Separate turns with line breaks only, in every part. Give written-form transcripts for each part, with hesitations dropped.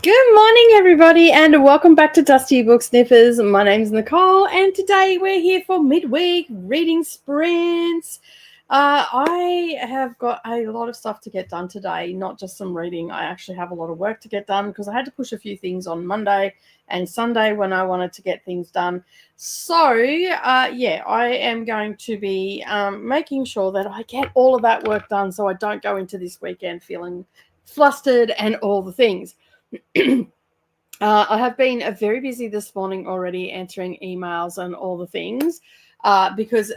Good morning, everybody, and welcome back to Dusty Book Sniffers. My name's Nicole, and today we're here for midweek reading sprints. I have got a lot of stuff to get done today, not just some reading. I actually have a lot of work to get done because I had to push a few things on Monday and Sunday when I wanted to get things done. So, I am going to be making sure that I get all of that work done so I don't go into this weekend feeling flustered and all the things. I have been very busy this morning already answering emails and all the things because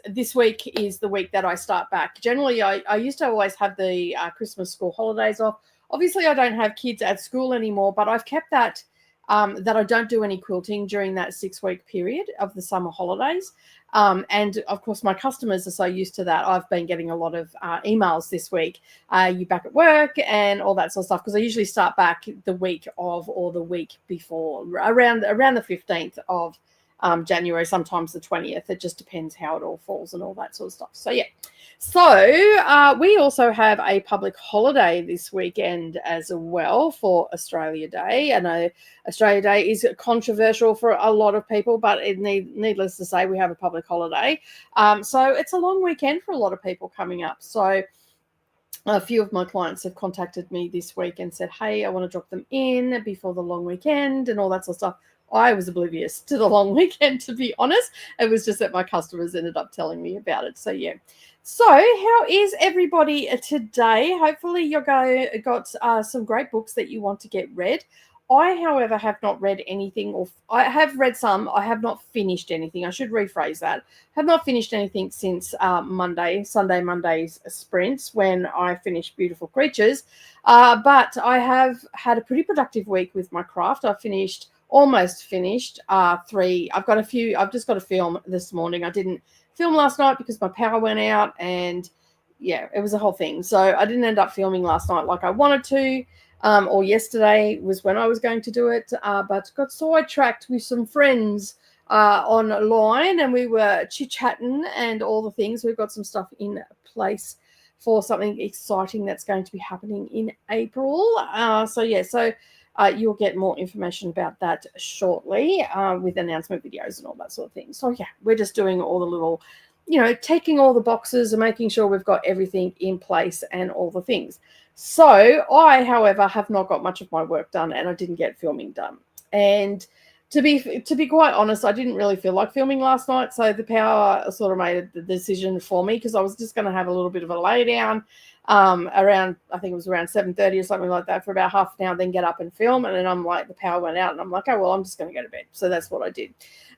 this week is the week that I start back. Generally, I used to always have the Christmas school holidays off. Obviously, I don't have kids at school anymore, but I've kept that I don't do any quilting during that 6-week period of the summer holidays. And of course, my customers are so used to that. I've been getting a lot of emails this week. You back at work and all that sort of stuff, because I usually start back the week of or the week before, around the 15th of January, sometimes the 20th. It just depends how it all falls and all that sort of stuff. So yeah. So we also have a public holiday this weekend as well for Australia Day. I know Australia Day is controversial for a lot of people, but needless to say, we have a public holiday. So it's a long weekend for a lot of people coming up. So a few of my clients have contacted me this week and said, hey, I want to drop them in before the long weekend and all that sort of stuff. I was oblivious to the long weekend, to be honest. It was just that my customers ended up telling me about it. So, yeah. So, how is everybody today? Hopefully, you got some great books that you want to get read. I, however, have not read anything, or I have read some. I have not finished anything. I should rephrase that. Have not finished anything since Sunday, Monday's sprints when I finished Beautiful Creatures. But I have had a pretty productive week with my craft. I almost finished 3. I've got a few. I've just got to film this morning. I didn't film last night because my power went out, and yeah, it was a whole thing. So I didn't end up filming last night like I wanted to. Or yesterday was when I was going to do it, but got sidetracked with some friends online, and we were chit-chatting and all the things. We've got some stuff in place for something exciting that's going to be happening in April. So you'll get more information about that shortly with announcement videos and all that sort of thing. So yeah, we're just doing all the little, taking all the boxes and making sure we've got everything in place and all the things. So I, however, have not got much of my work done, and I didn't get filming done. And to be quite honest, I didn't really feel like filming last night. So the power sort of made the decision for me, because I was just going to have a little bit of a lay down around, I think it was around 7:30 or something like that, for about half an hour, then get up and film. And then I'm like, the power went out, and I'm like, oh, well, I'm just going to go to bed. So that's what I did.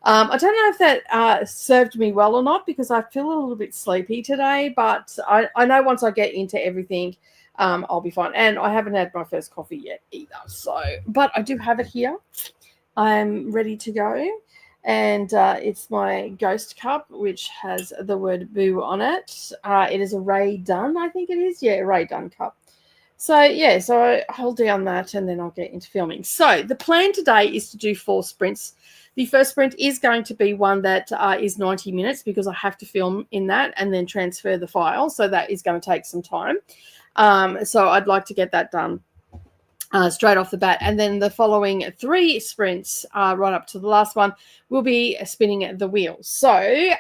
I don't know if that served me well or not, because I feel a little bit sleepy today, but I know once I get into everything, I'll be fine. And I haven't had my first coffee yet either. So, but I do have it here. I'm ready to go. And it's my Ghost Cup, which has the word boo on it. It is a Ray Dunn, I think it is. Yeah, Ray Dunn cup. So, yeah, so I hold down that and then I'll get into filming. So the plan today is to do 4 sprints. The first sprint is going to be one that is 90 minutes, because I have to film in that and then transfer the file. So that is going to take some time. So I'd like to get that done straight off the bat. And then the following 3 sprints, right up to the last one, will be spinning the wheel. So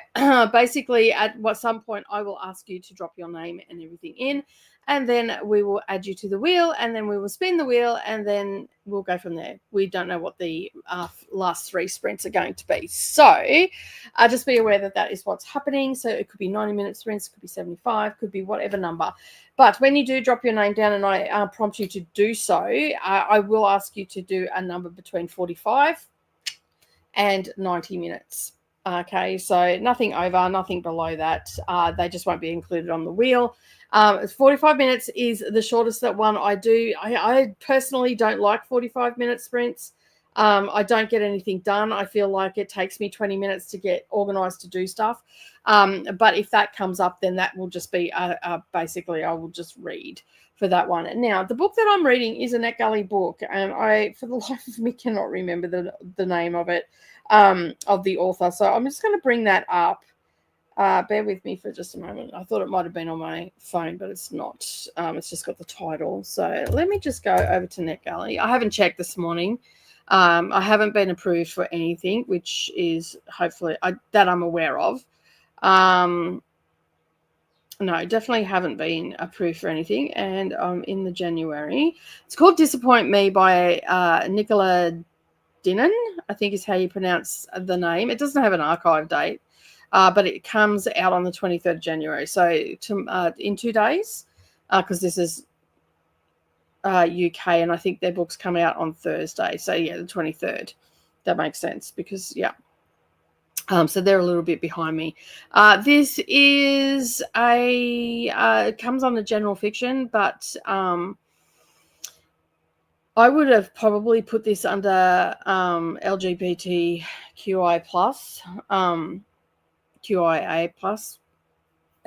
basically at some point I will ask you to drop your name and everything in, and then we will add you to the wheel, and then we will spin the wheel, and then we'll go from there. We don't know what the last 3 sprints are going to be. So just be aware that is what's happening. So it could be 90-minute sprints, it could be 75, could be whatever number. But when you do drop your name down and I prompt you to do so, I will ask you to do a number between 45 and 90 minutes. Okay, so nothing over, nothing below that. They just won't be included on the wheel. 45 minutes is the shortest that one I do. I personally don't like 45-minute sprints. I don't get anything done. I feel like it takes me 20 minutes to get organized to do stuff. But if that comes up, then that will just be basically I will just read for that one. And now the book that I'm reading is a NetGalley book, and I, for the life of me, cannot remember the name of it, of the author. So I'm just going to bring that up Bear with me for just a moment. I thought it might have been on my phone, but it's not. It's just got the title. So let me just go over to NetGalley. I haven't checked this morning. I haven't been approved for anything, which is hopefully that I'm aware of. No, definitely haven't been approved for anything. And in the January. It's called Disappoint Me by Nicola Dinan, I think is how you pronounce the name. It doesn't have an archive date. But it comes out on the 23rd of January. So in 2 days, because this is UK, and I think their books come out on Thursday. So, yeah, the 23rd. That makes sense because, yeah. So they're a little bit behind me. This is it comes under general fiction, but I would have probably put this under LGBTQI plus. QIA plus,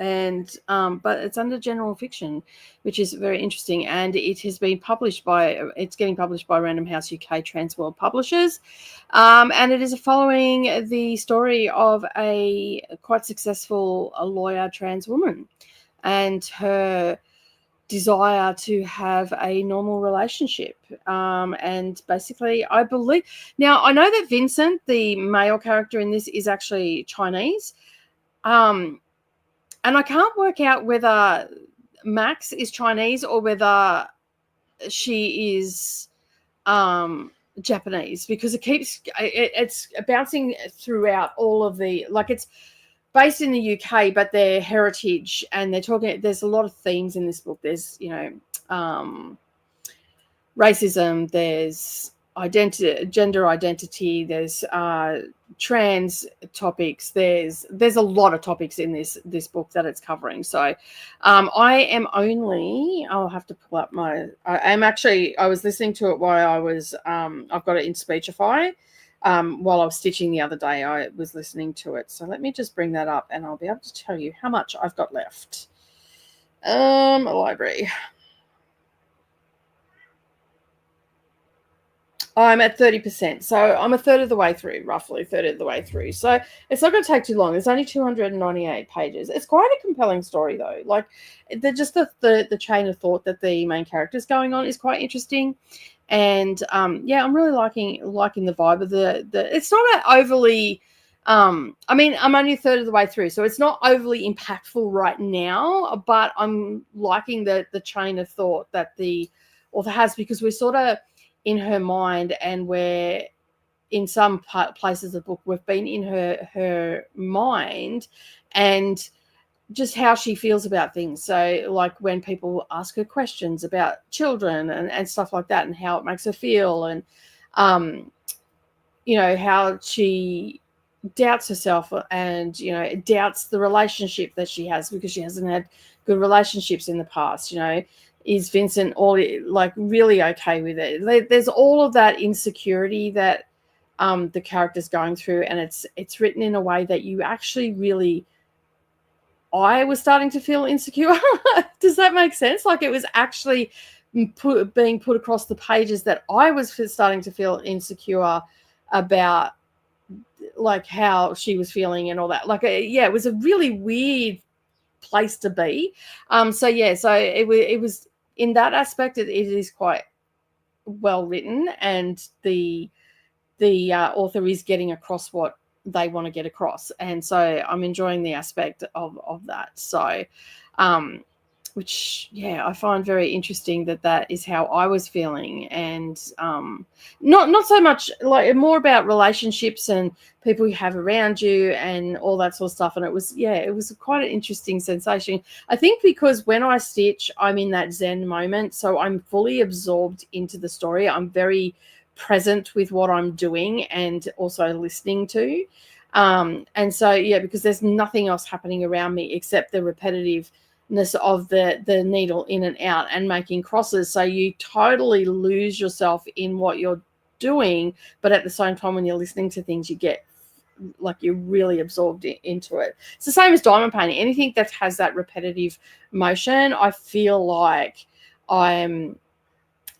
and but it's under general fiction, which is very interesting, and it has been published by Random House UK Transworld Publishers, and it is following the story of a quite successful lawyer trans woman and her desire to have a normal relationship, and basically I believe now I know that Vincent, the male character in this, is actually Chinese, and I can't work out whether Max is Chinese or whether she is Japanese, because it's bouncing throughout all of the, like, it's based in the UK, but their heritage, and there's a lot of themes in this book. There's, racism, there's gender identity, there's trans topics, there's a lot of topics in this book that it's covering. So I'll have to pull up I was listening to it while I was I've got it in Speechify. While I was stitching the other day, I was listening to it. So let me just bring that up and I'll be able to tell you how much I've got left. Library. I'm at 30%. So I'm a third of the way through, roughly a third of the way through. So it's not going to take too long. There's only 298 pages. It's quite a compelling story, though. Like, the chain of thought that the main character is going on is quite interesting. And I'm really liking the vibe of the it's not overly I'm only a third of the way through, so it's not overly impactful right now, but I'm liking the chain of thought that the author has, because we're sort of in her mind, and we're in some places of the book we've been in her mind, and just how she feels about things. So, like, when people ask her questions about children and stuff like that, and how it makes her feel, and how she doubts herself, and doubts the relationship that she has because she hasn't had good relationships in the past. Is Vincent really okay with it? There's all of that insecurity that the character's going through, and it's written in a way that you actually really, I was starting to feel insecure. Does that make sense? Like, it was actually being put across the pages that I was starting to feel insecure about, like, how she was feeling and all that. Like, it was a really weird place to be. So it was in that aspect, it is quite well written, and the author is getting across what they want to get across, and so I'm enjoying the aspect of that. So which I find very interesting that is how I was feeling, and not so much, like, more about relationships and people you have around you and all that sort of stuff. And it was quite an interesting sensation. I think because when I stitch, I'm in that Zen moment, so I'm fully absorbed into the story. I'm very present with what I'm doing and also listening to, and so because there's nothing else happening around me except the repetitiveness of the needle in and out and making crosses. So you totally lose yourself in what you're doing, but at the same time, when you're listening to things, you get, like, you're really absorbed into it. It's the same as diamond painting. Anything that has that repetitive motion, I feel like I'm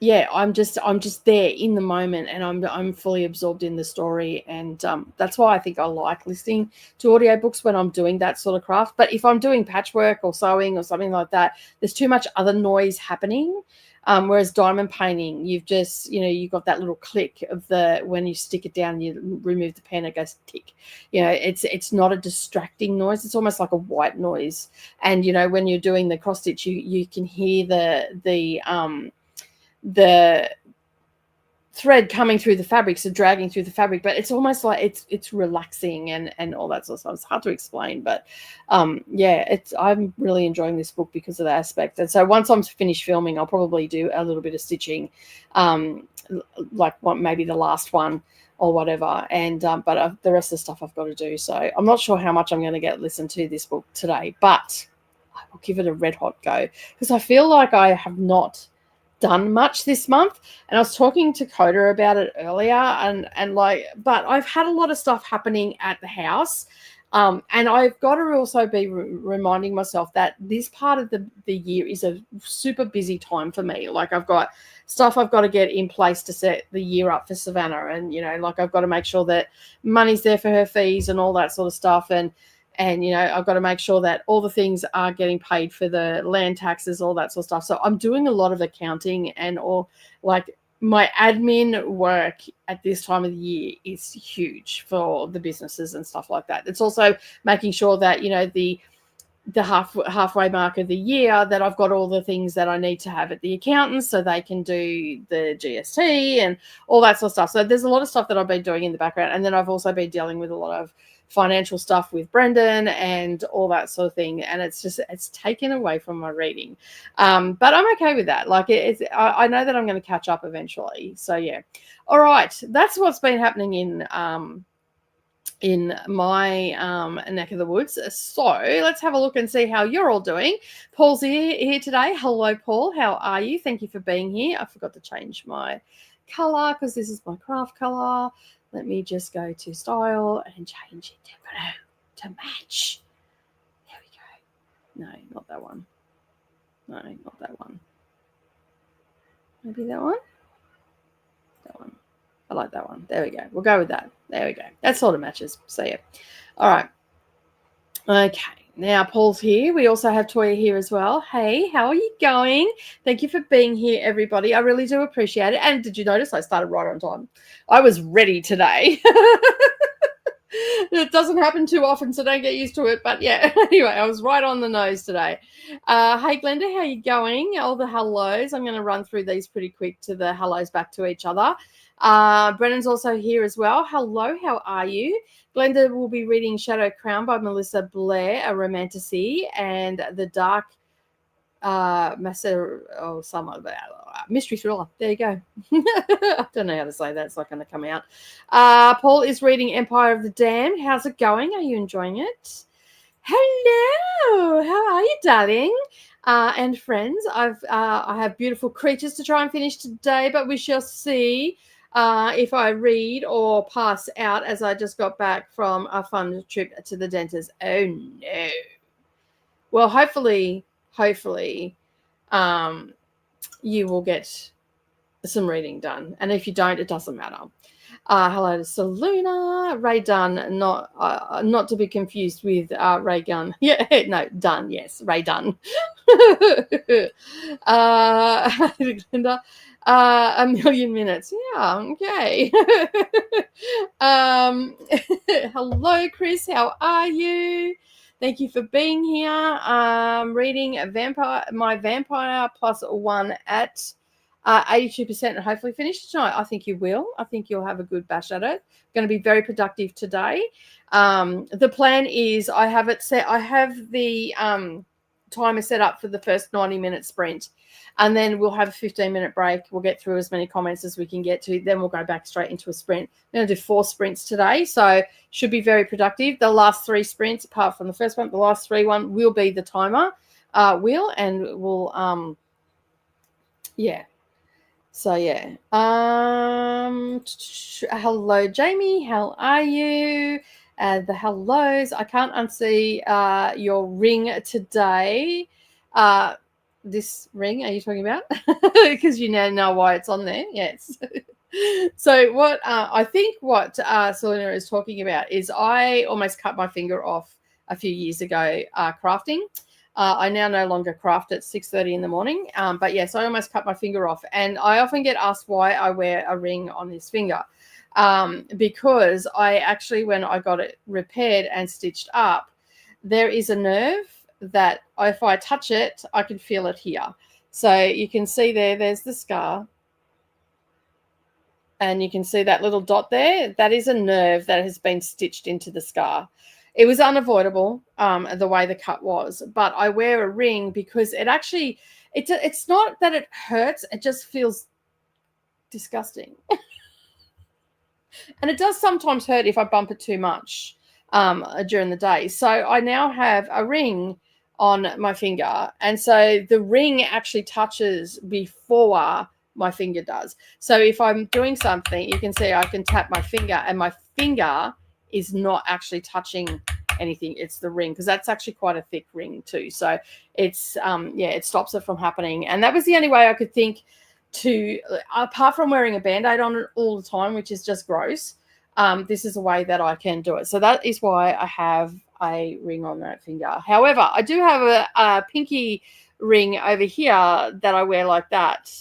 yeah, I'm just there in the moment, and I'm fully absorbed in the story, and that's why I think I like listening to audiobooks when I'm doing that sort of craft. But if I'm doing patchwork or sewing or something like that, there's too much other noise happening. Whereas diamond painting, you've just, you've got that little click of the, when you stick it down, you remove the pen, it goes tick. It's not a distracting noise. It's almost like a white noise. And when you're doing the cross stitch, you can hear the thread coming through the fabric, so dragging through the fabric, but it's almost like it's relaxing and all that sort of stuff. It's hard to explain, but yeah, I'm really enjoying this book because of that aspect. And so once I'm finished filming, I'll probably do a little bit of stitching, like maybe the last one or whatever, and but the rest of the stuff I've got to do. So I'm not sure how much I'm going to listen to this book today, but I will give it a red hot go because I feel like I have not done much this month. And I was talking to Koda about it earlier, but I've had a lot of stuff happening at the house, and I've got to also be reminding myself that this part of the year is a super busy time for me. Like, I've got stuff I've got to get in place to set the year up for Savannah, and like, I've got to make sure that money's there for her fees and all that sort of stuff, and I've got to make sure that all the things are getting paid for the land taxes, all that sort of stuff. So I'm doing a lot of accounting, and all, like, my admin work at this time of the year is huge for the businesses and stuff like that. It's also making sure that, the halfway mark of the year, that I've got all the things that I need to have at the accountants so they can do the GST and all that sort of stuff. So there's a lot of stuff that I've been doing in the background. And then I've also been dealing with a lot of financial stuff with Brendan and all that sort of thing. And it's taken away from my reading. But I'm okay with that. Like, I know that I'm going to catch up eventually. So yeah. All right. That's what's been happening in my neck of the woods. So let's have a look and see how you're all doing. Paul's here today. Hello, Paul. How are you? Thank you for being here. I forgot to change my color because this is my craft color. Let me just go to style and change it to match. There we go. No, not that one. No, not that one. Maybe that one? That one. I like that one. There we go. We'll go with that. There we go. That sort of matches. So yeah. All right. Okay. Now Paul's here. We also have Toya here as well. Hey, how are you going? Thank you for being here, everybody. I really do appreciate it. And did you notice I started right on time? I was ready today. It doesn't happen too often, so don't get used to it. But yeah, anyway, I was right on the nose today. Hey, Glenda, how you going? All the hellos. I'm going to run through these pretty quick to the hellos back to each other. Brennan's also here as well. Hello, how are you? Glenda will be reading Shadow Crown by Melissa Blair, a romantasy, and The Dark mystery thriller. There you go. I don't know how to say that. It's not going to come out. Paul is reading Empire of the Damned. How's it going? Are you enjoying it? Hello. How are you, darling? And friends, I have beautiful creatures to try and finish today, but we shall see if I read or pass out, as I just got back from a fun trip to the dentist. Oh no. Well, hopefully, you will get some reading done. And if you don't, it doesn't matter. Hello to Saluna. Ray Dunn, not to be confused with Ray Gunn. Yeah, no, Dunn, yes, Ray Dunn. Linda, a million minutes. Yeah, okay. Hello, Chris. How are you? Thank you for being here. Reading my Vampire +1 at 82% and hopefully finish tonight. I think you will. I think you'll have a good bash at it. Going to be very productive today. The plan is I have the timer set up for the first 90-minute sprint, and then we'll have a 15-minute break. We'll get through as many comments as we can get to. Then we'll go back straight into a sprint. I'm going to do 4 sprints today, so should be very productive. The last 3 sprints, apart from the first one, the last 3 will be the timer wheel, and we'll yeah. So yeah. Hello, Jamie. How are you? The hellos. I can't unsee your ring today. This ring are you talking about? Because you now know why it's on there. Yes. So what I think what Selena is talking about is I almost cut my finger off a few years ago crafting. I now no longer craft at 6:30 in the morning. But yes, I almost cut my finger off. And I often get asked why I wear a ring on this finger. Because I actually, when I got it repaired and stitched up, there is a nerve that if I touch it, I can feel it here. So you can see there's the scar. And you can see that little dot there. That is a nerve that has been stitched into the scar. It was unavoidable, the way the cut was. But I wear a ring because it actually, it's not that it hurts. It just feels disgusting. And it does sometimes hurt if I bump it too much during the day. So I now have a ring on my finger. And so the ring actually touches before my finger does. So if I'm doing something, you can see I can tap my finger and my finger is not actually touching anything. It's the ring, because that's actually quite a thick ring too. So it's, it stops it from happening. And that was the only way I could think to, apart from wearing a Band-Aid on it all the time, which is just gross, this is a way that I can do it. So that is why I have a ring on that finger. However, I do have a pinky ring over here that I wear like that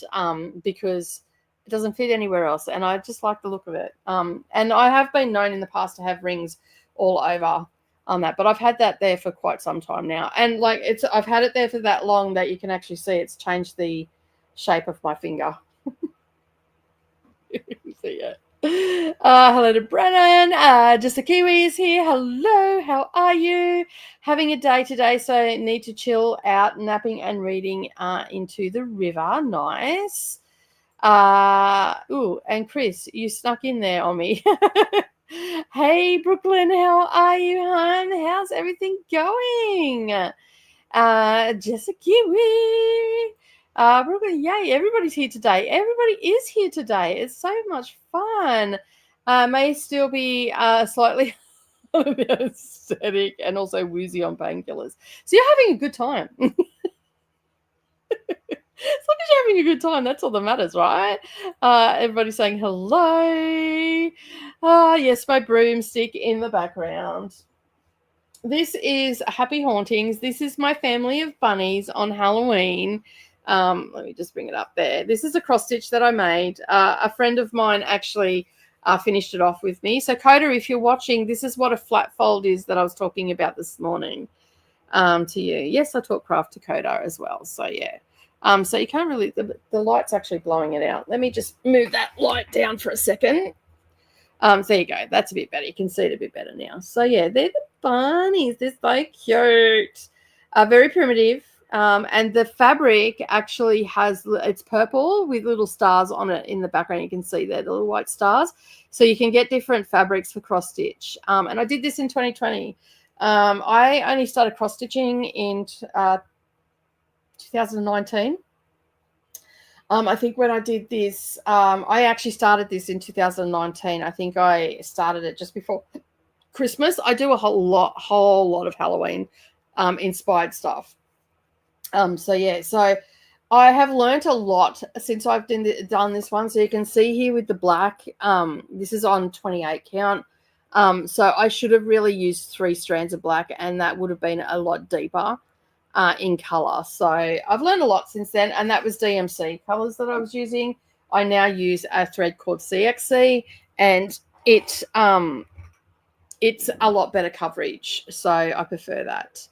because it doesn't fit anywhere else, and I just like the look of it. And I have been known in the past to have rings all over on that, but I've had that there for quite some time now, and like I've had it there for that long that you can actually see it's changed the shape of my finger. So yeah. Hello to Brennan. Just a Kiwi is here. Hello, how are you? Having a day today, so need to chill out, napping and reading into the river. Nice. And Chris, you snuck in there on me. Hey, Brooklyn, how are you, hon? How's everything going? Just a Kiwi. Brooklyn, yay, everybody's here today. Everybody is here today. It's so much fun. May still be slightly aesthetic and also woozy on painkillers. So you're having a good time. As long as you're having a good time, that's all that matters, right? Everybody's saying hello. Yes, my broomstick in the background. This is Happy Hauntings. This is my family of bunnies on Halloween. Let me just bring it up there. This is a cross stitch that I made. A friend of mine actually finished it off with me. So Koda, if you're watching, this is what a flat fold is that I was talking about this morning to you. Yes, I taught craft to Koda as well. So yeah. So you can't really, the light's actually blowing it out. Let me just move that light down for a second. There you go. That's a bit better. You can see it a bit better now. So yeah, they're the bunnies. They're so cute. Very primitive. And the fabric actually it's purple with little stars on it in the background. You can see there, the little white stars. So you can get different fabrics for cross stitch. And I did this in 2020. I only started cross stitching in 2019. I think when I did this, I actually started this in 2019. I think I started it just before Christmas. I do a whole lot of Halloween inspired stuff. So yeah, so I have learned a lot since I've done this one. So you can see here with the black, this is on 28 count. So I should have really used 3 strands of black, and that would have been a lot deeper in color. So I've learned a lot since then, and that was DMC colors that I was using. I now use a thread called CXC, and it's a lot better coverage, so I prefer that.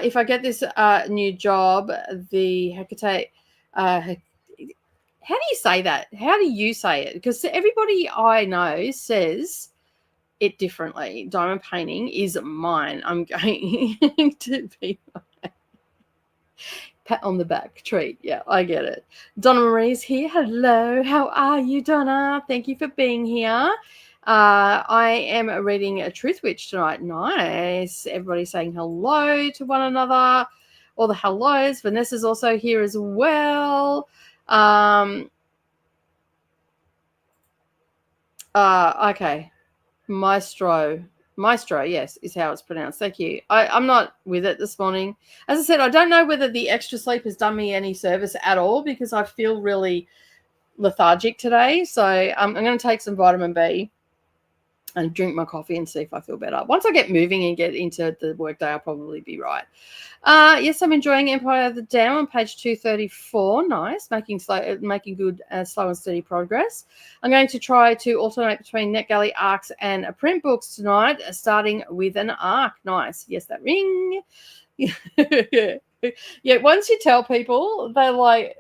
If I get this new job, the Hecate, how do you say that? How do you say it? Because everybody I know says it differently. Diamond painting is mine. I'm going to be pat on the back treat. Yeah, I get it. Donna Marie's here. Hello. How are you, Donna? Thank you for being here. I am reading a Truth Witch tonight. Nice. Everybody saying hello to one another. All the hellos. Vanessa's also here as well. Okay. Maestro. Maestro, yes, is how it's pronounced. Thank you. I'm not with it this morning. As I said, I don't know whether the extra sleep has done me any service at all because I feel really lethargic today. So I'm going to take some vitamin B and drink my coffee and see if I feel better. Once I get moving and get into the workday, I'll probably be right. Yes, I'm enjoying Empire of the Dam on page 234. Nice, making good, slow and steady progress. I'm going to try to alternate between NetGalley arcs and print books tonight, starting with an arc. Nice. Yes, that ring. Yeah, once you tell people, they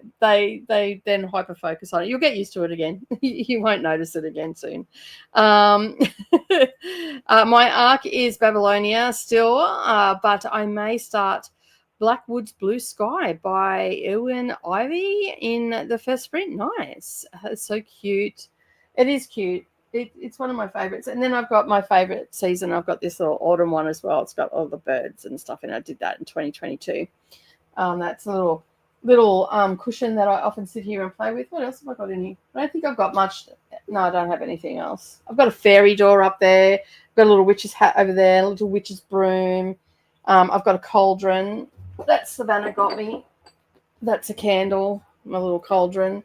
then hyper focus on it. You'll get used to it again. You won't notice it again soon. My arc is Babylonia still, but I may start Blackwood's Blue Sky by Erwin Ivey in the first sprint. Nice. It's so cute. It is cute. It's one of my favorites. And then I've got my favorite season. I've got this little autumn one as well. It's got all the birds and stuff, and I did that in 2022. That's a little cushion that I often sit here and play with. What else have I got in here? I don't think I've got much. No, I don't have anything else. I've got a fairy door up there. I've got a little witch's hat over there, a little witch's broom. I've got a cauldron. That Savannah got me. That's a candle, my little cauldron.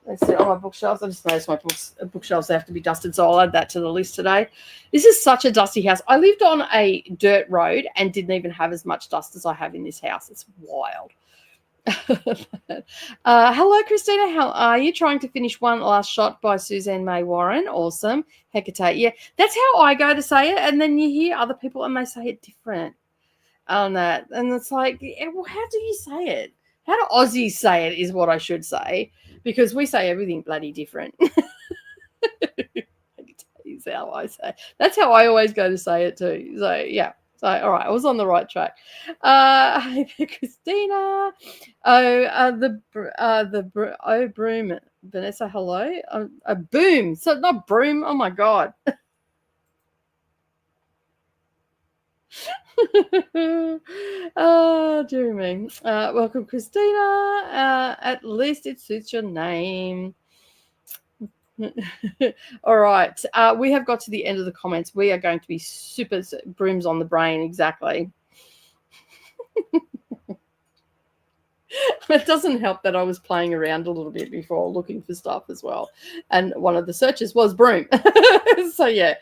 They sit on my bookshelves. I just noticed my bookshelves have to be dusted, so I'll add that to the list today. This is such a dusty house. I lived on a dirt road and didn't even have as much dust as I have in this house. It's wild. Hello, Christina. How are you? Trying to finish One Last Shot by Suzanne May Warren. Awesome. Hecate. Yeah, that's how I go to say it, and then you hear other people and they say it different on that. And it's like, well, how do you say it? How do Aussies say it is what I should say, because we say everything bloody different. Is how I say. That's how I always go to say it too. So yeah. So all right, I was on the right track. Christina. Broom. Vanessa, hello. A boom. So not broom. Oh my god. Oh, dear me. Welcome, Christina. At least it suits your name. All right. We have got to the end of the comments. We are going to be super brooms on the brain. Exactly. It doesn't help that I was playing around a little bit before looking for stuff as well. And one of the searches was broom. So, yeah.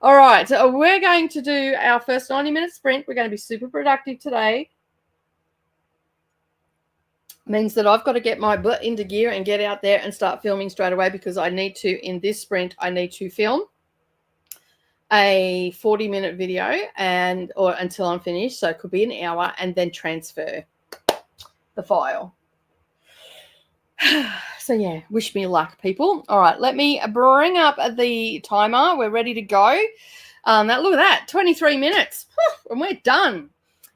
All right. We're going to do our first 90-minute sprint. We're going to be super productive today. Means that I've got to get my butt into gear and get out there and start filming straight away, because I need to, in this sprint, I need to film a 40-minute video or until I'm finished. So it could be an hour, and then transfer the file. So yeah, wish me luck, people. All right, let me bring up the timer. We're ready to go. Now look at that, 23 minutes, and we're done.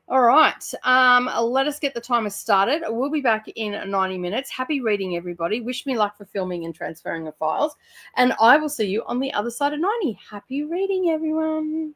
All right, let us get the timer started. We'll be back in 90 minutes. Happy reading, everybody. Wish me luck for filming and transferring the files, and I will see you on the other side of 90. Happy reading, everyone.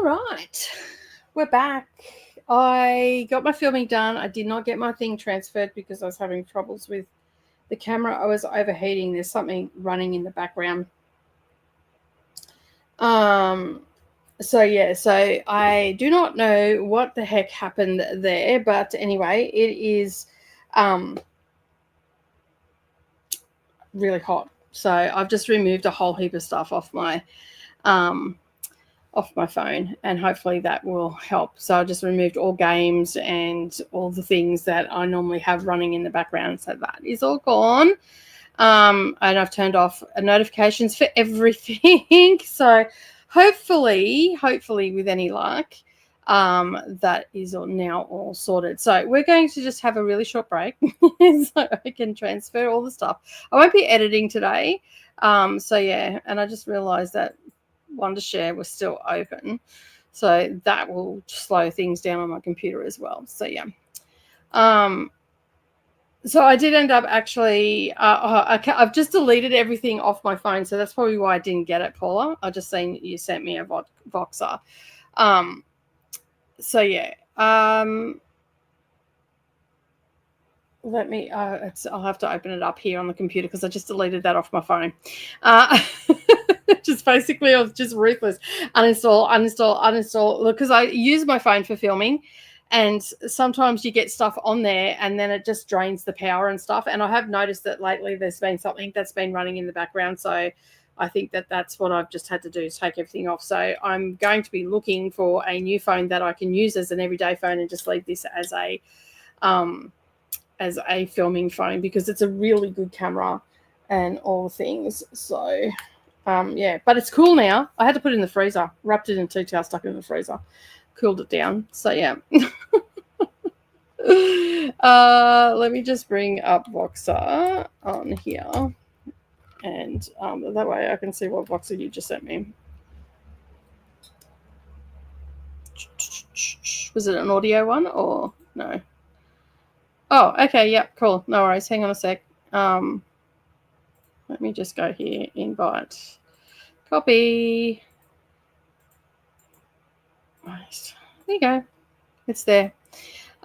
right. We're back. I got my filming done. I did not get my thing transferred because I was having troubles with the camera. I was overheating. There's something running in the background. So I do not know what the heck happened there, but anyway, it is really hot. So I've just removed a whole heap of stuff off my phone, and hopefully that will help. So I just removed all games and all the things that I normally have running in the background. So that is all gone. And I've turned off notifications for everything. So hopefully with any luck, that is now all sorted. So we're going to just have a really short break so I can transfer all the stuff. I won't be editing today. So yeah, and I just realized that Wondershare was still open. So that will slow things down on my computer as well. So yeah. So I did end up actually, I've just deleted everything off my phone. So that's probably why I didn't get it, Paula. I just seen you sent me a Voxer. So yeah. Let me, I'll have to open it up here on the computer because I just deleted that off my phone. Just basically, I was just ruthless. Uninstall, because I use my phone for filming. And sometimes you get stuff on there and then it just drains the power and stuff. And I have noticed that lately there's been something that's been running in the background. So I think that that's what I've just had to do, is take everything off. So I'm going to be looking for a new phone that I can use as an everyday phone and just leave this as a filming phone, because it's a really good camera and all the things. So yeah, but it's cool now. I had to put it in the freezer, wrapped it in 2 towels, stuck it in the freezer, cooled it down. So yeah. Let me just bring up Voxer on here, and that way I can see what Voxer you just sent me. Was it an audio one or no? Oh, okay, yep, cool. No worries. Hang on a sec. Let me just go here, invite, copy. Nice. There you go. It's there.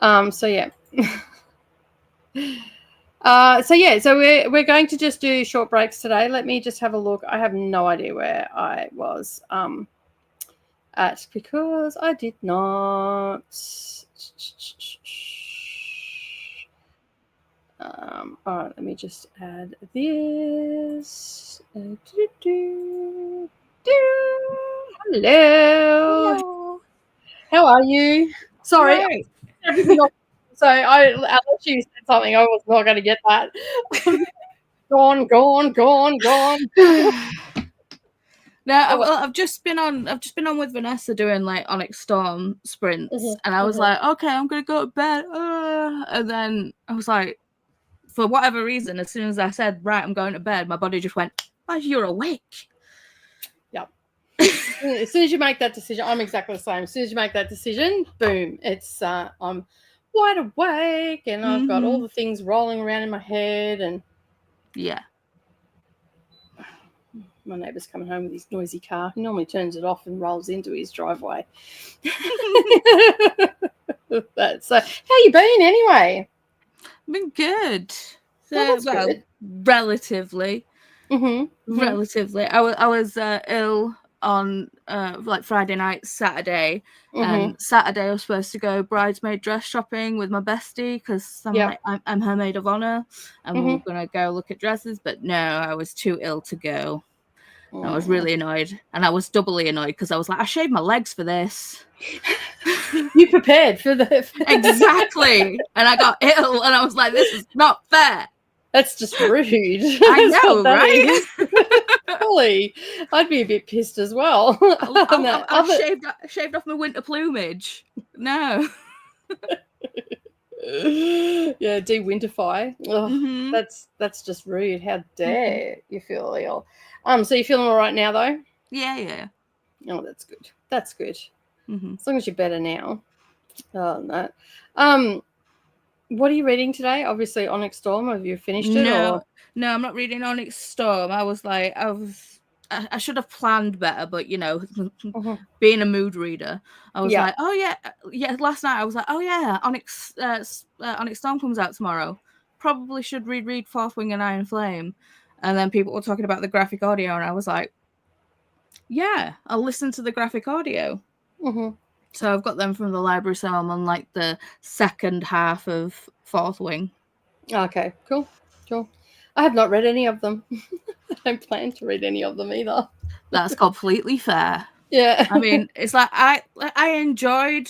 So yeah. So we're going to just do short breaks today. Let me just have a look. I have no idea where I was at, because I did not. All right, let me just add this. Hello. How are you? Sorry.
Right.
So unless you said something, I was not going to get that. Gone.
No, I've just been on with Vanessa doing like Onyx Storm sprints, and I was like, okay, I'm gonna go to bed, and then I was like, for whatever reason, as soon as I said, right, I'm going to bed, my body just went, oh, you're awake.
Yep. As soon as you make that decision, I'm exactly the same. As soon as you make that decision, boom, it's I'm wide awake, and I've got all the things rolling around in my head, and
yeah.
My neighbour's coming home with his noisy car. He normally turns it off and rolls into his driveway. So, how you been anyway?
Been good.
So, good.
Relatively. Relatively. I was ill on like Friday night, Saturday, and Saturday I was supposed to go bridesmaid dress shopping with my bestie, because I'm her maid of honor, and we were gonna go look at dresses, but no, I was too ill to go. I was really annoyed, and I was doubly annoyed because I was like, I shaved my legs for this.
You prepared for the
exactly, and I got ill, and I was like, this is not fair.
That's just rude.
I know, right?
Golly, I'd be a bit pissed as well.
I shaved off my winter plumage. No.
Yeah, de-winterfy. That's just rude. How dare you feel ill? So you're feeling all right now, though?
Yeah.
Oh, that's good. That's good. As long as you're better now. No. What are you reading today? Obviously, Onyx Storm. Have you finished it?
No, I'm not reading Onyx Storm. I I should have planned better, but being a mood reader, I was like, oh yeah. Last night I was like, oh yeah, Onyx Storm comes out tomorrow. Probably should read Fourth Wing and Iron Flame. And then people were talking about the graphic audio, and I was like, yeah, I'll listen to the graphic audio. So I've got them from the library, so I'm on like the second half of Fourth Wing.
Okay, cool. I have not read any of them. I don't plan to read any of them either.
That's completely fair.
Yeah.
I mean, it's like I enjoyed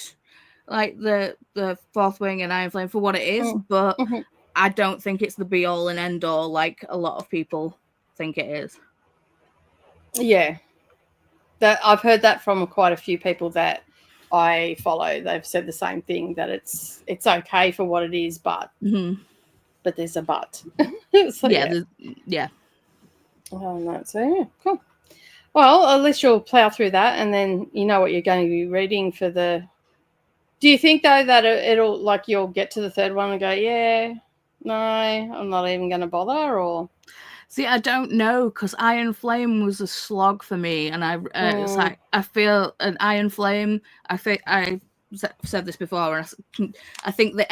like the Fourth Wing and Iron Flame for what it is, but I don't think it's the be all and end all like a lot of people think it is.
Yeah. That I've heard that from quite a few people that I follow. They've said the same thing, that it's okay for what it is, but there's a but. So,
yeah.
Oh, no, so yeah, cool. Well, at least you'll plow through that, and then you know what you're going to be reading for the. Do you think though that it'll like you'll get to the third one and go, yeah, no, I'm not even going to bother, or?
See, I don't know, because Iron Flame was a slog for me, and it's like I feel an Iron Flame. I've said this before, and I think the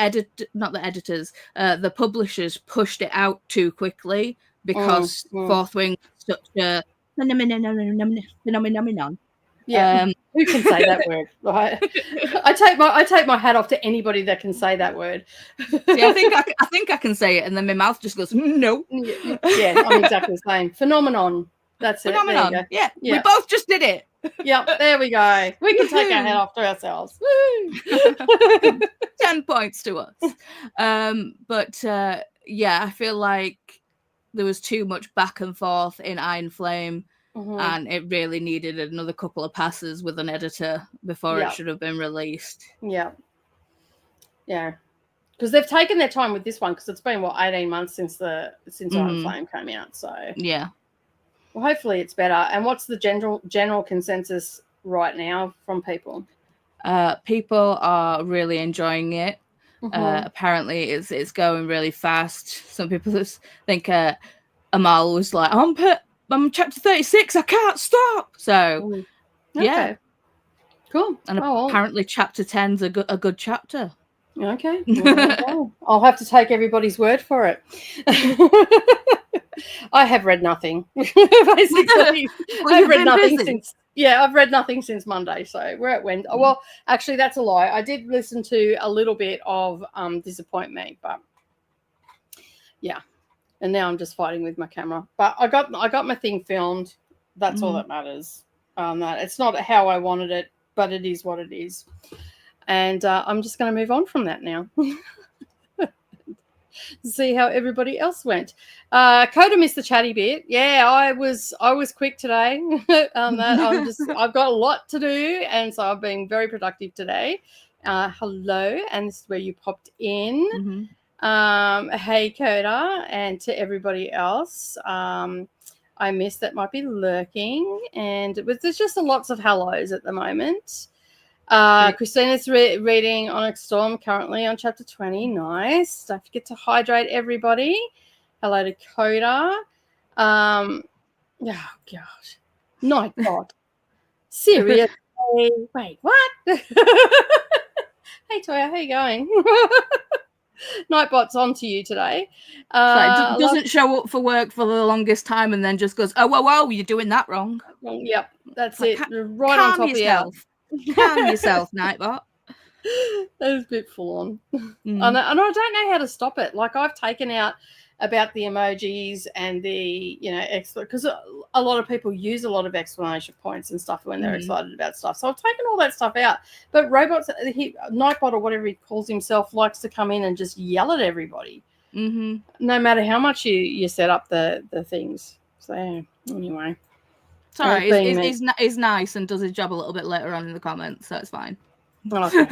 publishers pushed it out too quickly because Fourth Wing was such a phenomenon.
Yeah, who can say that word? Right? I take my hat off to anybody that can say that word.
See, I think I can say it, and then my mouth just goes no.
Yeah, I'm exactly the same. Phenomenon. That's
phenomenon.
It.
Yeah, we both just did it.
Yep, there we go. We can take our hat off to ourselves.
10 points to us. But I feel like there was too much back and forth in Iron Flame. And it really needed another couple of passes with an editor before it should have been released. Yeah.
Because they've taken their time with this one, because it's been 18 months since Iron Flame came out. So
yeah.
Well, hopefully it's better. And what's the general consensus right now from people?
People are really enjoying it. Apparently, it's going really fast. Some people just think Amal was like, I'm chapter 36. I can't stop. So, yeah,
cool.
And apparently, chapter 10's a good chapter.
Okay, well, I'll have to take everybody's word for it. I have read nothing. Basically, I've read nothing since. Yeah, I've read nothing since Monday. So we're at Wednesday. Well, actually, that's a lie. I did listen to a little bit of Disappoint Me, but yeah. And now I'm just fighting with my camera. But I got my thing filmed. That's all that matters. It's not how I wanted it, but it is what it is. And I'm just going to move on from that now. See how everybody else went. Koda missed the chatty bit. Yeah, I was quick today. I've got a lot to do, and so I've been very productive today. Hello, and this is where you popped in. Hey Koda, and to everybody else I missed that might be lurking, and there's just lots of hellos at the moment. Christina's reading Onyx Storm currently on chapter 20. Nice. Don't forget to hydrate, everybody. Hello to Koda. Oh gosh, Nightbot. Seriously? Wait, what? Hey Toya, how you going? Nightbot's on to you today.
Doesn't show up for work for the longest time and then just goes, oh, whoa, you're doing that wrong.
Yep, that's it. Right on top
yourself. Of you. Calm yourself, Nightbot.
That is a bit full on. And I don't know how to stop it. Like, I've taken out about the emojis and the, because a lot of people use a lot of exclamation points and stuff when they're excited about stuff. So I've taken all that stuff out. But Nightbot or whatever he calls himself likes to come in and just yell at everybody. No matter how much you set up the things. So anyway.
It's all right. He's nice and does his job a little bit later on in the comments, so it's fine.
Okay.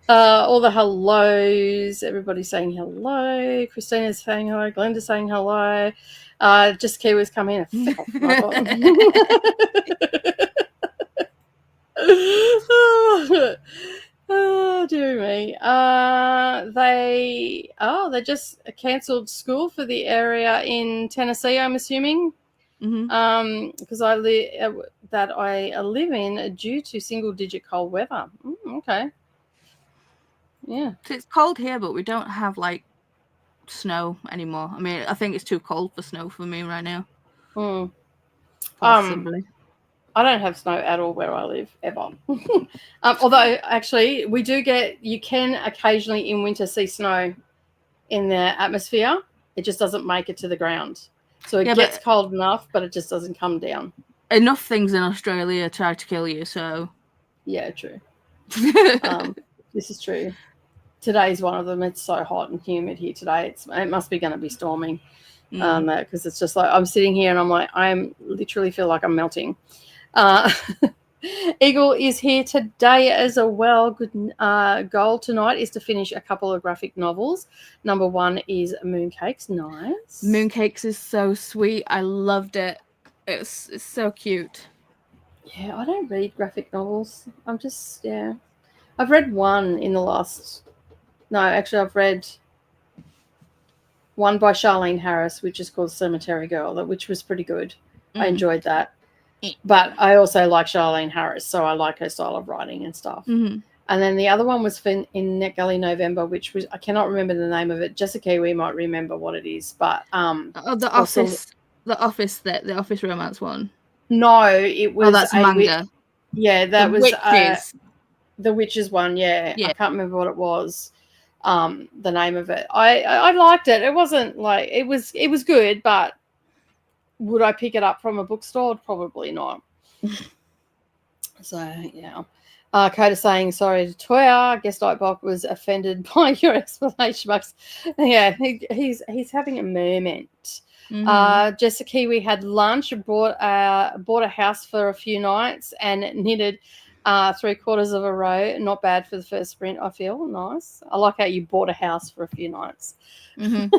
All the hellos, everybody's saying hello. Christina's saying hello. Glenda's saying hello. Just Kiwi's come in. Oh, dear me. they just cancelled school for the area in Tennessee, I'm assuming. Because I live in due to single-digit cold weather. Okay. Yeah.
It's cold here, but we don't have like snow anymore. I mean, I think it's too cold for snow for me right now. Possibly.
I don't have snow at all where I live, ever. Although, actually, you can occasionally in winter see snow in the atmosphere. It just doesn't make it to the ground. So it gets cold enough, but it just doesn't come down.
Enough things in Australia try to kill you, so...
Yeah, true. This is true. Today's one of them. It's so hot and humid here today. It must be going to be storming. Because it's just like I'm sitting here and I'm like, I literally feel like I'm melting. Eagle is here today as well. Good goal tonight is to finish a couple of graphic novels. Number 1 is Mooncakes. Nice.
Mooncakes is so sweet. I loved it. It's so cute.
Yeah, I don't read graphic novels. I've read one in the last... No, actually I've read one by Charlene Harris, which is called Cemetery Girl, which was pretty good. I enjoyed that. But I also like Charlene Harris, so I like her style of writing and stuff. And then the other one was in NetGalley November, which was, I cannot remember the name of it. Jessica Kiwi might remember what it is, but
the office romance one.
No, it was.
Oh, that's manga.
That was
Witches.
The Witches one. Yeah, I can't remember what it was. The name of it. I liked it. It wasn't like it was good, but would I pick it up from a bookstore? Probably not. So yeah. Koda saying sorry to Toya. Guest Nightbot was offended by your explanation marks. Yeah, he's having a moment. Jessica Kiwi had lunch, bought a house for a few nights, and knitted 3/4 of a row. Not bad for the first sprint, I feel. Nice. I like how you bought a house for a few nights. Did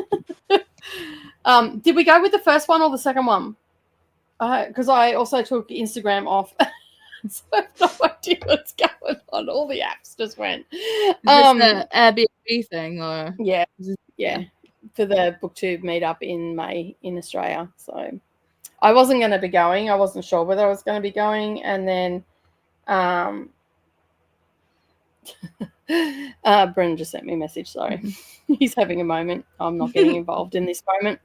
we go with the first one or the second one? Because I also took Instagram off. So I have no idea what's going on. All the apps just went.
Is this the Airbnb thing? Or
yeah. For the BookTube meetup in May in Australia. So I wasn't going to be going. I wasn't sure whether I was going to be going. And then Brendan just sent me a message. Sorry. He's having a moment. I'm not getting involved in this moment.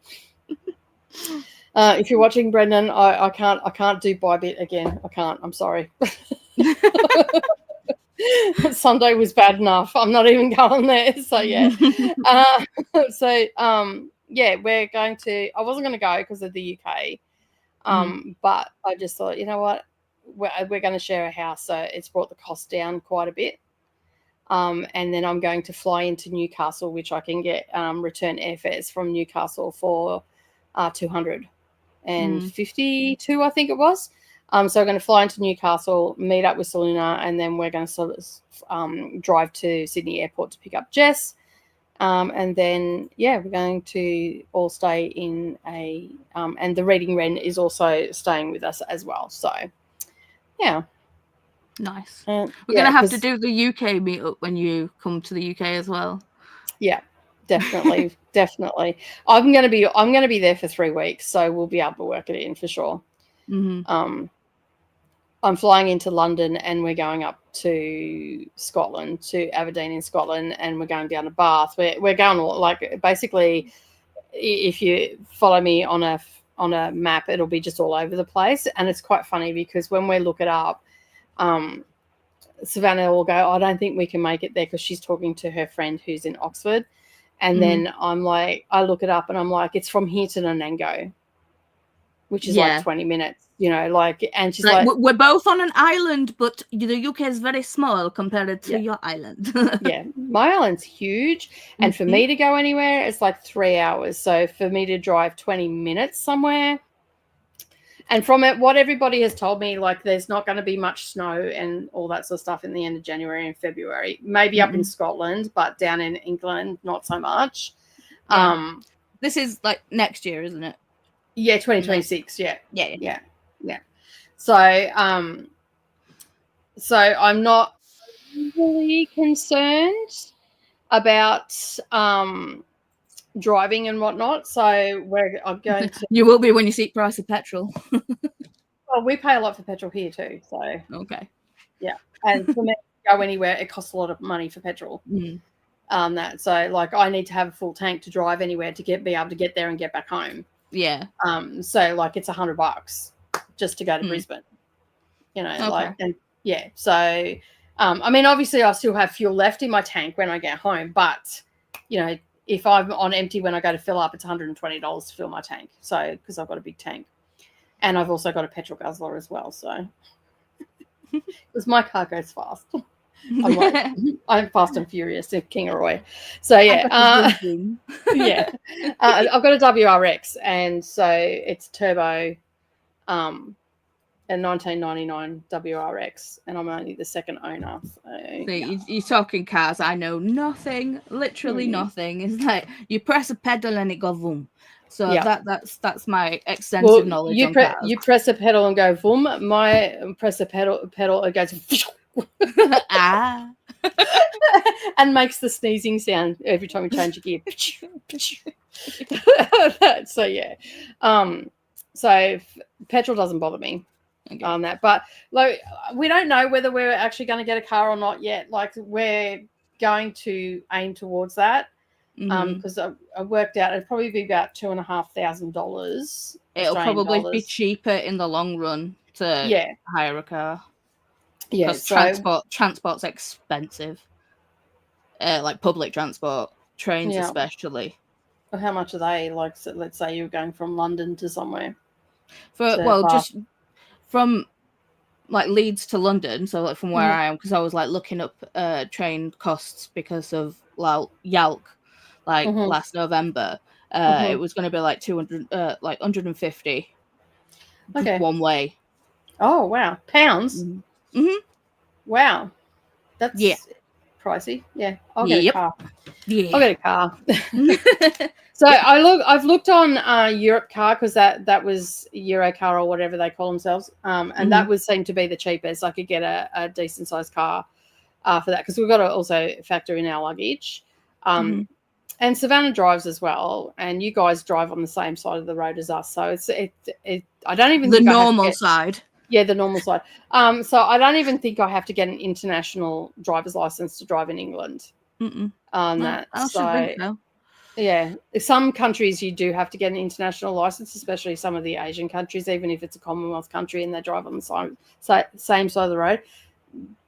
If you're watching, Brendan, I can't do Bybit again. I can't. I'm sorry. Sunday was bad enough. I'm not even going there. So yeah. We're going to. I wasn't going to go because of the UK, but I just thought, you know what, we're going to share a house, so it's brought the cost down quite a bit. And then I'm going to fly into Newcastle, which I can get return airfares from Newcastle for $252, I think it was. So I'm going to fly into Newcastle, meet up with Selena, and then we're going to sort of drive to Sydney Airport to pick up Jess. And then, we're going to all stay in and the Reading Wren is also staying with us as well. So, yeah.
Nice. We're going to have to do the UK meetup when you come to the UK as well. Yeah,
definitely. Definitely. I'm going to be there for 3 weeks, so we'll be able to work it in for sure. I'm flying into London and we're going up to Scotland, to Aberdeen in Scotland, and we're going down to Bath. We're going like basically, if you follow me on a map, it'll be just all over the place. And it's quite funny because when we look it up, Savannah will go, I don't think we can make it there because she's talking to her friend who's in Oxford. And then I'm like, I look it up and I'm like, it's from here to Nanango, which is like 20 minutes. And she's like,
we're both on an island, but the UK is very small compared to your island.
Yeah, my island's huge. And for me to go anywhere, it's like 3 hours. So for me to drive 20 minutes somewhere, and from it, what everybody has told me, like there's not going to be much snow and all that sort of stuff in the end of January and February, maybe up in Scotland, but down in England, not so much.
This is like next year, isn't it?
Yeah, 2026. Yeah. So I'm not really concerned. about driving and whatnot. So I'm going to.
You will be when you see price of petrol.
Well, we pay a lot for petrol here too. So
okay.
Yeah, and for me to go anywhere, it costs a lot of money for petrol. So like I need to have a full tank to drive anywhere to be able to get there and get back home.
Yeah.
So like it's $100 just to go to Brisbane. You know,
okay.
So I mean, obviously I still have fuel left in my tank when I get home, but you know, if I'm on empty when I go to fill up, it's $120 to fill my tank. So because I've got a big tank, and I've also got a petrol guzzler as well. So because my car goes fast. I'm fast and furious in Kingaroy. So yeah, yeah. I've got a WRX, and so it's turbo, a 1999 WRX, and I'm only the second owner. So,
you're talking cars. I know nothing, literally nothing. It's like you press a pedal and it goes boom. So that's my extensive knowledge on cars.
You press a pedal and go boom. My press a pedal it goes and makes the sneezing sound every time you change a gear. So yeah, so petrol doesn't bother me on that, but like we don't know whether we're actually going to get a car or not yet. Like we're going to aim towards that because I worked out it'd probably be about $2,500.
It'll probably be cheaper in the long run to hire a car.
Yeah,
because transport's expensive. Like public transport, trains especially.
Well, how much are they? Like, so let's say you're going from London to somewhere.
Just from like Leeds to London. So like from where I am, because I was like looking up train costs because of Yalk, like last November. It was going to be like 200, like 150. One way.
Oh wow, pounds. Wow, that's pricey. Yeah, I'll get a car. Yeah, I'll get a car. So I've looked on Europe Car because that was Eurocar or whatever they call themselves, and that would seem to be the cheapest. I could get a decent sized car for that because we've got to also factor in our luggage. And Savannah drives as well, and you guys drive on the same side of the road as us, so I don't even think
the normal side.
Yeah, the normal side. So I don't even think I have to get an international driver's license to drive in England.
I should think so.
Yeah, some countries you do have to get an international license, especially some of the Asian countries, even if it's a Commonwealth country and they drive on the same side of the road,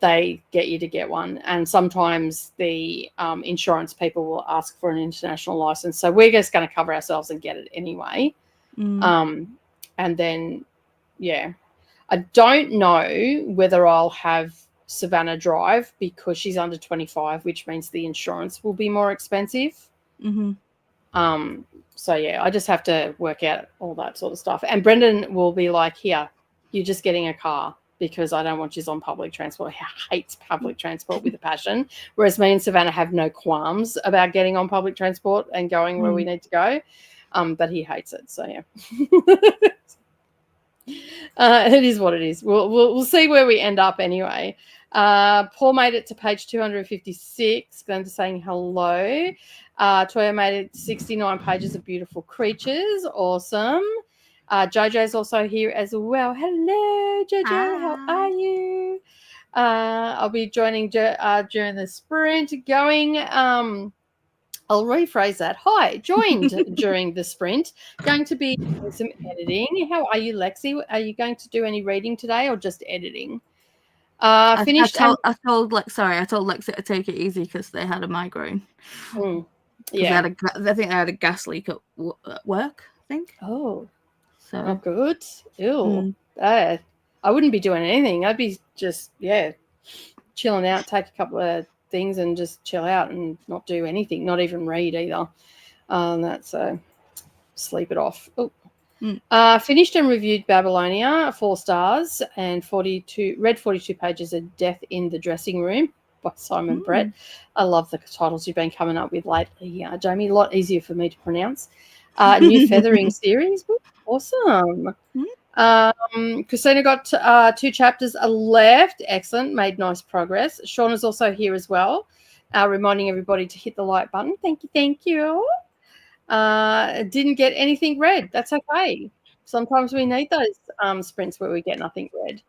they get you to get one. And sometimes the insurance people will ask for an international license. So we're just going to cover ourselves and get it anyway. And then, I don't know whether I'll have Savannah drive because she's under 25, which means the insurance will be more expensive. So I just have to work out all that sort of stuff. And Brendan will be like, here, you're just getting a car because I don't want you on public transport. He hates public transport with a passion. Whereas me and Savannah have no qualms about getting on public transport and going where we need to go. But he hates it. So it is what it is. We'll see where we end up anyway. Paul made it to page 256. Glenda saying hello. Toya made it 69 pages of beautiful creatures. Awesome. Jojo's also here as well. Hello, Jojo. Hi. How are you? I'll be joining during the sprint going. I'll rephrase that. Hi, joined during the sprint. Going to be doing some editing. How are you, Lexi? Are you going to do any reading today or just editing? Finished.
I told Lexi to take it easy because they had a migraine.
Yeah.
I think they had a gas leak at work, I think.
Oh.
So
not good. Ew. I wouldn't be doing anything. I'd be just, chilling out, take a couple of things and just chill out and not do anything, not even read either. That's sleep it off. Finished and reviewed Babylonia, 4 stars, and read 42 pages of Death in the Dressing Room by Simon Brett. I love the titles you've been coming up with lately, Jamie. A lot easier for me to pronounce. New Feathering series. Awesome. Christina got 2 chapters left. Excellent. Made nice progress. Sean is also here as well. reminding everybody to hit the like button. Thank you. Didn't get anything read. That's okay. Sometimes we need those sprints where we get nothing read.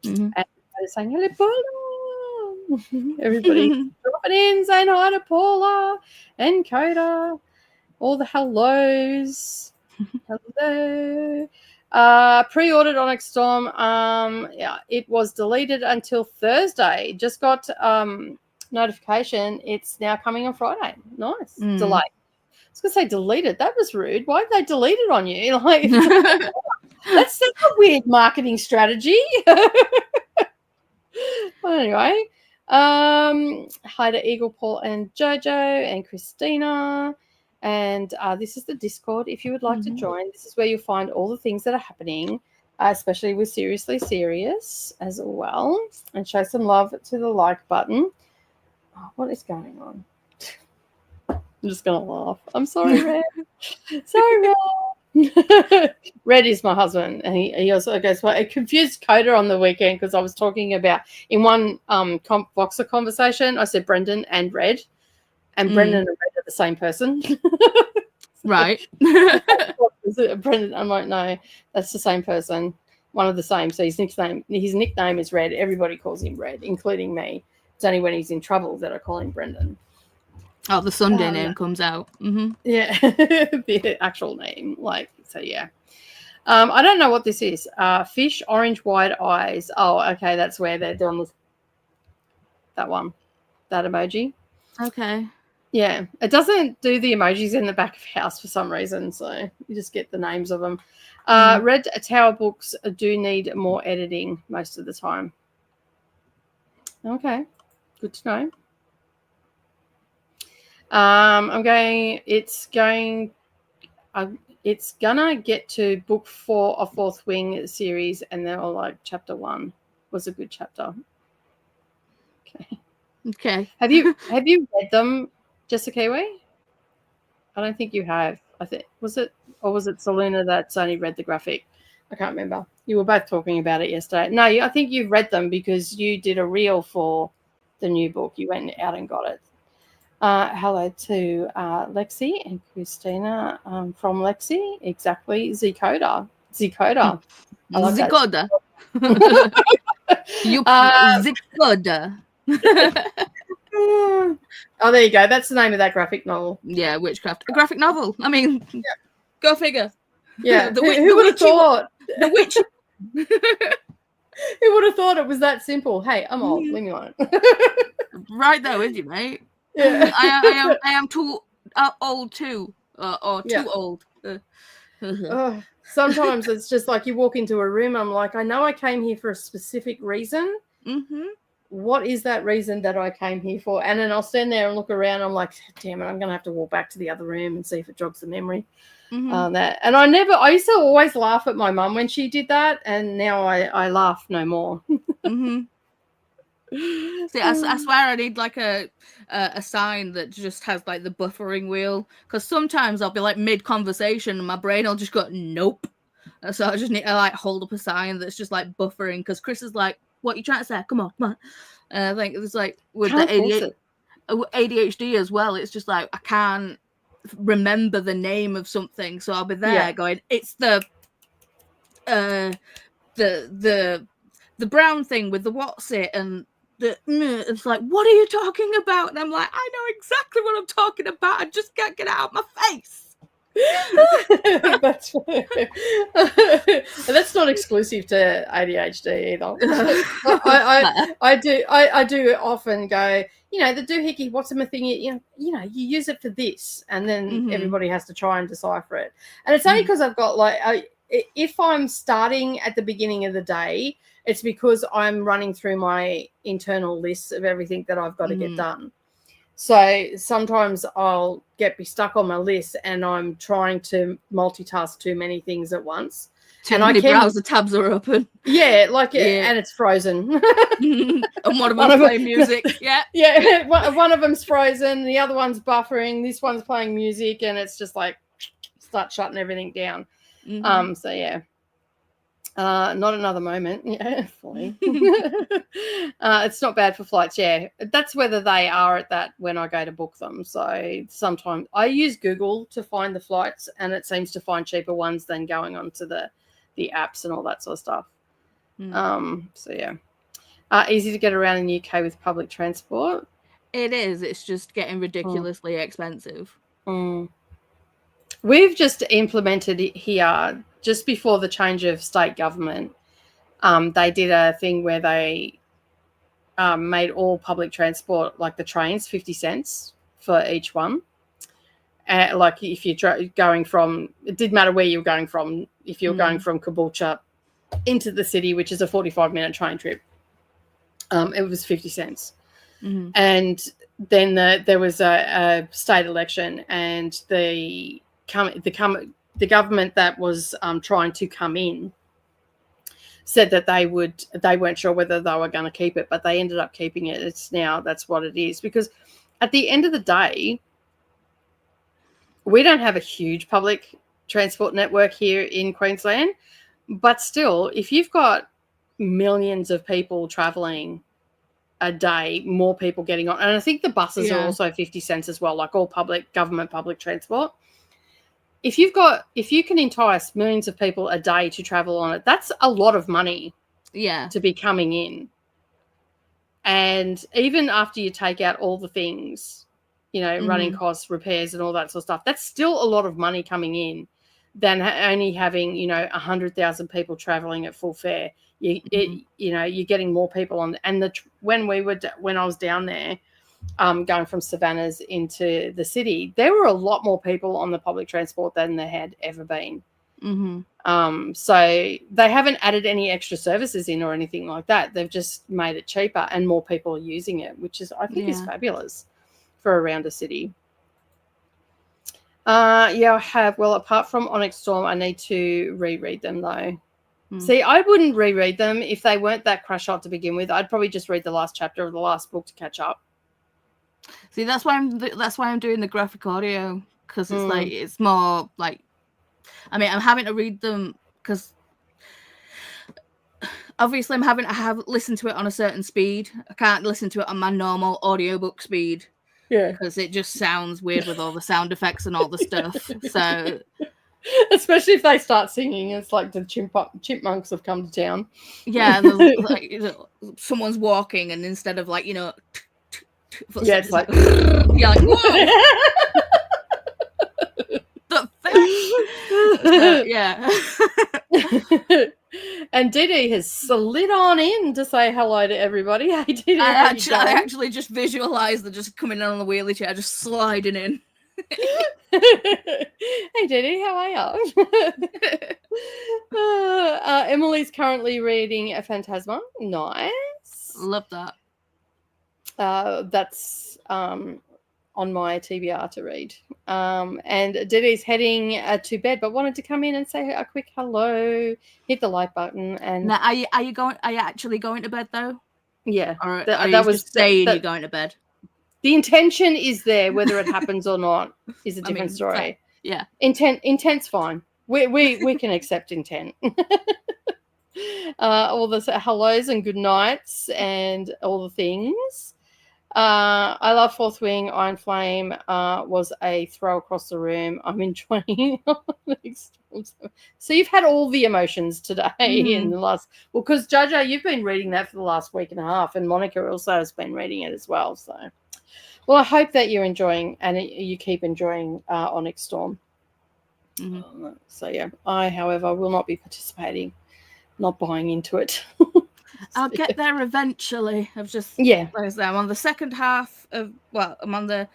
Mm-hmm.
And they're saying, hello, Paula. Everybody dropping in, saying hi to Paula and Koda. All the hellos. Hello. Pre-ordered Onyx Storm. Yeah, it was deleted until Thursday. Just got notification. It's now coming on Friday. Nice. Delay. I was gonna say deleted. That was rude. Why did they delete it on you? Like that's a weird marketing strategy. Well, anyway, hi to Eagle, Paul, and Jojo, and Christina. And this is the Discord. If you would like to join, this is where you'll find all the things that are happening, especially with Seriously Serious as well. And show some love to the like button. Oh, what is going on? I'm just going to laugh. I'm sorry, Red. Sorry, Red. Red is my husband. And he also goes, well, it confused Koda on the weekend because I was talking about, in one Voxer conversation, I said Brendan and Red. And Brendan and Red are the same person.
Right.
Brendan, I'm like, no, that's the same person. One of the same. So his nickname is Red. Everybody calls him Red, including me. It's only when he's in trouble that I call him Brendan.
Oh, the Sunday name comes out. Mm-hmm.
Yeah, the actual name. So, yeah. I don't know what this is. Fish, orange, wide eyes. Oh, okay, that's where they're doing that one, that emoji.
Okay.
Yeah, it doesn't do the emojis in the back of house for some reason, so you just get the names of them. Red Tower books do need more editing most of the time. Okay, good to know. It's gonna get to book 4 of Fourth Wing series, and they're all like chapter 1 was a good chapter.
Okay.
Have you read them, Jessica Kiwi? I don't think you have. I think was it Selena that's only read the graphic? I can't remember. You were both talking about it yesterday. No, I think you've read them because you did a reel for the new book. You went out and got it. Hello to Lexi and Christina from Lexi. Exactly. Koda. Koda.
Koda. You Koda.
Oh, there you go. That's the name of that graphic novel.
Yeah, witchcraft. A graphic novel. I mean, go figure.
Yeah. Who would have thought?
The witch.
Who would have thought it was that simple? Hey, I'm old. Leave me alone.
Right there with you, mate.
Yeah.
I am too old too, or too old.
Sometimes it's just like you walk into a room. I'm like, I know I came here for a specific reason. Mm-hmm. What is that reason that I came here for? And then I'll stand there and look around. I'm like, damn it, I'm going to have to walk back to the other room and see if it jogs the memory. Mm-hmm. And I used to always laugh at my mum when she did that. And now I laugh no more.
Mm-hmm. See, I swear I need like a sign that just has like the buffering wheel, because sometimes I'll be like mid-conversation and my brain will just go, nope. So I just need to like hold up a sign that's just like buffering, because Chris is like, what are you trying to say? Come on. I think it's like with the ADHD as well, it's just like I can't remember the name of something, so I'll be there going, it's the brown thing with the what's it, and it's like, what are you talking about? And I'm like, I know exactly what I'm talking about. I just can't get it out of my face.
That's that's not exclusive to ADHD either. I do often go, the doohickey, what's the thing? You use it for this, and then everybody has to try and decipher it. And it's only because I've got if I'm starting at the beginning of the day, it's because I'm running through my internal lists of everything that I've got to get done. So sometimes I'll be stuck on my list and I'm trying to multitask too many things at once.
Too many browser tabs are open.
Yeah, and it's frozen.
And one of them's playing music. Yeah.
Yeah, one of them's frozen, the other one's buffering, this one's playing music, and it's just like start shutting everything down. So yeah. Not another moment. Yeah, fully. It's not bad for flights. Yeah, that's whether they are at that when I go to book them. So sometimes I use Google to find the flights, and it seems to find cheaper ones than going onto the apps and all that sort of stuff. So yeah, easy to get around in the UK with public transport.
It is. It's just getting ridiculously expensive.
We've just implemented it here just before the change of state government. They did a thing where they made all public transport, like the trains, 50 cents for each one. Like if you're going from, it didn't matter where you were going from. If you're going from Caboolture into the city, which is a 45-minute train trip, it was 50 cents. And then there was a state election, and the government that was trying to come in said that they weren't sure whether they were going to keep it, but they ended up keeping it. That's what it is, because at the end of the day, we don't have a huge public transport network here in Queensland, but still, if you've got millions of people traveling a day, more people getting on, and I think the buses are also 50 cents as well, like all government public transport. If you can entice millions of people a day to travel on it, that's a lot of money to be coming in. And even after you take out all the things, running costs, repairs and all that sort of stuff, that's still a lot of money coming in than only having, 100,000 people traveling at full fare. You're getting more people on. And when I was down there, going from Savannah's into the city, there were a lot more people on the public transport than there had ever been. So they haven't added any extra services in or anything like that. They've just made it cheaper, and more people are using it, which is, I think, is fabulous for around a city. I have. Well, apart from Onyx Storm, I need to reread them though. See, I wouldn't reread them if they weren't that crush hot to begin with. I'd probably just read the last chapter of the last book to catch up.
See, that's why I'm doing the graphic audio, because it's like, it's more like, I mean, I'm having to read them because obviously I'm having to listen to it on a certain speed. I can't listen to it on my normal audiobook speed.
Yeah,
because it just sounds weird with all the sound effects and all the stuff. So,
especially if they start singing, it's like the chipmunks have come to town.
Yeah, there's like, someone's walking, and instead of like,
it's like
you're like, whoa! Yeah.
And Didi has slid on in to say hello to everybody. Hey, Didi,
I actually just visualized them just coming in on the wheelie chair, just sliding in.
Hey, Didi, how are you? Emily's currently reading a Phantasma. Nice.
Love that.
That's on my TBR to read. And Didi's heading to bed, but wanted to come in and say a quick hello, hit the like button. And
now, are you actually going to bed though?
Yeah.
Or are you just saying you're going to bed?
The intention is there. Whether it happens or not is a different story.
Yeah.
Intent's fine. We can accept intent. All the hellos and good nights and all the things. I love Fourth Wing. Iron Flame was a throw across the room. I'm enjoying it. So you've had all the emotions today in the last... Well, because Jojo, you've been reading that for the last week and a half, and Monica also has been reading it as well. So, well, I hope that you're enjoying and you keep enjoying Onyx Storm. So, yeah, I, however, will not be participating, not buying into it.
I'll get there eventually. I'm on the second half of, I'm on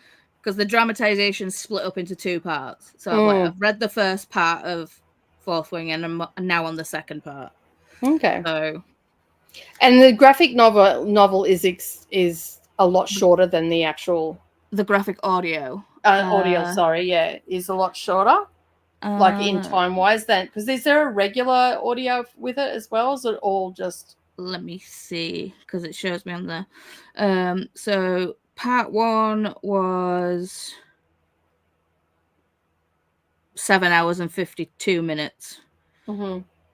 because the dramatization's split up into two parts. So I've read the first part of Fourth Wing, and I'm now on the second part.
Okay.
So,
and the graphic novel is a lot shorter than the actual...
The graphic audio.
Is a lot shorter. Like in time-wise then. Because is there a regular audio with it as well? Or is it all just...
Let me see, because it shows me on there. So part 1 was 7 hours and 52 minutes.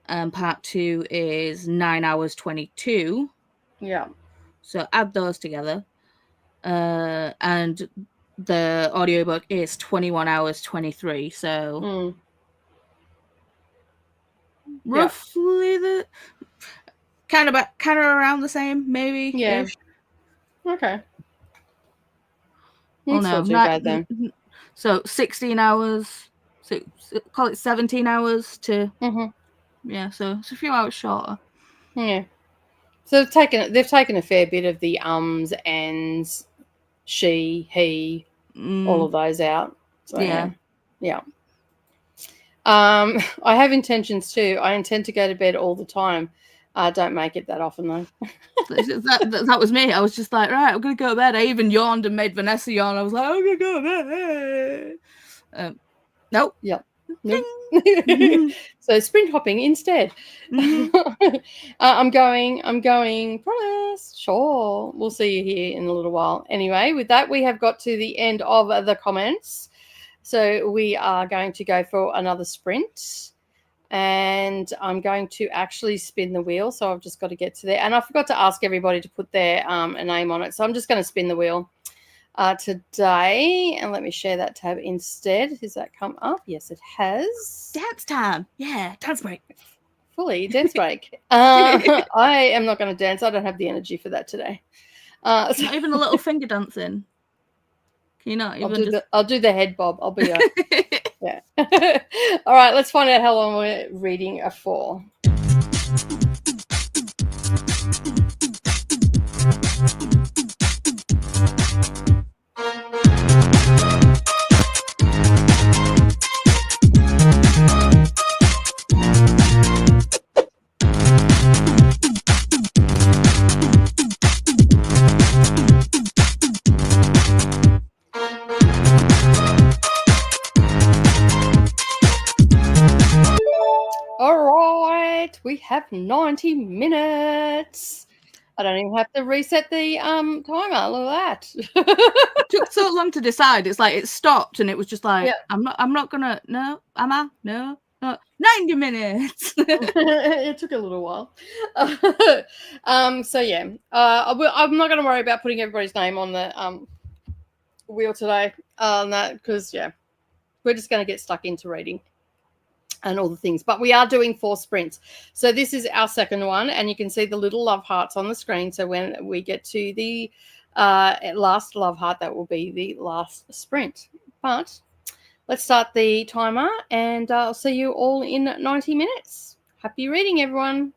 and part 2 is 9 hours 22.
Yeah.
So add those together. And the audiobook is 21 hours 23. So roughly the kind of around the same, maybe.
Yeah.
Ish.
Okay.
Well,
It's
no,
not too bad then.
So 16 hours. So call it 17 hours to. Yeah, so it's a few hours shorter.
Yeah. So they've taken a fair bit of the ums, ands, she, he, all of those out. So, yeah. I have intentions too. I intend to go to bed all the time. Don't make it that often though.
that was me. I was just like, right, I'm gonna go to bed. I even yawned and made Vanessa yawn. I was like, I'm gonna go to bed. Nope.
Yep. Nope. So sprint hopping instead. I'm going probably, sure. We'll see you here in a little while. Anyway, with that, we have got to the end of the comments. So we are going to go for another sprint. And I'm going to actually spin the wheel. So I've just got to get to there. And I forgot to ask everybody to put their a name on it. So I'm just going to spin the wheel today. And let me share that tab instead. Has that come up? Yes, it has.
Dance time. Yeah, dance break.
Fully dance break. I am not going to dance. I don't have the energy for that today.
Not even a little finger dancing. Can you not even
I'll do the head bob. I'll be yeah. All right, let's find out how long we're reading for. All right, we have 90 minutes. I don't even have to reset the timer. Look at that.
It took so long to decide. It's like it stopped and it was just like, I'm not gonna, no, am I? No. 90 minutes.
It took a little while. So yeah, I'm not going to worry about putting everybody's name on the wheel today on that, because we're just going to get stuck into reading and all the things. But we are doing 4 sprints. So this is our second one, and you can see the little love hearts on the screen. So when we get to the last love heart, that will be the last sprint. But let's start the timer, and I'll see you all in 90 minutes. Happy reading, everyone.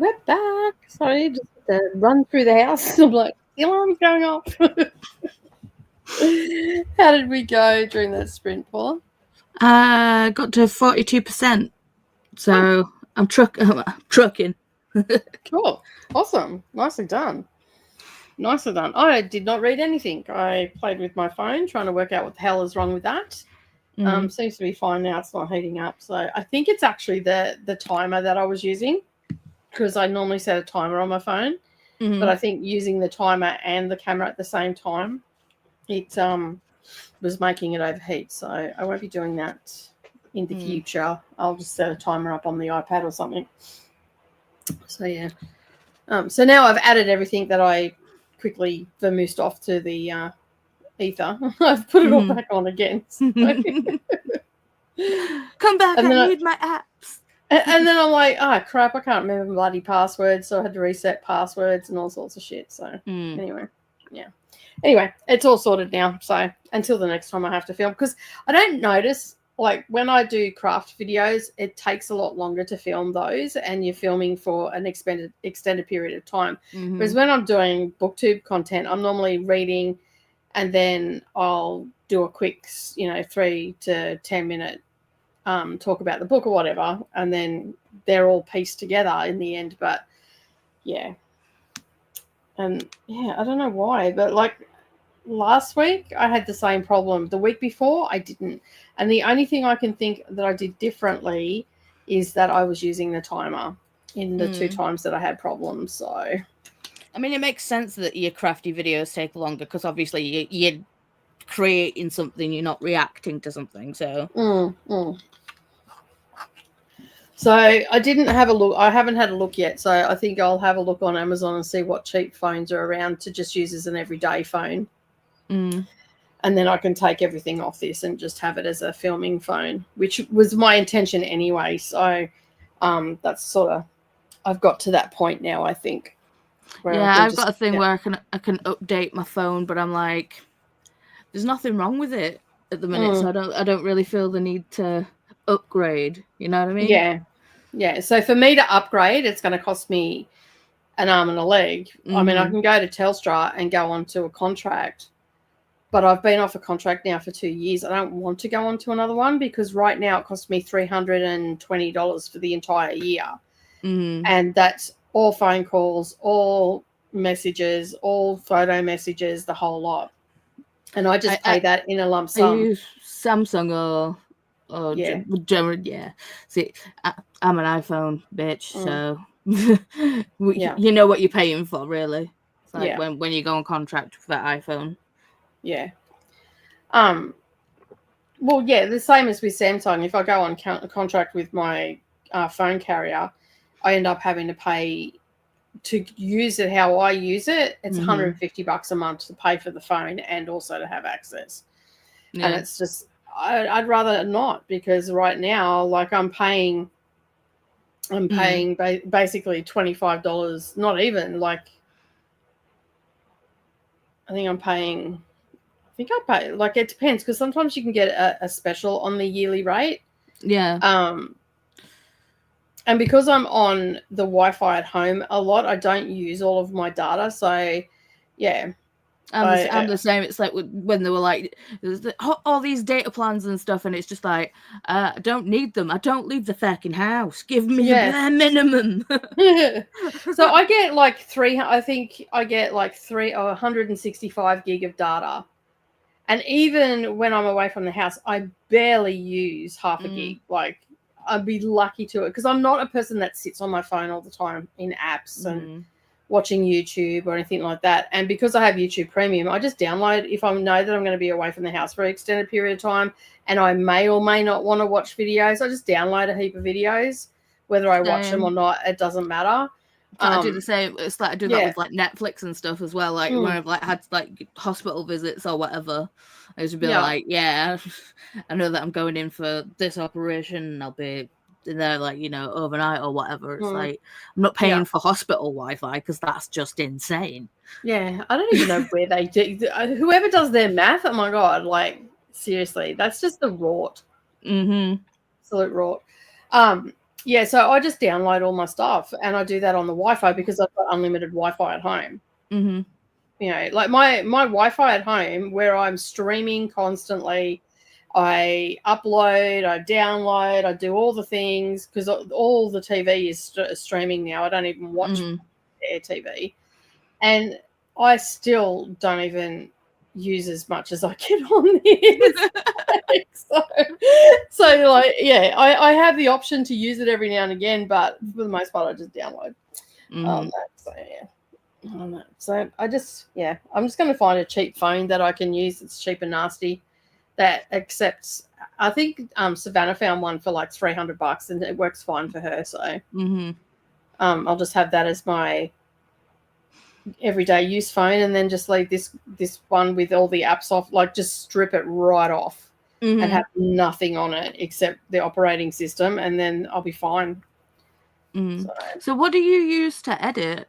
we're back. Sorry, just had to run through the house. I'm like, the alarm's going off. How did we go during that sprint, Paula?
Got to 42%. So I'm trucking.
Cool. Awesome. Nicely done. Nicely done. I did not read anything. I played with my phone trying to work out what the hell is wrong with that. Seems to be fine now. It's not heating up. So I think it's actually the timer that I was using, because I normally set a timer on my phone. But I think using the timer and the camera at the same time, it was making it overheat. So I won't be doing that in the future. I'll just set a timer up on the iPad or something. So yeah. So now I've added everything that I quickly vermoosed off to the ether. I've put it all back on again. So.
Come back, I need my apps.
And then I'm like, oh crap, I can't remember bloody passwords, so I had to reset passwords and all sorts of shit. So anyway, yeah. Anyway, it's all sorted now. So until the next time I have to film, because I don't notice, like when I do craft videos, it takes a lot longer to film those, and you're filming for an extended period of time. Whereas when I'm doing booktube content, I'm normally reading, and then I'll do a quick, 3 to 10 minute talk about the book or whatever, and then they're all pieced together in the end. But yeah, and yeah, I don't know why, but like last week I had the same problem. The week before I didn't, and the only thing I can think that I did differently is that I was using the timer in the 2 times that I had problems. So
I mean, it makes sense that your crafty videos take longer, because obviously you're creating something, you're not reacting to something. So
So I didn't have a look. I haven't had a look yet. So I think I'll have a look on Amazon and see what cheap phones are around to just use as an everyday phone. And then I can take everything off this and just have it as a filming phone, which was my intention anyway. So that's sort of, I've got to that point now, I think.
Yeah, I've got a thing where I can update my phone, but I'm like, there's nothing wrong with it at the minute, so I don't really feel the need to upgrade. You know what I mean?
Yeah. So for me to upgrade, it's going to cost me an arm and a leg. I mean, I can go to Telstra and go on to a contract, but I've been off a contract now for 2 years. I don't want to go on to another one, because right now it costs me $320 for the entire year. And that's all phone calls, all messages, all photo messages, the whole lot. And I just pay that in a lump sum.
I use Samsung or generally, yeah. See, I'm an iPhone bitch, so you know what you're paying for, really. It's like when you go on contract for that iPhone.
Yeah. Well, yeah, the same as with Samsung. If I go on contract with my phone carrier, I end up having to pay to use it how I use it. It's $150 a month to pay for the phone and also to have access. Yeah. And it's just, I'd rather not, because right now, like I'm paying basically $25, not even, like, I think I pay, like, it depends, because sometimes you can get a special on the yearly rate.
Yeah.
And because I'm on the Wi-Fi at home a lot, I don't use all of my data. So, yeah.
I'm the same. It's like when they were like, all these data plans and stuff, and it's just like, I don't need them. I don't leave the fucking house. Give me the bare minimum.
So I get like 165 gig of data. And even when I'm away from the house, I barely use half a gig. Like, I'd be lucky to it, because I'm not a person that sits on my phone all the time in apps and watching YouTube or anything like that. And because I have YouTube Premium, I just download, if I know that I'm going to be away from the house for an extended period of time and I may or may not want to watch videos, I just download a heap of videos. Whether I watch them or not, it doesn't matter.
I do the same. It's like I do that with like Netflix and stuff as well. Like when I've like had like hospital visits or whatever, I used to be like, I know that I'm going in for this operation and I'll be there like, overnight or whatever. It's like, I'm not paying for hospital Wi-Fi, because that's just insane.
Yeah, I don't even know where they do. Whoever does their math, oh my God, like seriously, that's just the rort. Absolute rort. Yeah, so I just download all my stuff, and I do that on the Wi-Fi because I've got unlimited Wi-Fi at home.
Mm-hmm.
You know, like my Wi-Fi at home, where I'm streaming constantly, I upload, I download, I do all the things because all the TV is streaming now. I don't even watch Air TV, and I still don't even use as much as I get on this. so like, yeah, I have the option to use it every now and again, but for the most part, I just download. So yeah. So I'm just going to find a cheap phone that I can use. It's cheap and nasty that accepts. I think Savannah found one for like $300 and it works fine for her. So I'll just have that as my everyday use phone, and then just leave this one with all the apps off, like just strip it right off and have nothing on it except the operating system, and then I'll be fine.
So what do you use to edit?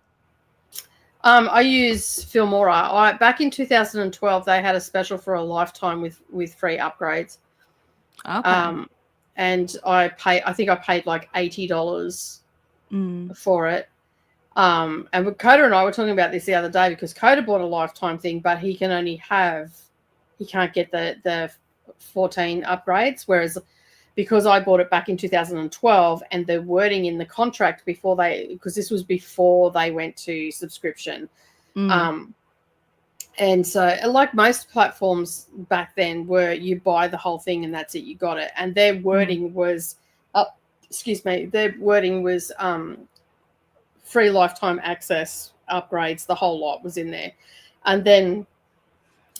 I use Filmora. Back in 2012, they had a special for a lifetime with free upgrades.
Okay.
And I think I paid like $80 for it. And Koda and I were talking about this the other day because Koda bought a lifetime thing, but he can't get the 14 upgrades, whereas because I bought it back in 2012 and the wording in the contract because this was before they went to subscription. And so like most platforms back then were you buy the whole thing and that's it, you got it. And their wording was, free lifetime access upgrades, the whole lot was in there. And then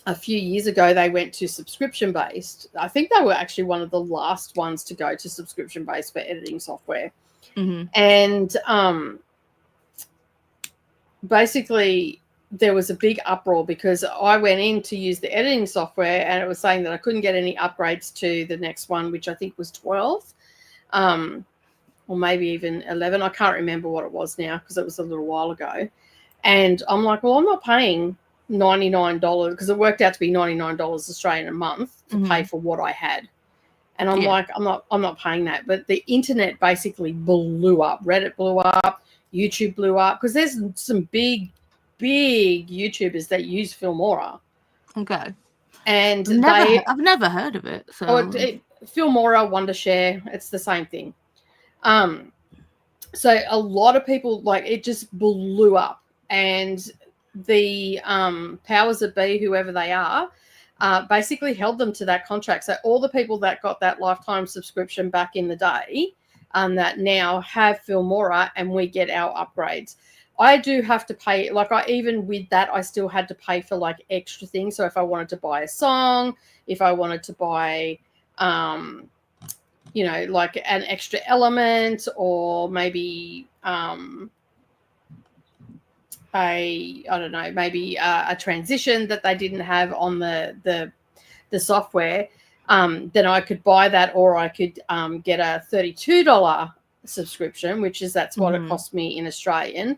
a few years ago, they went to subscription-based. I think they were actually one of the last ones to go to subscription-based for editing software. And basically, there was a big uproar because I went in to use the editing software and it was saying that I couldn't get any upgrades to the next one, which I think was 12, or maybe even 11. I can't remember what it was now because it was a little while ago. And I'm like, well, I'm not paying $99 because it worked out to be $99 Australian a month to pay for what I had. And I'm like, I'm not paying that. But the internet basically blew up. Reddit blew up, YouTube blew up, because there's some big YouTubers that use Filmora.
Okay.
And
I've never heard of it. So
Filmora, Wondershare, it's the same thing. So a lot of people, like, it just blew up, and the powers that be, whoever they are, basically held them to that contract. So all the people that got that lifetime subscription back in the day, that now have Filmora, and we get our upgrades. I do have to pay, like, even with that, I still had to pay for like extra things. So if I wanted to buy a song, if I wanted to buy, like an extra element, or maybe a transition that they didn't have on the software, then I could buy that, or I could get a $32 subscription, that's what it cost me in Australian,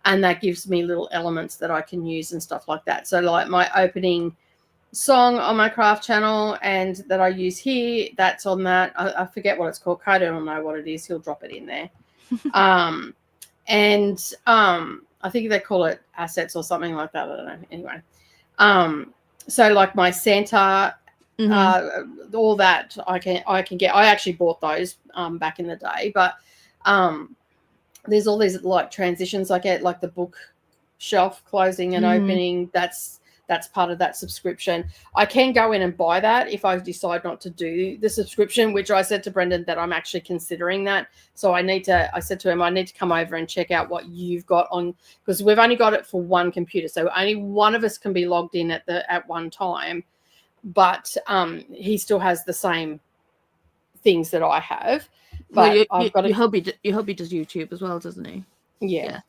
and that gives me little elements that I can use and stuff like that. So like my opening song on my craft channel and that I use here, that's on that. I forget what it's called. Koda will know what it is. He'll drop it in there. I think they call it assets or something like that. I don't know. Anyway, so like my Santa, all that I can get. I actually bought those back in the day, but there's all these like transitions I get, like the book shelf closing and opening. That's part of that subscription. I can go in and buy that if I decide not to do the subscription, which I said to Brendan that I'm actually considering that. So I said to him, I need to come over and check out what you've got on, because we've only got it for one computer. So only one of us can be logged in at one time. But he still has the same things that I have. But
your hubby does YouTube as well, doesn't he?
Yeah.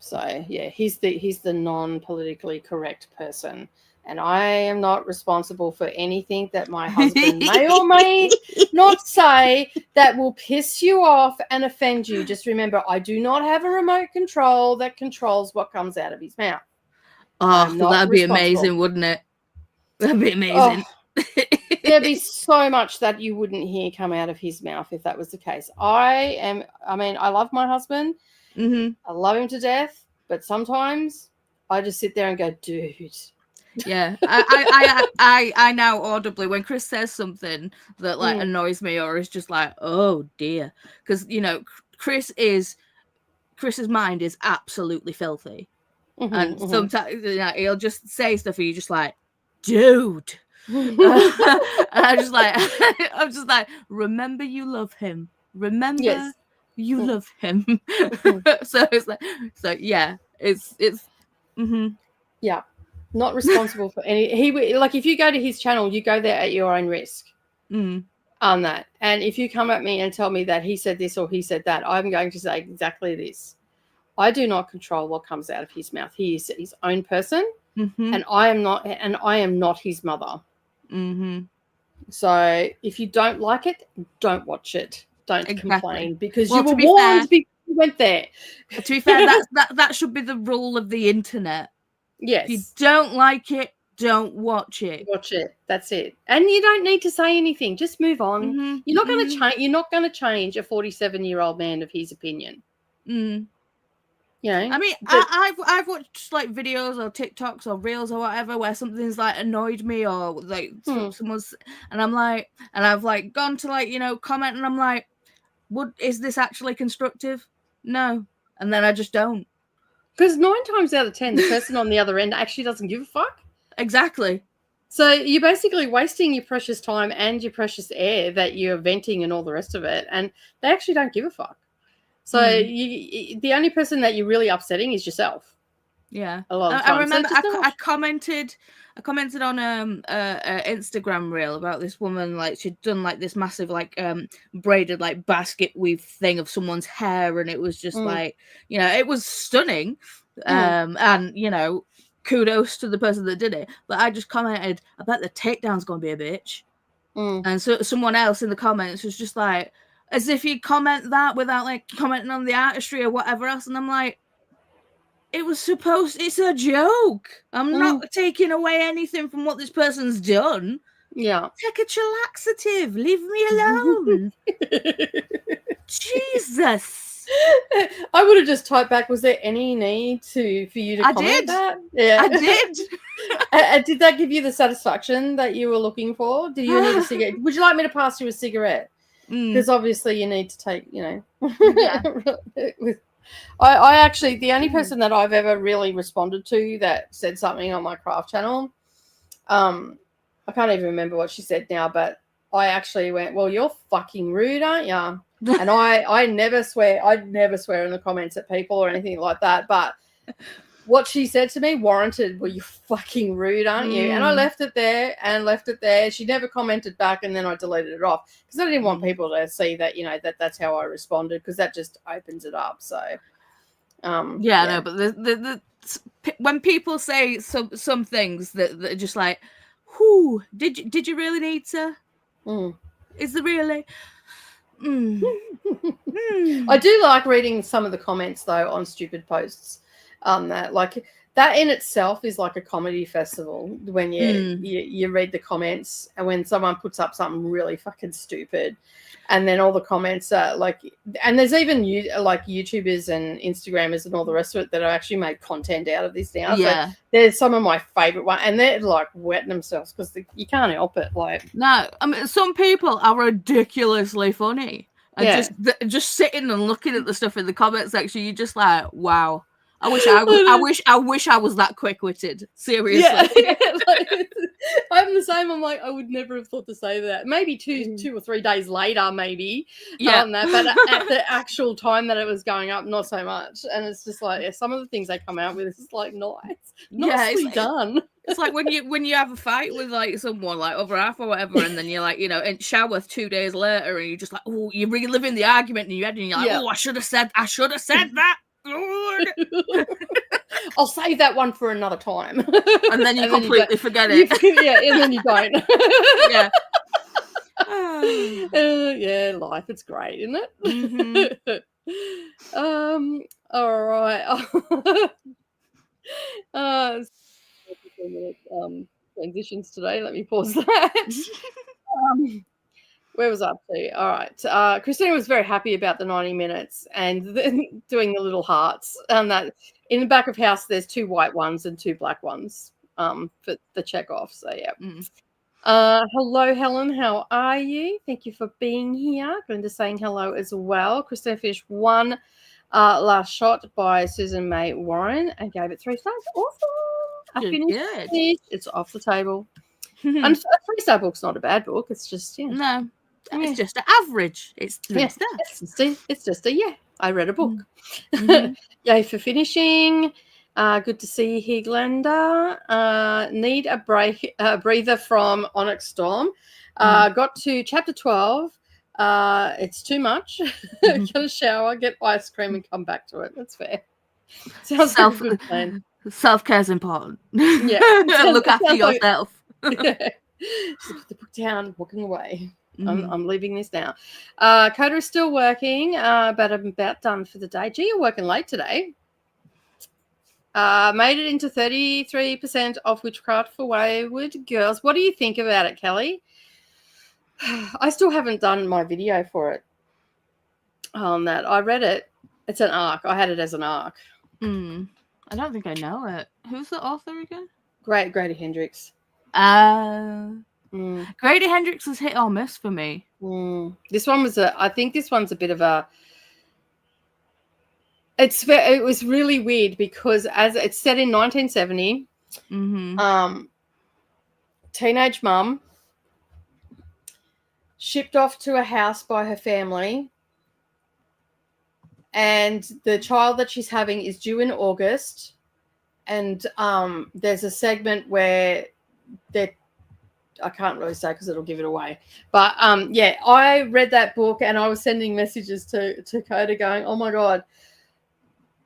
So yeah, he's the non-politically correct person, and I am not responsible for anything that my husband may or may not say that will piss you off and offend you. Just remember, I do not have a remote control that controls what comes out of his mouth.
Oh, that'd be amazing, wouldn't it? That'd be amazing.
there'd be so much that you wouldn't hear come out of his mouth if that was the case. I love my husband.
Mm-hmm.
I love him to death, but sometimes I just sit there and go, dude.
Yeah, I now audibly, when Chris says something that like annoys me or is just like, oh dear, because Chris's mind is absolutely filthy, and sometimes he'll just say stuff and you're just like, dude. And I'm just like, remember you love him. Remember you love him. So it's like, yeah, it's
yeah, not responsible for any. He like if you go to his channel, you go there at your own risk. On that, and if you come at me and tell me that he said this or he said that, I'm going to say exactly this. I do not control what comes out of his mouth. He is his own person, and I am not his mother. So if you don't like it, don't watch it. Don't complain because you were warned before you went there.
To be fair, that should be the rule of the internet.
Yes.
If you don't like it, don't watch it.
Watch it. That's it. And you don't need to say anything. Just move on. You're not going to change. You're not going to change a 47-year-old man of his opinion. You know,
I mean, I've watched like videos or TikToks or reels or whatever where something's like annoyed me or like someone's, and I'm like, and I've like gone to like comment and I'm like, is this actually constructive? No, and then I just don't.
Because 9 times out of 10, the person on the other end actually doesn't give a fuck.
Exactly.
So you're basically wasting your precious time and your precious air that you're venting and all the rest of it, and they actually don't give a fuck. So the only person that you're really upsetting is yourself.
Yeah,
a lot of times.
I remember I commented on a Instagram reel about this woman, like she'd done like this massive like braided like basket weave thing of someone's hair, and it was just like it was stunning, and kudos to the person that did it. But I just commented, I bet the takedown's gonna be a bitch, and so someone else in the comments was just like, as if you comment that without like commenting on the artistry or whatever else. And I'm like, it's a joke. I'm not taking away anything from what this person's done.
Yeah.
Take a chillaxative. Leave me alone. Jesus.
I would have just typed back, was there any need for you to comment that? Yeah.
I did.
Did that give you the satisfaction that you were looking for? Do you need a cigarette? Would you like me to pass you a cigarette? Because obviously you need to take, Yeah. I actually, the only person that I've ever really responded to that said something on my craft channel, I can't even remember what she said now, but I actually went, well, you're fucking rude, aren't you? And I never swear. I'd never swear in the comments at people or anything like that. But what she said to me warranted, well, you're fucking rude, aren't you? And I left it there. She never commented back, and then I deleted it off because I didn't want people to see that, that's how I responded, because that just opens it up. So,
no, but the when people say some things that are just like, whoo, did you really need to? Is there really?
I do like reading some of the comments though on stupid posts. That in itself is like a comedy festival when you read the comments, and when someone puts up something really fucking stupid, and then all the comments are like, and there's even like YouTubers and Instagrammers and all the rest of it that have actually made content out of this now.
Yeah,
so there's some of my favorite ones, and they're like wetting themselves because you can't help it. Like,
no, I mean, some people are ridiculously funny, and just sitting and looking at the stuff in the comment section, you're just like, wow. I wish I was that quick-witted. Seriously.
Yeah. I'm the same. I'm like, I would never have thought to say that. Maybe two or 3 days later, maybe.
Yeah.
But at the actual time that it was going up, not so much. And it's just like, some of the things they come out with is like nice. Nicely done.
It's like when you have a fight with like someone, like other half or whatever, and then you're like, in shower 2 days later, and you're just like, oh, you're reliving the argument in your head, and you're like, oh, I should have said that.
I'll save that one for another time.
And then you completely forget it.
And then you don't.
Yeah.
Life, it's great, isn't it? All right. Transitions today. Let me pause that. Where was I up to? All right. Christina was very happy about the 90 minutes and then doing the little hearts. That in the back of house, there's 2 white ones and 2 black ones for the check off. So, yeah. Hello, Helen. How are you? Thank you for being here. Glenda saying hello as well. Christina finished 1 last shot by Susan May Warren and gave it 3 stars. Awesome. I finished. It's off the table. And a 3-star book's not a bad book. It's just,
No. It's just an average. It's 3 stars.
It's just I read a book. Yay for finishing. Good to see you here, Glenda. Need a breather from Onyx Storm. Got to chapter 12. It's too much. Get a shower, get ice cream, and come back to it. That's fair. Sounds like a good plan.
Self-care is important.
Yeah.
Look after yourself.
Just put the book down, walking away. I'm leaving this now. Koda is still working, but I'm about done for the day. Gee, you're working late today. Made it into 33% of Witchcraft for Wayward Girls. What do you think about it, Kelly? I still haven't done my video for it on that. I read it. It's an arc. I had it as an arc.
I don't think I know it. Who's the author again?
Grady Hendrix.
Grady Hendrix was hit or miss for me.
This one was I think this one's a bit of a. It was really weird because as it's set in 1970, teenage mum shipped off to a house by her family, and the child that she's having is due in August, and there's a segment where I can't really say because it'll give it away. But, I read that book and I was sending messages to Koda going, oh, my God.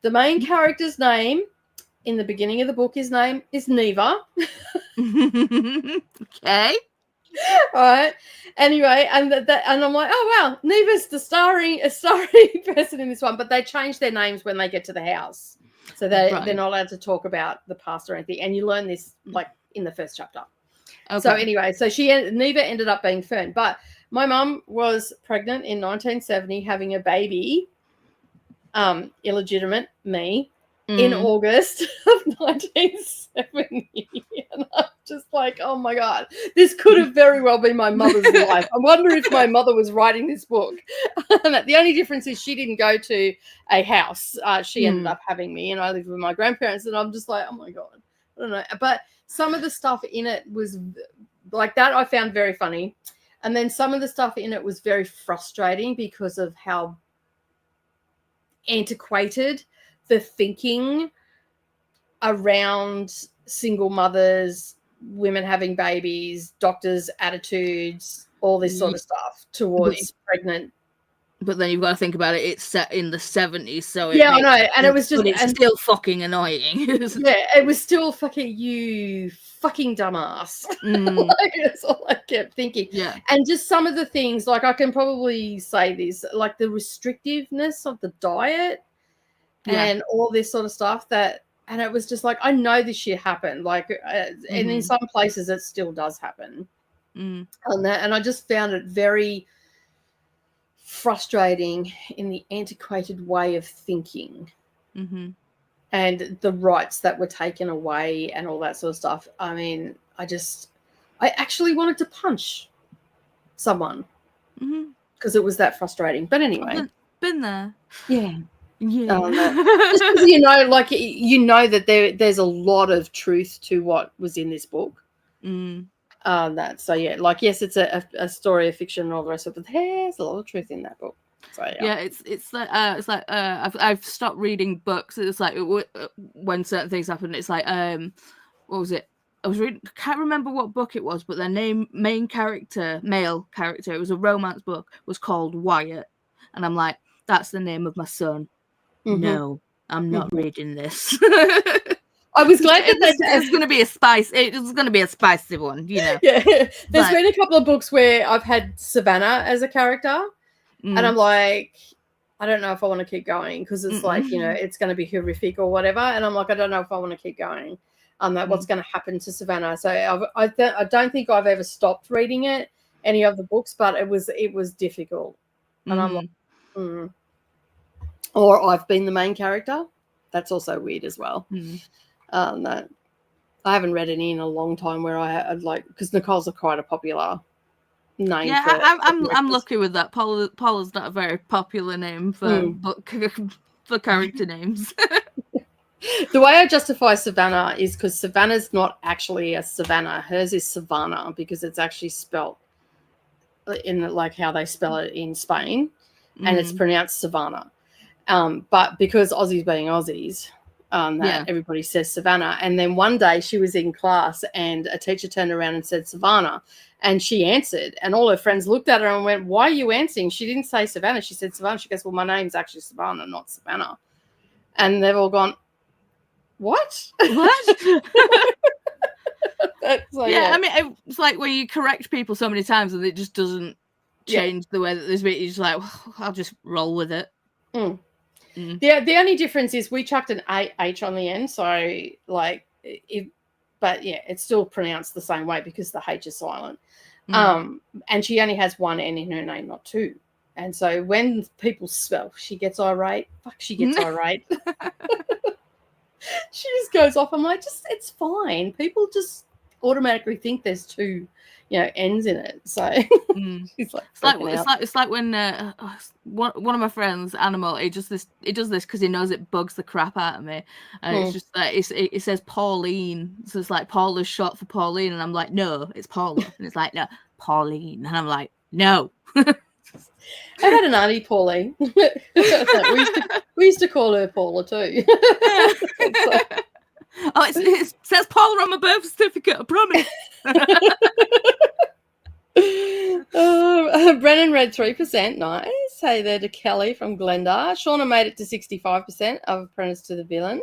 The main character's name in the beginning of the book, his name is Neva.
Okay.
All right. Anyway, and I'm like, oh, wow, Neva's a starring person in this one. But they change their names when they get to the house. So they're not allowed to talk about the past or anything. And you learn this, like, in the first chapter. Okay. So anyway, Neva ended up being Fern. But my mum was pregnant in 1970, having a baby, illegitimate me, in August of 1970. And I'm just like, oh, my God, this could have very well been my mother's life. I wonder if my mother was writing this book. The only difference is she didn't go to a house. She ended up having me, and I lived with my grandparents, and I'm just like, oh, my God, I don't know. But some of the stuff in it was like that I found very funny. And then some of the stuff in it was very frustrating because of how antiquated the thinking around single mothers, women having babies, doctors' attitudes, all this sort of stuff towards pregnant.
But then you've got to think about it. It's set in the 70s, so
I know, and it was just
still fucking annoying.
It was still fucking you fucking dumbass. Like, that's all I kept thinking.
Yeah,
and just some of the things, like I can probably say this, like the restrictiveness of the diet and all this sort of stuff and it was just like, I know this shit happened, like, and in some places it still does happen. And I just found it very frustrating in the antiquated way of thinking and the rights that were taken away and all that sort of stuff. I mean, I actually wanted to punch someone because it was that frustrating. But anyway.
Been there.
Yeah. Just because, like, that there's a lot of truth to what was in this book. Like, yes, it's a story of fiction and all the rest of it, but there's a lot of truth in that book. So
it's like I've stopped reading books. It's like when certain things happen, it's like what was it? I can't remember what book it was, but their main character, male character, it was a romance book, was called Wyatt, and I'm like, that's the name of my son. No, I'm not reading this.
I was glad that
it's going to be a spice. It's going to be a spicy one, Yeah.
There's been a couple of books where I've had Savannah as a character, and I'm like, I don't know if I want to keep going because it's like, it's going to be horrific or whatever, and I'm like, I don't know if I want to keep going. What's going to happen to Savannah? So I don't think I've ever stopped reading it, any of the books, but it was difficult. And I'm like, or I've been the main character. That's also weird as well. That I haven't read any in a long time where I'd like, because Nicole's quite a popular name.
Yeah, I'm lucky with that. Paula's not a very popular name for book for character names.
The way I justify Savannah is because Savannah's not actually a Savannah. Hers is Savannah because it's actually spelt in like how they spell it in Spain, and it's pronounced Savannah. But because Aussies being Aussies, everybody says Savannah. And then one day she was in class and a teacher turned around and said Savannah, and she answered, and all her friends looked at her and went, "Why are you answering?" She didn't say Savannah. She said Savannah. She goes, "Well, my name's actually Savannah, not Savannah." And they've all gone, "What?"
What?
So,
I mean, it's like when you correct people so many times and it just doesn't change the way that this bit. You're just like, well, I'll just roll with it.
The only difference is we chucked an AH on the end, so like, but yeah, it's still pronounced the same way because the H is silent. And she only has one N in her name, not two. And so when people spell, she gets irate. She gets irate. She just goes off. I'm like, it's fine. People just automatically think there's two, N's in it. So she's like,
it's like when one of my friends, Animal, he does this because he knows it bugs the crap out of me, and it's just like it says Pauline, so it's like Paul is short for Pauline, and I'm like, no, it's Paula, and it's like, no, Pauline, and I'm like, no.
I had an auntie, Pauline. we used to call her Paula too.
It says Paula on my birth certificate, I promise.
Brennan read 3%. Nice. Hey there to Kelly from Glendar. Shauna made it to 65% of Apprentice to the Villain.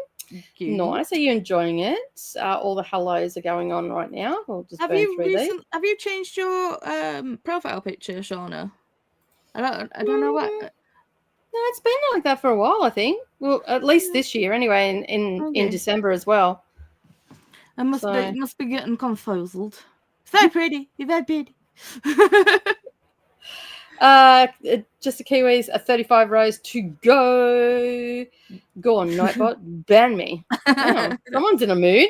Nice. Are you enjoying it? All the hellos are going on right now. We'll just
have you changed your profile picture, Shauna? I don't know what.
No, it's been like that for a while, I think. Well, at least this year, anyway, in December as well.
I must be getting confused. It's very pretty. You're very pretty.
Just the Kiwis, 35 rows to go. Go on, Nightbot, ban me. Oh, someone's in a mood.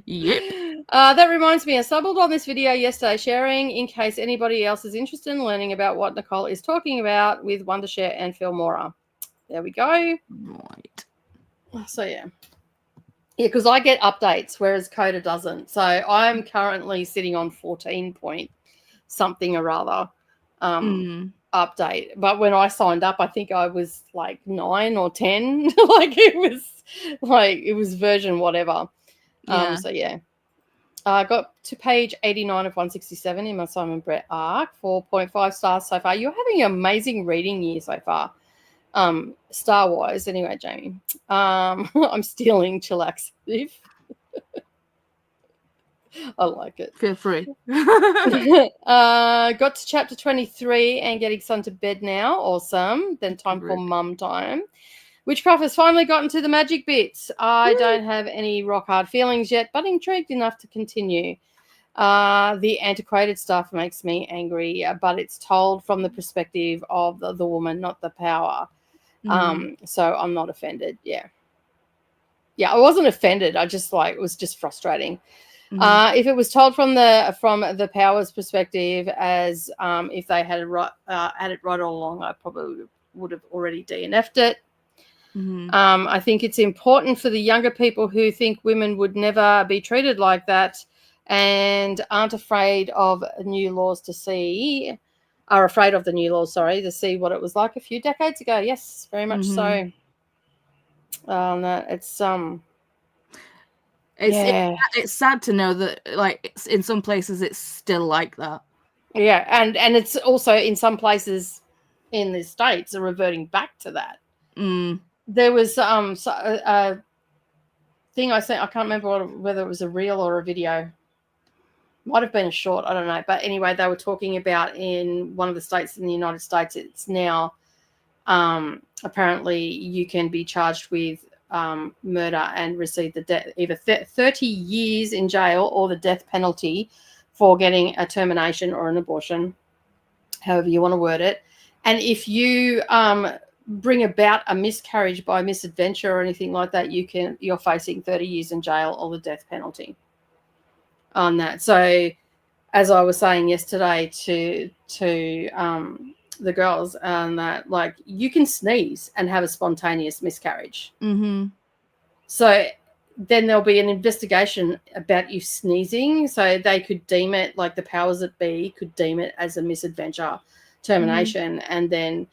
Yep.
That reminds me, I stumbled on this video yesterday sharing in case anybody else is interested in learning about what Nicole is talking about with Wondershare and Phil Mora. There we go.
Right.
So, yeah, because I get updates, whereas Koda doesn't. So I'm currently sitting on 14 point something or other update. But when I signed up, I think I was like 9 or 10. it was version whatever. So yeah, I got to page 89 of 167 in my Simon Brett arc, 4.5 stars so far. You're having an amazing reading year so far, star-wise. Anyway, Jamie, I'm stealing chillaxative. I like it.
Feel free.
Got to chapter 23 and getting son to bed now. Awesome. Then time for mum time. Witchcraft has finally gotten to the magic bits. I don't have any rock hard feelings yet, but intrigued enough to continue. The antiquated stuff makes me angry, but it's told from the perspective of the woman, not the power. So I'm not offended. Yeah, I wasn't offended. I just it was just frustrating. If it was told from the power's perspective, as if they had it right all along, I probably would have already DNF'd it. I think it's important for the younger people who think women would never be treated like that and aren't afraid of new laws to see to see what it was like a few decades ago. Yes, very much so.
It's sad to know that in some places it's still like that.
Yeah, and it's also in some places in the States are reverting back to that. There was a thing I sent. I can't remember whether it was a reel or a video. Might have been a short. I don't know. But anyway, they were talking about in one of the states in the United States, it's now apparently you can be charged with murder and receive the death, either 30 years in jail or the death penalty for getting a termination or an abortion, however you want to word it. And if you bring about a miscarriage by misadventure or anything like that, you're facing 30 years in jail or the death penalty on that. So as I was saying yesterday to the girls, that like you can sneeze and have a spontaneous miscarriage.
Mm-hmm.
So then there'll be an investigation about you sneezing. So they could deem it, like the powers that be could deem it as a misadventure termination. Mm-hmm. And then,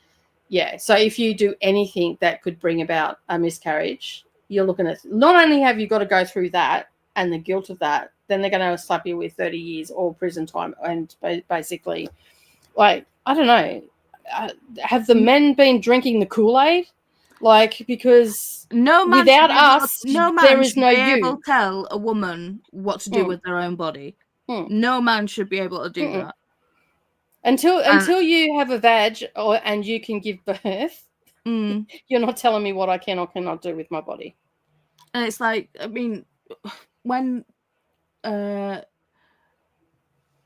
yeah. So if you do anything that could bring about a miscarriage, you're looking at, not only have you got to go through that and the guilt of that, then they're going to slap you with 30 years or prison time. And basically, like, I don't know, have the men been drinking the Kool-Aid? Like, because without us, there is no you.
Able to tell a woman what to do with their own body. No man should be able to do that.
Until you have a vag and you can give birth, you're not telling me what I can or cannot do with my body.
And it's like, I mean, when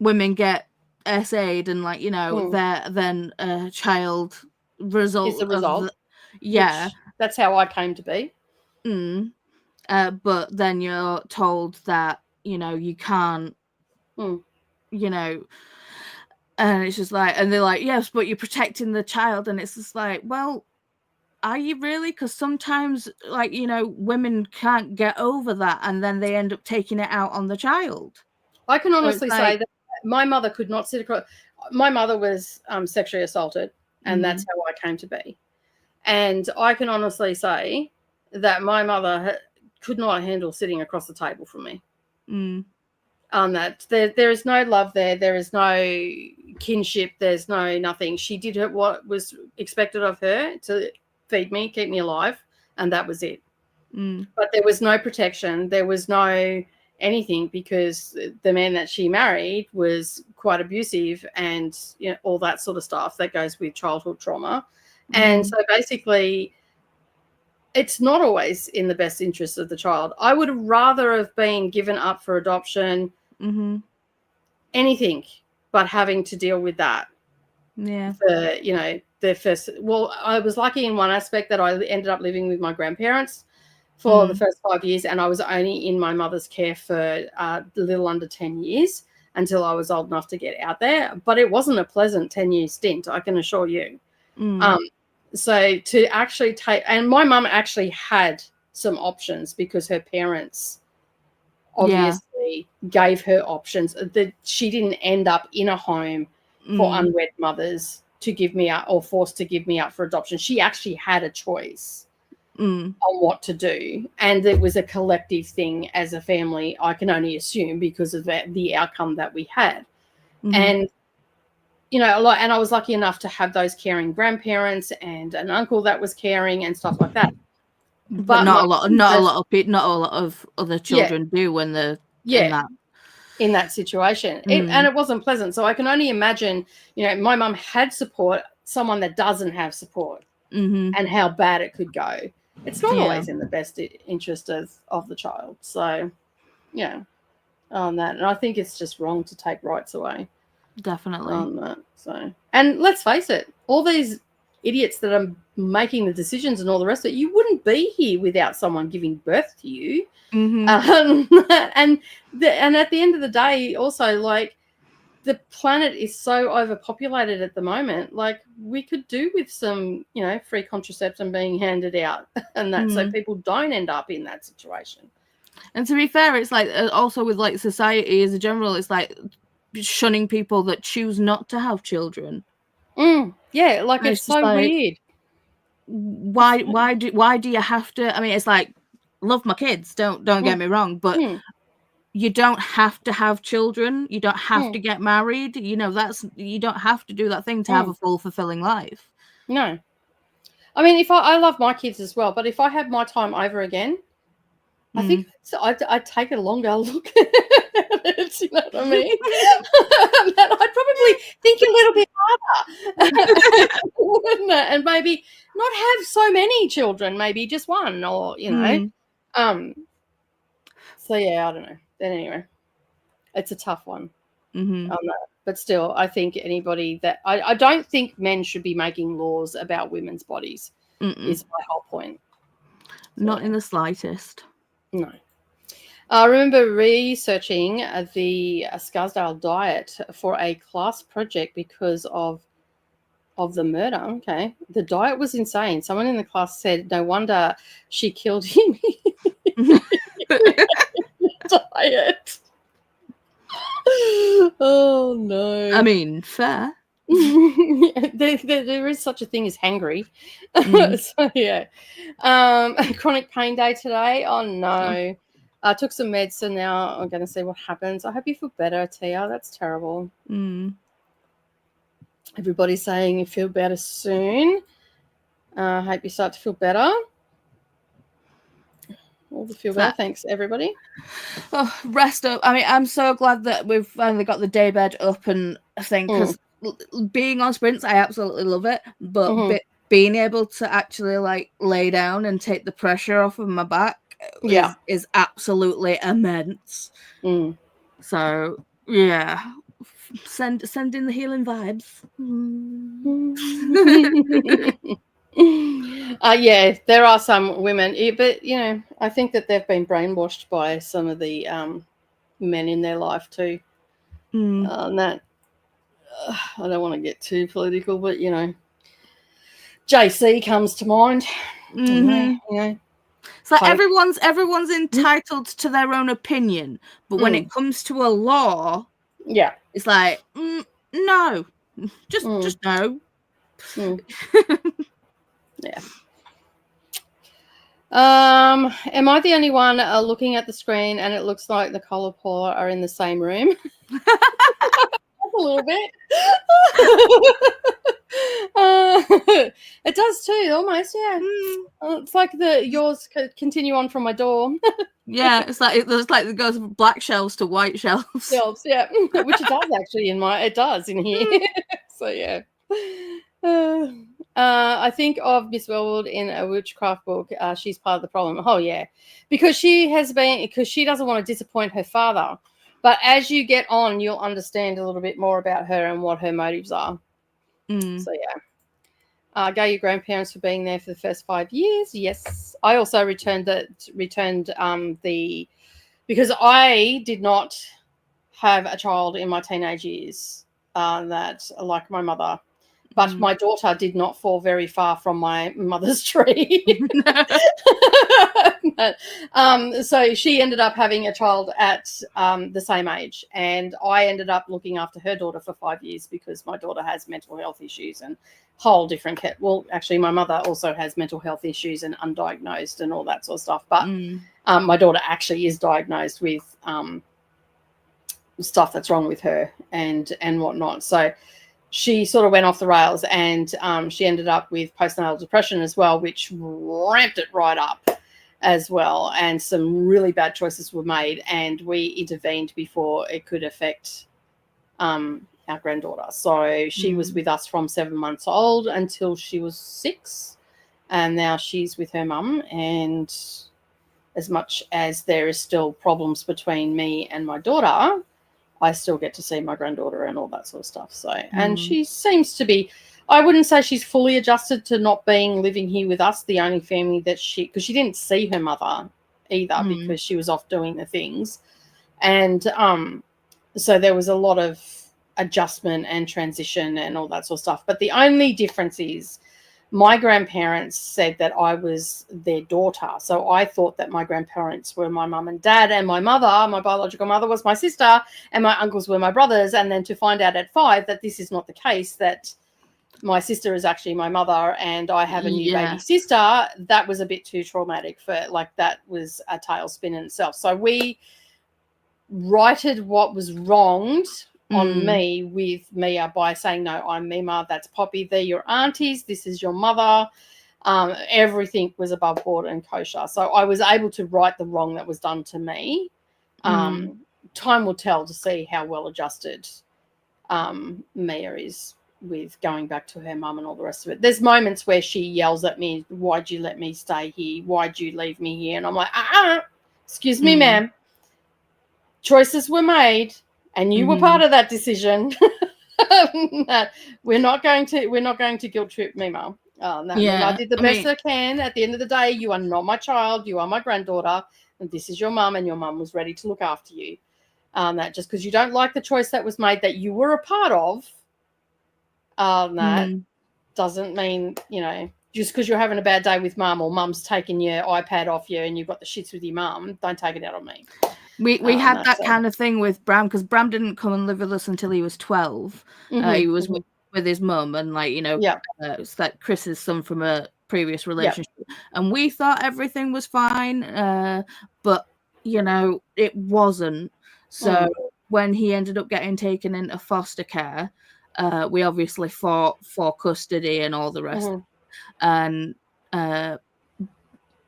women get SA'd and, like, you know, then a child result
is the result.
Yeah.
That's how I came to be.
But then you're told that, you know, you can't, you know, and it's just like, and they're like, yes, but you're protecting the child. And it's just like, well, are you really? Because sometimes, like, you know, women can't get over that and then they end up taking it out on the child.
I can honestly say that my mother could not sit across. My mother was sexually assaulted, and that's how I came to be. And I can honestly say that my mother could not handle sitting across the table from me. That there is no love there. There is no kinship. There's no nothing. She did what was expected of her to feed me, keep me alive, and that was it. But there was no protection. There was no anything, because the man that she married was quite abusive and, you know, all that sort of stuff that goes with childhood trauma. And so basically it's not always in the best interest of the child. I would rather have been given up for adoption, anything, but having to deal with that.
Yeah.
For, you know, the first, well, I was lucky in one aspect that I ended up living with my grandparents for the first 5 years, and I was only in my mother's care for a little under 10 years until I was old enough to get out there. But it wasn't a pleasant 10-year stint, I can assure you. So to actually take, and my mum actually had some options because her parents obviously gave her options. That she didn't end up in a home for unwed mothers to give me up, or forced to give me up for adoption. She actually had a choice on what to do, and it was a collective thing as a family, I can only assume, because of the outcome that we had. And, you know, and I was lucky enough to have those caring grandparents and an uncle that was caring and stuff like that.
But not a lot of other children do when they're
in that situation. And it wasn't pleasant. So I can only imagine, you know, my mum had support, someone that doesn't have support, and how bad it could go. It's not always in the best interest of the child. So, yeah, on that. And I think it's just wrong to take rights away.
Definitely.
On that. So, and let's face it, all these idiots that are making the decisions and all the rest of it, you wouldn't be here without someone giving birth to you. And at the end of the day, also, like, the planet is so overpopulated at the moment. Like, we could do with some, you know, free contraception being handed out and that, so people don't end up in that situation.
And to be fair, it's like also with like society as a general, it's like shunning people that choose not to have children.
Yeah, like, it's so like, weird.
Why do you have to? I mean, it's like, love my kids, don't get me wrong, but you don't have to have children. You don't have to get married. You know, you don't have to do that thing to have a full, fulfilling life. No.
I mean, if I love my kids as well, but if I had my time over again, I think I'd take a longer look at it, you know what I mean? I'd probably think a little bit harder, wouldn't it? And maybe not have so many children, maybe just one, or, you know. So, yeah, I don't know. But anyway, it's a tough one.
Mm-hmm.
But still, I think anybody that I don't think men should be making laws about women's bodies. Is my whole point.
Not in the slightest.
No. I remember researching the Scarsdale diet for a class project because of the murder. Okay. The diet was insane. Someone in the class said, no wonder she killed him. Diet. Oh, no.
I mean, fair.
There is such a thing as hangry. So, yeah. Chronic pain day today. Oh, no. I took some medicine now. I'm going to see what happens. I hope you feel better, Tia. That's terrible. Everybody's saying you feel better soon. I hope you start to feel better. All the feel better. Thanks, everybody.
Oh, rest up. I mean, I'm so glad that we've finally got the day bed up and thing, because being on sprints, I absolutely love it. But being able to actually like lay down and take the pressure off of my back is absolutely immense. So yeah, send in the healing vibes.
Yeah, there are some women, but you know, I think that they've been brainwashed by some of the men in their life too. And that I don't want to get too political, but you know, JC comes to mind. You know,
it's like everyone's entitled to their own opinion, but when it comes to a law, it's like no, just no.
Yeah. Am I the only one looking at the screen and it looks like Nicole and Paula are in the same room? A little bit. It does too, almost. Yeah. It's like yours continue on from my door.
Yeah, it's like it goes from black shelves to white shelves.
Shelves, yeah, which it does actually it does in here. So yeah. I think of Miss Wellwood in a witchcraft book. She's part of the problem. Oh yeah, because she doesn't want to disappoint her father. But as you get on, you'll understand a little bit more about her and what her motives are. So yeah. Go your grandparents for being there for the first 5 years. Yes, I also returned because I did not have a child in my teenage years that like my mother. But my daughter did not fall very far from my mother's tree. So she ended up having a child at the same age. And I ended up looking after her daughter for 5 years because my daughter has mental health issues and whole different well, actually, my mother also has mental health issues and undiagnosed and all that sort of stuff. But my daughter actually is diagnosed with stuff that's wrong with her and whatnot. So she sort of went off the rails and she ended up with postnatal depression as well, which ramped it right up as well. And some really bad choices were made, and we intervened before it could affect our granddaughter. So she was with us from 7 months old until she was 6, and now she's with her mum. And as much as there is still problems between me and my daughter, I still get to see my granddaughter and all that sort of stuff. So, and she seems to be, I wouldn't say she's fully adjusted to not being living here with us, the only family that because she didn't see her mother either because she was off doing the things. And so there was a lot of adjustment and transition and all that sort of stuff. But the only difference is my grandparents said that I was their daughter. So I thought that my grandparents were my mum and dad, and my mother, my biological mother, was my sister, and my uncles were my brothers. And then to find out at 5 that this is not the case, that my sister is actually my mother and I have a new baby sister, that was a bit too traumatic that was a tailspin in itself. So we righted what was wronged on me with Mia by saying, no, I'm Mima, that's Poppy, they're your aunties, this is your mother. Everything was above board and kosher. So I was able to right the wrong that was done to me. Time will tell to see how well adjusted Mia is with going back to her mum and all the rest of it. There's moments where she yells at me, why'd you let me stay here? Why'd you leave me here? And I'm like, excuse me, ma'am. Choices were made. and you were part of that decision. That we're not going to guilt trip me, Mum. I did the best I can. At the end of the day, you are not my child. You are my granddaughter, and this is your mum, and your mum was ready to look after you. That just because you don't like the choice that was made that you were a part of, that doesn't mean, just because you're having a bad day with mum or mum's taking your iPad off you and you've got the shits with your mum, don't take it out on me.
We had that kind of thing with Bram, because Bram didn't come and live with us until he was 12. He was with his mum, and it's like Chris's son from a previous relationship, and we thought everything was fine, but it wasn't. So when he ended up getting taken into foster care, we obviously fought for custody and all the rest. And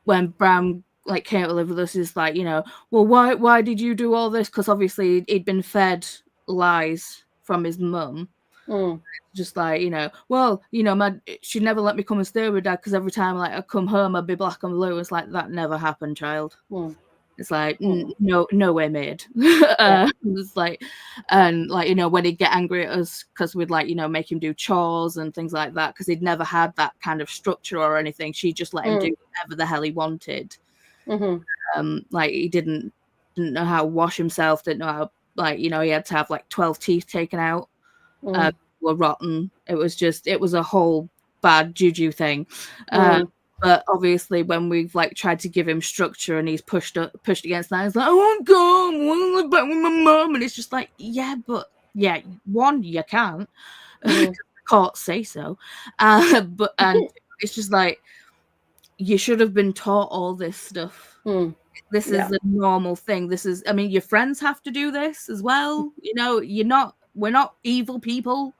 when Bram came to live with us, is like, well, why did you do all this? Because obviously he'd been fed lies from his mum. Just like, well, she'd never let me come and stay with Dad, because every time I come home I'd be black and blue. It's like, that never happened, child. It's like, no way, made. It's like, and when he'd get angry at us because we'd make him do chores and things like that, because he'd never had that kind of structure or anything. She just let him do whatever the hell he wanted. He didn't know how to wash himself, didn't know how, he had to have 12 teeth taken out. Were rotten. It was a whole bad juju thing. But obviously, when we've tried to give him structure and he's pushed against that, he's like, I won't go, I want to live back with my mum. And it's just like, one, you can't. Courts say so. And it's just like, you should have been taught all this stuff. This is the normal thing. Your friends have to do this as well. We're not evil people.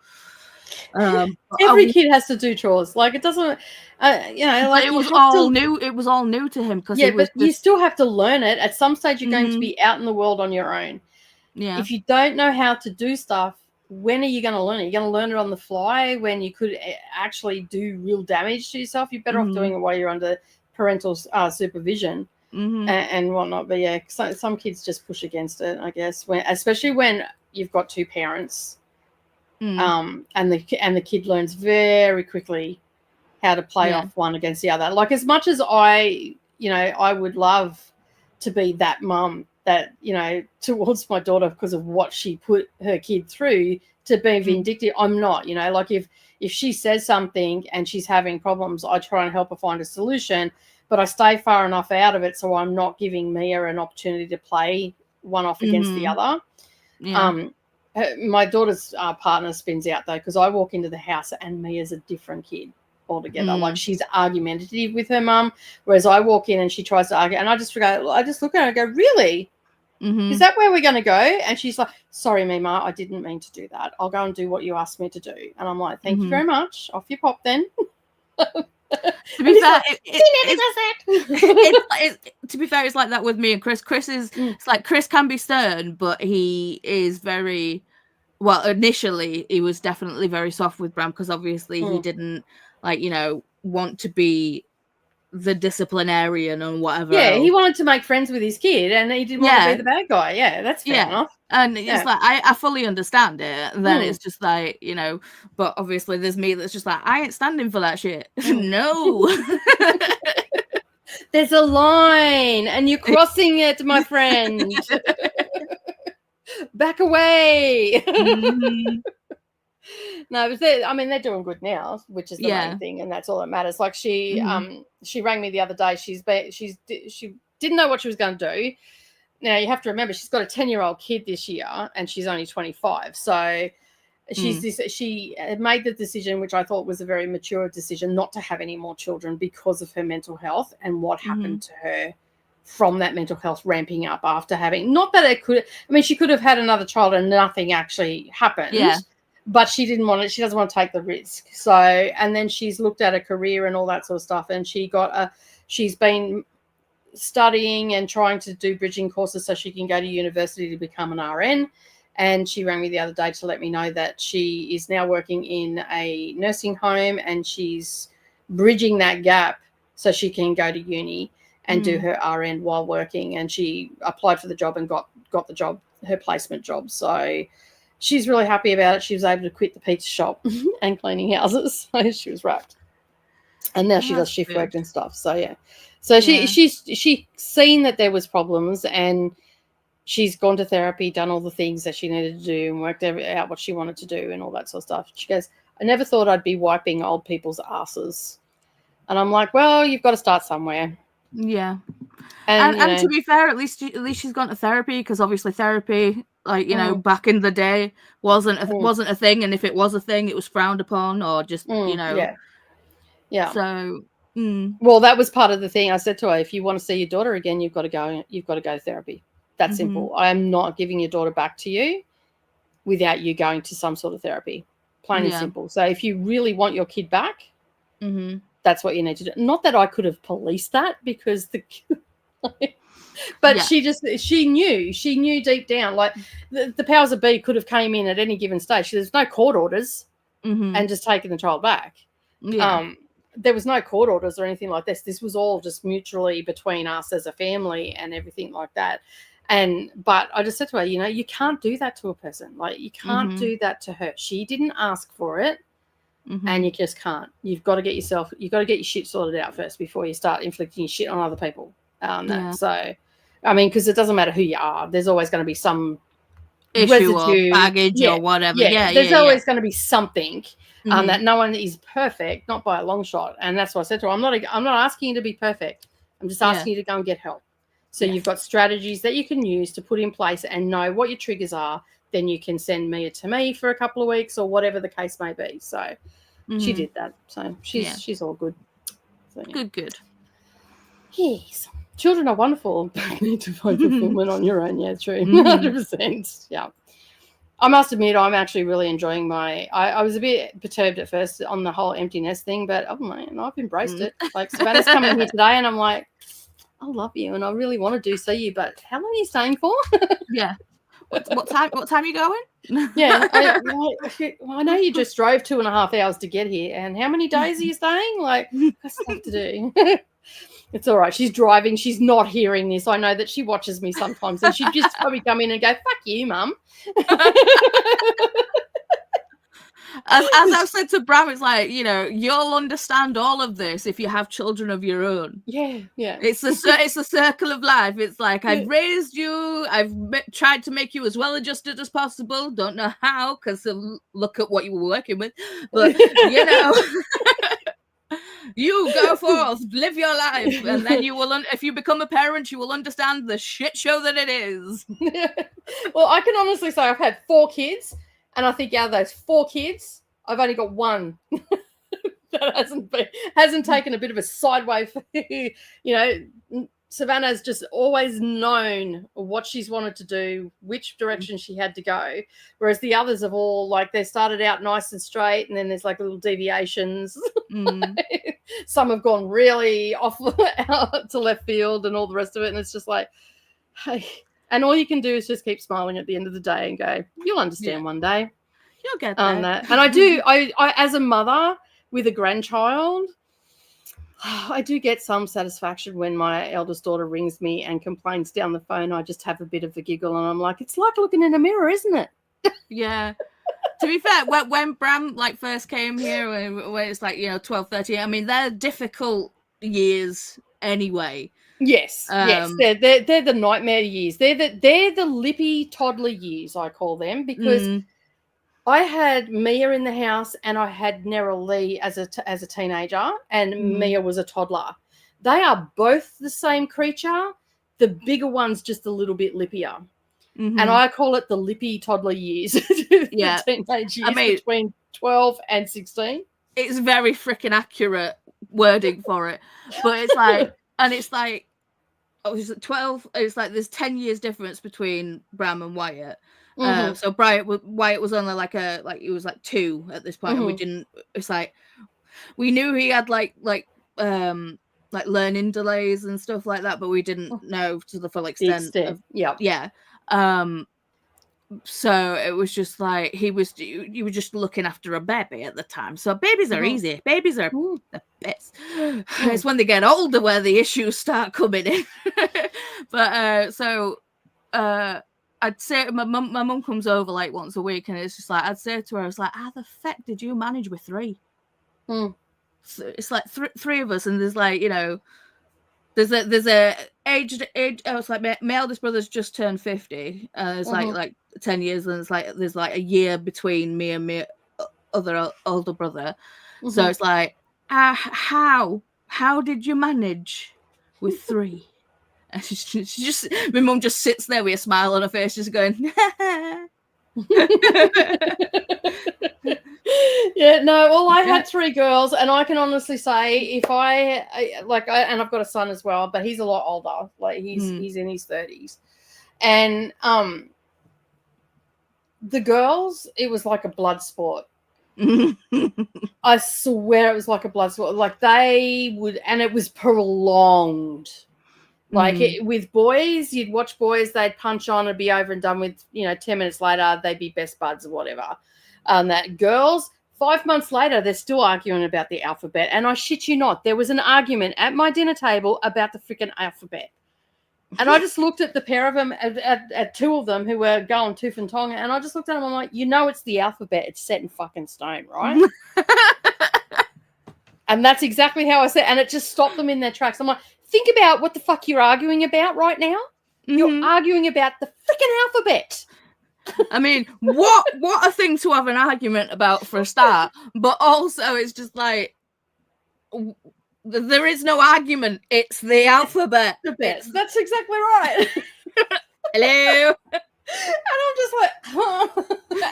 Every kid has to do chores. It doesn't,
it was all new. It was all new to him, because
you still have to learn it. At some stage, you're going to be out in the world on your own. If you don't know how to do stuff, when are you going to learn it? You're going to learn it on the fly when you could actually do real damage to yourself. You're better off doing it while you're under parental supervision and whatnot. But some kids just push against it, I guess, especially when you've got two parents. And the kid learns very quickly how to play off one against the other. As much as I would love to be that mum that, towards my daughter, because of what she put her kid through, to be vindictive, I'm not, if she says something and she's having problems, I try and help her find a solution, but I stay far enough out of it so I'm not giving Mia an opportunity to play one off against the other. My daughter's partner spins out, though, because I walk into the house and Mia's a different kid altogether. She's argumentative with her mum, whereas I walk in and she tries to argue, and I just look at her and go, really? Is that where we're going to go? And she's like, sorry, Mima, I didn't mean to do that. I'll go and do what you asked me to do. And I'm like, thank you very much. Off you pop then.
To be fair, to be fair, it's like that with me and Chris. Chris is it's like Chris can be stern, but he is very initially he was definitely very soft with Bram, because obviously he didn't want to be the disciplinarian and whatever.
He wanted to make friends with his kid, and he didn't want to be the bad guy. That's fair enough.
And it's like, I fully understand it. And then it's just but obviously there's me that's just like, I ain't standing for that shit. No.
There's a line and you're crossing it, my friend. Back away. No, but they're doing good now, which is the main thing, and that's all that matters. She rang me the other day. She didn't know what she was going to do. Now you have to remember, she's got a 10-year-old kid this year, and she's only 25. So she had made the decision, which I thought was a very mature decision, not to have any more children because of her mental health and what happened to her from that mental health ramping up after having. Not that it could. She could have had another child and nothing actually happened. Yeah. But she didn't want it. She doesn't want to take the risk. So, and then she's looked at a career and all that sort of stuff. And she's been studying and trying to do bridging courses so she can go to university to become an RN. And she rang me the other day to let me know that she is now working in a nursing home and she's bridging that gap so she can go to uni and do her RN while working. And she applied for the job and got the job her placement job. So she's really happy about it. She was able to quit the pizza shop and cleaning houses. So she was wrapped. And now she does shift work and stuff. So yeah. So she's seen that there was problems, and she's gone to therapy, done all the things that she needed to do, and worked out what she wanted to do and all that sort of stuff. She goes, I never thought I'd be wiping old people's asses. And I'm like, well, you've got to start somewhere.
Yeah. And to be fair, at least she's gone to therapy, because obviously therapy, like, you know, back in the day wasn't a thing, and if it was a thing, it was frowned upon, or just you know.
Yeah.
So
well, that was part of the thing. I said to her, if you want to see your daughter again, you've got to go to therapy. That's simple. I am not giving your daughter back to you without you going to some sort of therapy. Plain and simple. So if you really want your kid back, that's what you need to do. Not that I could have policed that, because but she knew deep down, like the powers that be could have came in at any given stage. There's no court orders and just taken the child back. There was no court orders or anything like this. This was all just mutually between us as a family and everything like that. But I just said to her, you know, you can't do that to a person. Like, you can't do that to her. She didn't ask for it, and you just can't. You've got to get your shit sorted out first before you start inflicting shit on other people. So, I mean, because it doesn't matter who you are. There's always going to be some
issue or baggage or whatever.
There's always going to be something. That no one is perfect, not by a long shot. And that's what I said to her. I'm not asking you to be perfect. I'm just asking you to go and get help. So you've got strategies that you can use to put in place and know what your triggers are. Then you can send Mia to me for a couple of weeks or whatever the case may be. So she did that. So she's all good. So,
Good.
Yes. Children are wonderful, but you need to find fulfillment on your own. Yeah, true. 100%. Yeah. I must admit, I'm actually really enjoying I was a bit perturbed at first on the whole empty nest thing, but oh man, I've embraced it. Like, Savannah's coming here today, and I'm like, I love you, and I really want to see you, but how long are you staying for?
Yeah. What time are you going?
Yeah. I know you just drove 2.5 hours to get here, and how many days are you staying? Like, got stuff to do. It's all right. She's driving. She's not hearing this. I know that she watches me sometimes, and she'd just probably come in and go, fuck you, Mum.
As I've said to Bram, it's like, you know, you'll understand all of this if you have children of your own.
Yeah.
It's the circle of life. It's like, I've raised you. I've tried to make you as well adjusted as possible. Don't know how, because look at what you were working with. But, you know... You go forth, live your life, and then you will. If you become a parent, you will understand the shit show that it is.
Well, I can honestly say I've had 4 kids, and I think out of those 4 kids, I've only got one that hasn't taken a bit of a sideways. You know, Savannah's just always known what she's wanted to do, which direction she had to go, whereas the others have all, like, they started out nice and straight, and then there's like little deviations. Some have gone really off out to left field and all the rest of it, and it's just like, hey, and all you can do is just keep smiling at the end of the day and go, you'll understand one day.
You'll get that.
And I as a mother with a grandchild, I do get some satisfaction when my eldest daughter rings me and complains down the phone. I just have a bit of a giggle, and I'm like, it's like looking in a mirror, isn't it?
Yeah. To be fair, when Bram first came here, when it's like, you know, 12, 13, I mean, they're difficult years anyway.
Yes, they're the nightmare years. They're the lippy toddler years, I call them, because I had Mia in the house, and I had Nera Lee as a teenager, and Mia was a toddler. They are both the same creature. The bigger one's just a little bit lippier. And I call it the lippy toddler years. The teenage years, between 12 and 16.
It's very freaking accurate wording for it. But it's like, and it's like, oh, is it 12? It's like there's 10 years difference between Bram and Wyatt. So Wyatt was only he was like 2 at this point, and we didn't. It's like we knew he had like learning delays and stuff like that, but we didn't know to the full extent. So it was just like you were just looking after a baby at the time. So babies are easy. Babies are the best. It's when they get older where the issues start coming in. But I'd say my mum comes over like once a week, and it's just like I'd say to her, I was like, how the fuck did you manage with 3? So it's like three of us, and there's like, you know, there's a age. I was like, my eldest brother's just turned 50. It's like 10 years, and there's like a year between me and my other older brother. So it's like, how did you manage with 3? And she just, my mum just sits there with a smile on her face, just going,
yeah, no, well, I had 3 girls, and I can honestly say, if and I've got a son as well, but he's a lot older, like he's in his 30s, and the girls, it was like a blood sport. I swear it was like a blood sport. Like they would, and it was prolonged. Like with boys, you'd watch boys, they'd punch on and be over and done with, 10 minutes later, they'd be best buds or whatever. That girls, 5 months later, they're still arguing about the alphabet. And I shit you not, there was an argument at my dinner table about the freaking alphabet. And I just looked at the pair of them, at 2 of them who were going tooth and tongue, and I just looked at them, I'm like, it's the alphabet. It's set in fucking stone, right? And that's exactly how I said, and it just stopped them in their tracks. I'm like, think about what the fuck you're arguing about right now. You're arguing about the freaking alphabet.
I mean, what a thing to have an argument about for a start, but also it's just like, there is no argument. It's the alphabet.
That's exactly right.
Hello.
And I'm just like, huh.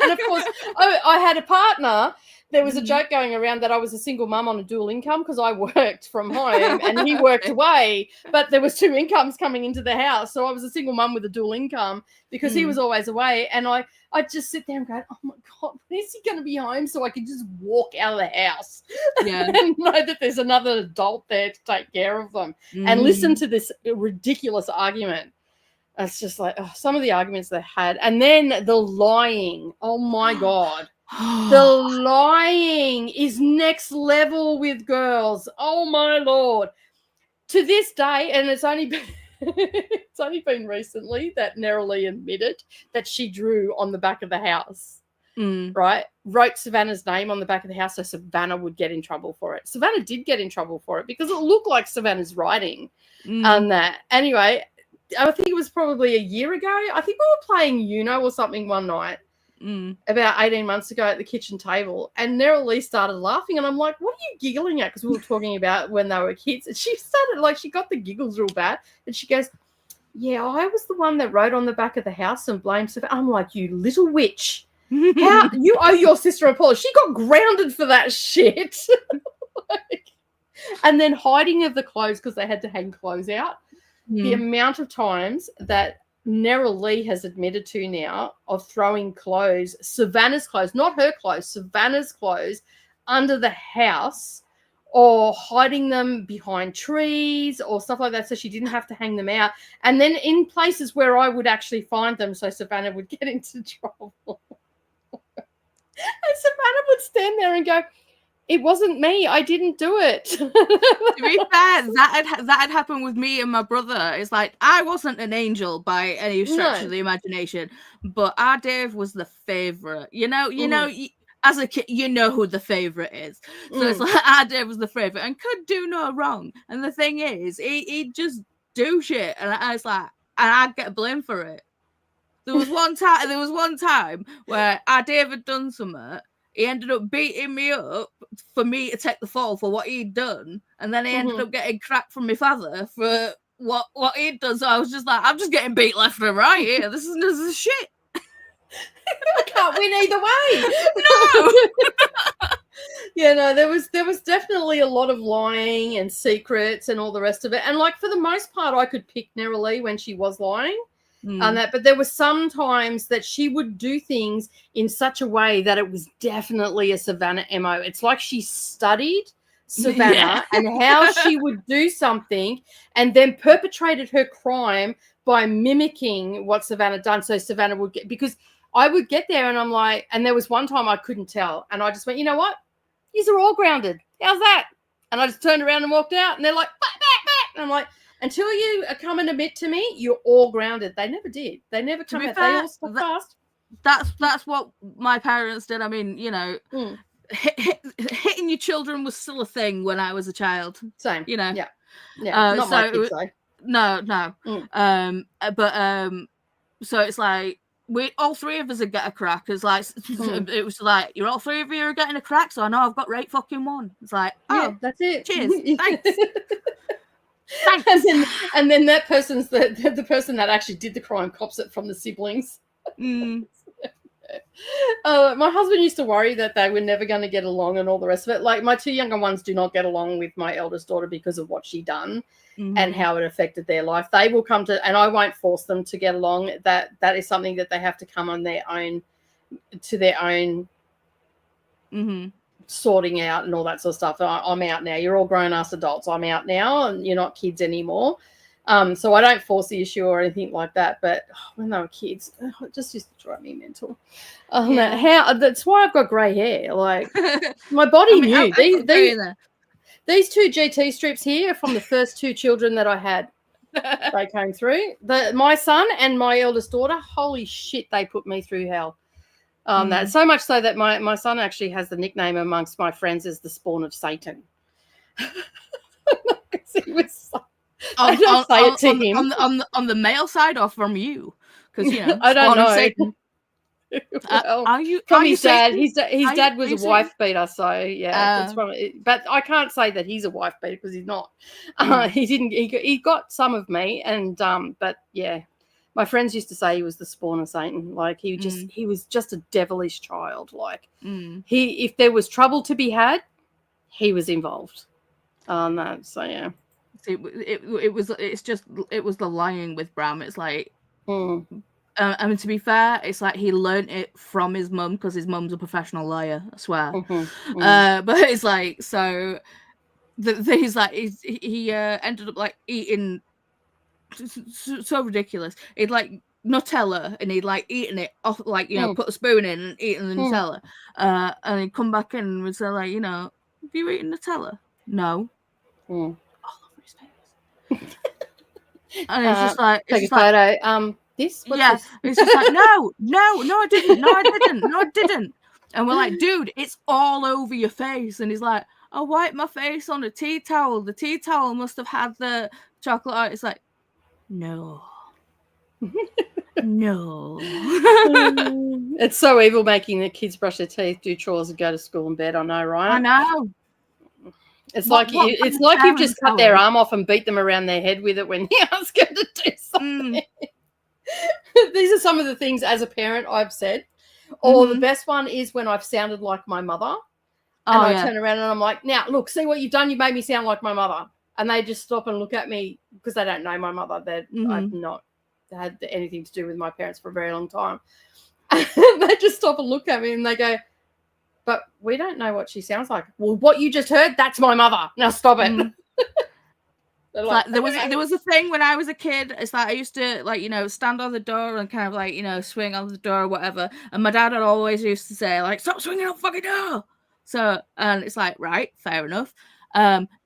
And of course, I had a partner. There was a joke going around that I was a single mum on a dual income because I worked from home and he worked away, but there was 2 incomes coming into the house. So I was a single mum with a dual income because he was always away. And I'd just sit there and go, oh my God, when is he going to be home so I can just walk out of the house and know that there's another adult there to take care of them and listen to this ridiculous argument. It's just like, some of the arguments they had. And then the lying. Oh my God. The lying is next level with girls. Oh my Lord. To this day, and it's only been recently that Nerily admitted that she drew on the back of the house. Right? Wrote Savannah's name on the back of the house so Savannah would get in trouble for it. Savannah did get in trouble for it because it looked like Savannah's writing on that. Anyway, I think it was probably a year ago. I think we were playing Uno or something one night. About 18 months ago at the kitchen table, and Nerily started laughing, and I'm like, what are you giggling at? Because we were talking about when they were kids, and she started, like, she got the giggles real bad, and she goes, yeah, I was the one that wrote on the back of the house and blamed Savannah. I'm like, you little witch. How you owe your sister a apology. She got grounded for that shit. And then hiding of the clothes because they had to hang clothes out. The amount of times that Nerily has admitted to now of throwing clothes, Savannah's clothes, not her clothes, Savannah's clothes, under the house or hiding them behind trees or stuff like that so she didn't have to hang them out. And then in places where I would actually find them so Savannah would get into trouble. And Savannah would stand there and go, it wasn't me. I didn't do it.
To be fair, that had happened with me and my brother. It's like, I wasn't an angel by any stretch of the imagination, but our Dave was the favourite. You know, as a kid, you know who the favourite is. So it's like, our Dave was the favourite and could do no wrong. And the thing is, he'd just do shit. And I was like, and I'd get blamed for it. There was one time where our Dave had done something. He ended up beating me up for me to take the fall for what he'd done. And then he ended up getting cracked from my father for what he'd done. So I was just like, I'm just getting beat left and right here. This is shit.
I can't win either way. No. Yeah, no, there was definitely a lot of lying and secrets and all the rest of it. And like for the most part, I could pick Nerily when she was lying. On that, but there were some times that she would do things in such a way that it was definitely a Savannah MO. It's like she studied Savannah and how she would do something and then perpetrated her crime by mimicking what Savannah done. So Savannah would get, because I would get there and I'm like, and there was one time I couldn't tell and I just went, you know what? These are all grounded. How's that? And I just turned around and walked out and they're like, back. And I'm like, until you come and admit to me, you're all grounded. They never did. They never come out. They all stuck fast.
That's what my parents did. I mean, hitting your children was still a thing when I was a child.
Same.
Yeah.
Not so my kids though.
No. So it's like we all three of us would get a crack. It's like it was like you're all three of you are getting a crack, so I know I've got right fucking one. It's like, oh,
that's it.
Cheers, thanks.
Thanks. And then that person's the person that actually did the crime cops it from the siblings. My husband used to worry that they were never going to get along and all the rest of it. Like my two younger ones do not get along with my eldest daughter because of what she done and how it affected their life. They will come to, and I won't force them to get along. That is something that they have to come on their own, to their own sorting out and all that sort of stuff. I'm out now. You're all grown-ass adults. I'm out now, and you're not kids anymore. So I don't force the issue or anything like that. But when they were kids, it just used to drive me mental. That's why I've got grey hair. Like my body knew. These two GT strips here are from the first two children that I had. They came through. My son and my eldest daughter, holy shit, they put me through hell. That so much so that my son actually has the nickname amongst my friends as the spawn of Satan. He was I don't say it to him.
On the male side or from you? Because
I don't know.
Satan.
Well,
are you
from
are
his
you
dad?
Satan?
His dad was a wife beater, so yeah. That's from it. But I can't say that he's a wife beater because he's not. He didn't. He got some of me, and but yeah, my friends used to say he was the spawn of Satan. Like he was just a devilish child. Like if there was trouble to be had, he was involved. No, so yeah.
It was the lying with Bram. It's like, I mean, to be fair, it's like he learned it from his mum because his mum's a professional liar. I swear. But it's like so. He's like he ended up like eating so ridiculous. He'd like Nutella and he'd like eaten it off, like put a spoon in and eating the Nutella. And he'd come back in and would say like, have you eaten Nutella? No. And it's just like
take a photo. This? What's this?
It's just like no, I didn't. And we're like, dude, it's all over your face. And he's like, I wiped my face on a tea towel. The tea towel must have had the chocolate on it. It's like, no. No.
It's so evil making the kids brush their teeth, do chores, and go to school and bed. I know, right?
I know.
It's like you've just cut their arm off and beat them around their head with it when you ask them to do something. These are some of the things as a parent I've said. Or the best one is when I've sounded like my mother. And I turn around and I'm like, now, look, see what you've done? You made me sound like my mother. And they just stop and look at me because they don't know my mother. I've not had anything to do with my parents for a very long time. And they just stop and look at me and they go, but we don't know what she sounds like. Well, what you just heard, that's my mother. Now stop it.
Like, there was a thing when I was a kid. It's like I used to stand on the door and kind of swing on the door or whatever. And my dad had always used to say like, stop swinging on the fucking door. So, and it's like, right, fair enough.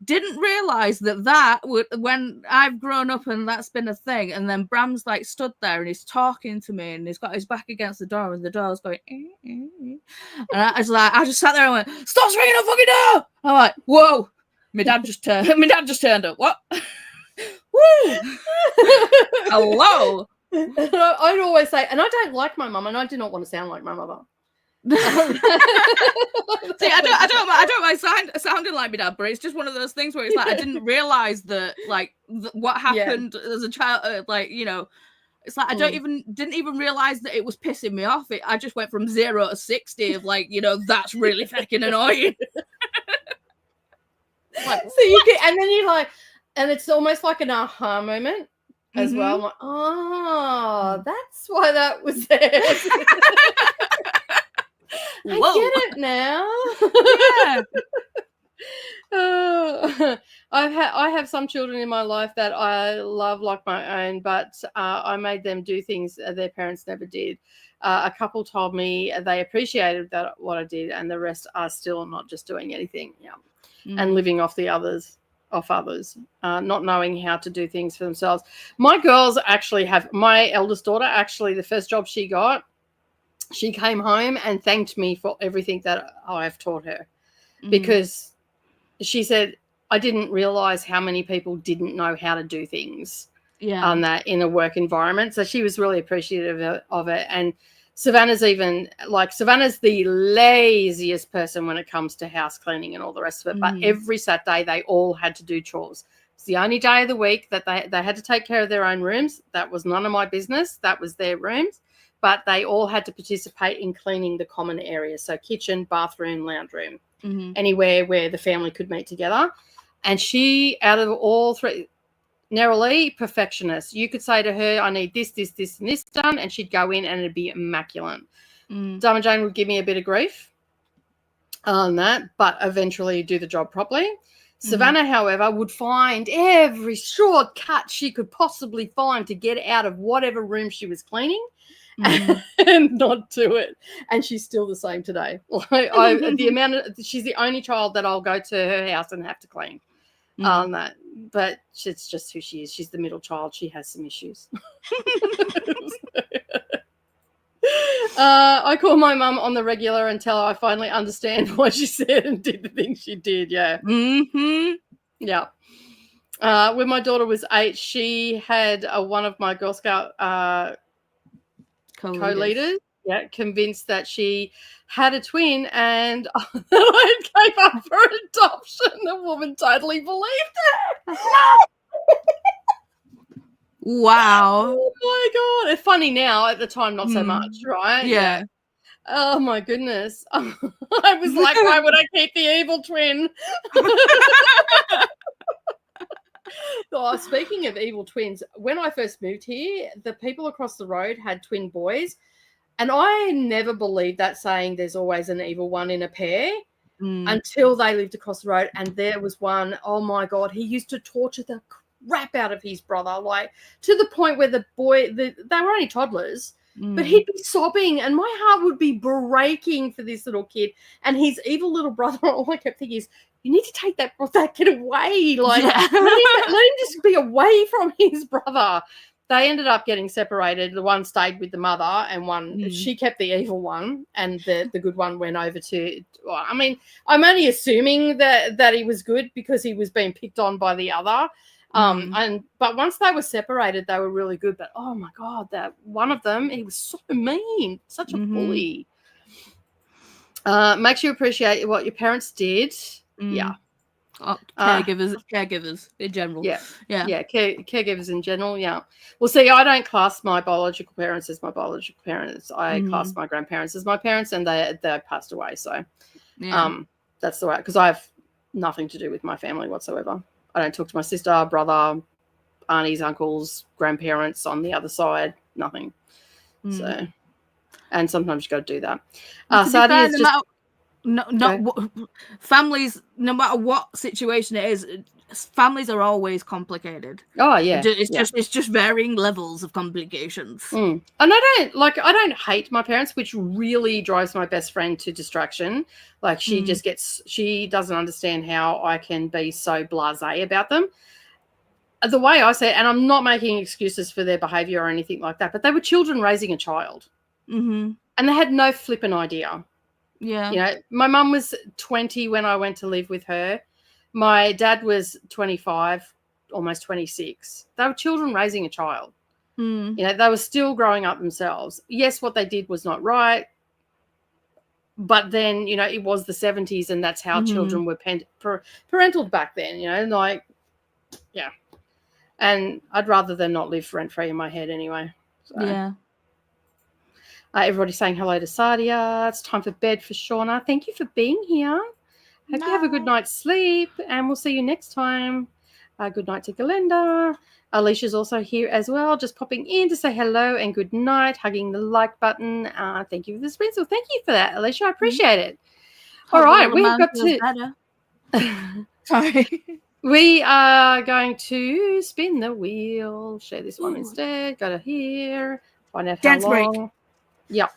Didn't realize that would, when I've grown up and that's been a thing, and then Bram's like stood there and he's talking to me and he's got his back against the door and the door's going and I just sat there and went, stop swinging on fucking door. I'm like, whoa, my dad just turned up. What? Woo. Hello.
I'd always say, and I don't like my mum and I do not want to sound like my mother.
See, I don't mind sounding like my dad, but it's just one of those things where it's like I didn't realize that what happened as a child, it's like I didn't even realize that it was pissing me off. I just went from 0 to 60 of that's really fucking annoying.
So you can, and then you're like, and it's almost like an aha moment as well. I'm like, oh, that's why that was there. I get it now. Yeah. I have some children in my life that I love like my own, but I made them do things their parents never did. A couple told me they appreciated what I did, and the rest are still not just doing anything. Yeah, and living off the others. off others, not knowing how to do things for themselves. My girls actually my eldest daughter, actually the first job she got, she came home and thanked me for everything that I've taught her, because she said, I didn't realize how many people didn't know how to do things on that in a work environment. So she was really appreciative of it. And Savannah's Savannah's the laziest person when it comes to house cleaning and all the rest of it. But every Saturday they all had to do chores. It's the only day of the week that they had to take care of their own rooms. That was none of my business. That was their rooms. But they all had to participate in cleaning the common areas. So kitchen, bathroom, lounge room, anywhere where the family could meet together. And she, out of all three, narrowly perfectionist. You could say to her, I need this, this, this, and this done, and she'd go in and it'd be immaculate. Dama Jane would give me a bit of grief on that, but eventually do the job properly. Savannah, however, would find every shortcut she could possibly find to get out of whatever room she was cleaning and not do it. And she's still the same today. She's the only child that I'll go to her house and have to clean on that. But it's just who she is. She's the middle child. She has some issues. I call my mum on the regular and tell her I finally understand what she said and did the things she did. Yeah. Yeah. When my daughter was 8, she had one of my Girl Scout co-leaders convinced that she had a twin and I gave up for adoption. The woman totally believed it.
Wow.
Oh my God. It's funny now, at the time not so much, right?
Yeah.
Oh my goodness. I was like, why would I keep the evil twin? Oh, speaking of evil twins, when I first moved here, the people across the road had twin boys. And I never believed that saying there's always an evil one in a pair until they lived across the road. And there was one, oh my God, he used to torture the crap out of his brother, like to the point where the boy, they were only toddlers, but he'd be sobbing and my heart would be breaking for this little kid. And his evil little brother, all I kept thinking is, you need to take that kid away. Like, let him just be away from his brother. They ended up getting separated. The one stayed with the mother and one, she kept the evil one and the good one went over to, I mean, I'm only assuming that he was good because he was being picked on by the other. But once they were separated, they were really good. But oh my God, that one of them, he was so mean, such a bully. Makes you appreciate what your parents did. Yeah.
Caregivers in general.
Caregivers in general. Yeah. Well, see, I don't class my biological parents as my biological parents. I class my grandparents as my parents, and they passed away. So, that's the way, because I have nothing to do with my family whatsoever. I don't talk to my sister, brother, aunties, uncles, grandparents on the other side. Nothing. So, and sometimes you got to do that.
Families, no matter what situation it is, families are always complicated.
Oh yeah,
it's just varying levels of complications.
And I don't hate my parents, which really drives my best friend to distraction. Like she doesn't understand how I can be so blasé about them. The way I say it, and I'm not making excuses for their behavior or anything like that, but they were children raising a child, and they had no flipping idea.
Yeah.
You know, my mum was 20 when I went to live with her. My dad was 25, almost 26. They were children raising a child. You know, they were still growing up themselves. Yes, what they did was not right. But then, you know, it was the 70s and that's how children were parental back then, you know, like, yeah. And I'd rather them not live rent-free in my head anyway. So.
Yeah.
Everybody's saying hello to Sadia. It's time for bed for Shauna. Thank you for being here. Hope you have a good night's sleep, and we'll see you next time. Good night to Galenda. Alicia's also here as well, just popping in to say hello and good night, hugging the like button. Thank you for the sponsor. Thank you for that, Alicia. I appreciate it. All right, we've got to...
Sorry.
We are going to spin the wheel. Share this one instead. Go to here. Find out how long. Break. Yep.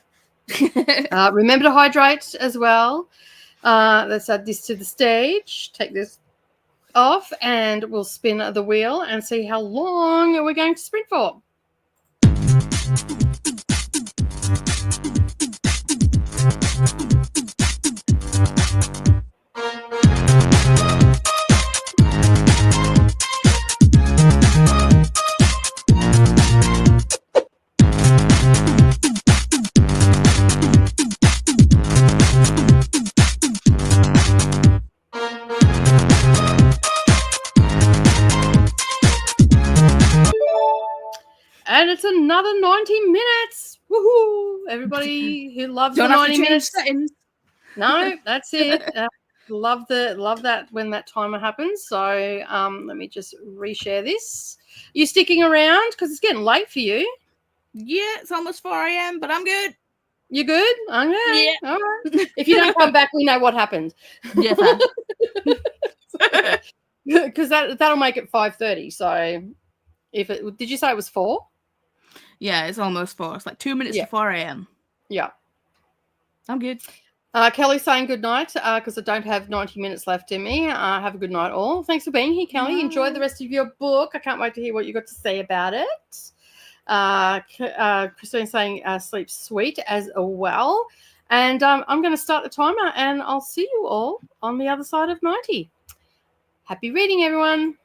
Remember to hydrate as well. Let's add this to the stage. Take this off and we'll spin the wheel and see how long we're going to sprint for. And it's another 90 minutes. Woohoo! Everybody who loves the 90 minutes.
Settings.
No, that's it. Love that when that timer happens. So let me just reshare this. You sticking around because it's getting late for you?
Yeah, it's almost 4 a.m., but I'm good.
You good? Okay.
Yeah.
All right. If you don't come back, we know what happened.
Yeah, fair.
Because that'll make it 5:30. So did you say it was 4?
Yeah, it's almost 4. It's like 2 minutes to 4 a.m.
Yeah.
I'm good.
Kelly's saying good night because I don't have 90 minutes left in me. Have a good night, all. Thanks for being here, Kelly. Enjoy the rest of your book. I can't wait to hear what you got to say about it. Christine's saying sleep sweet as well. And I'm going to start the timer and I'll see you all on the other side of 90. Happy reading, everyone.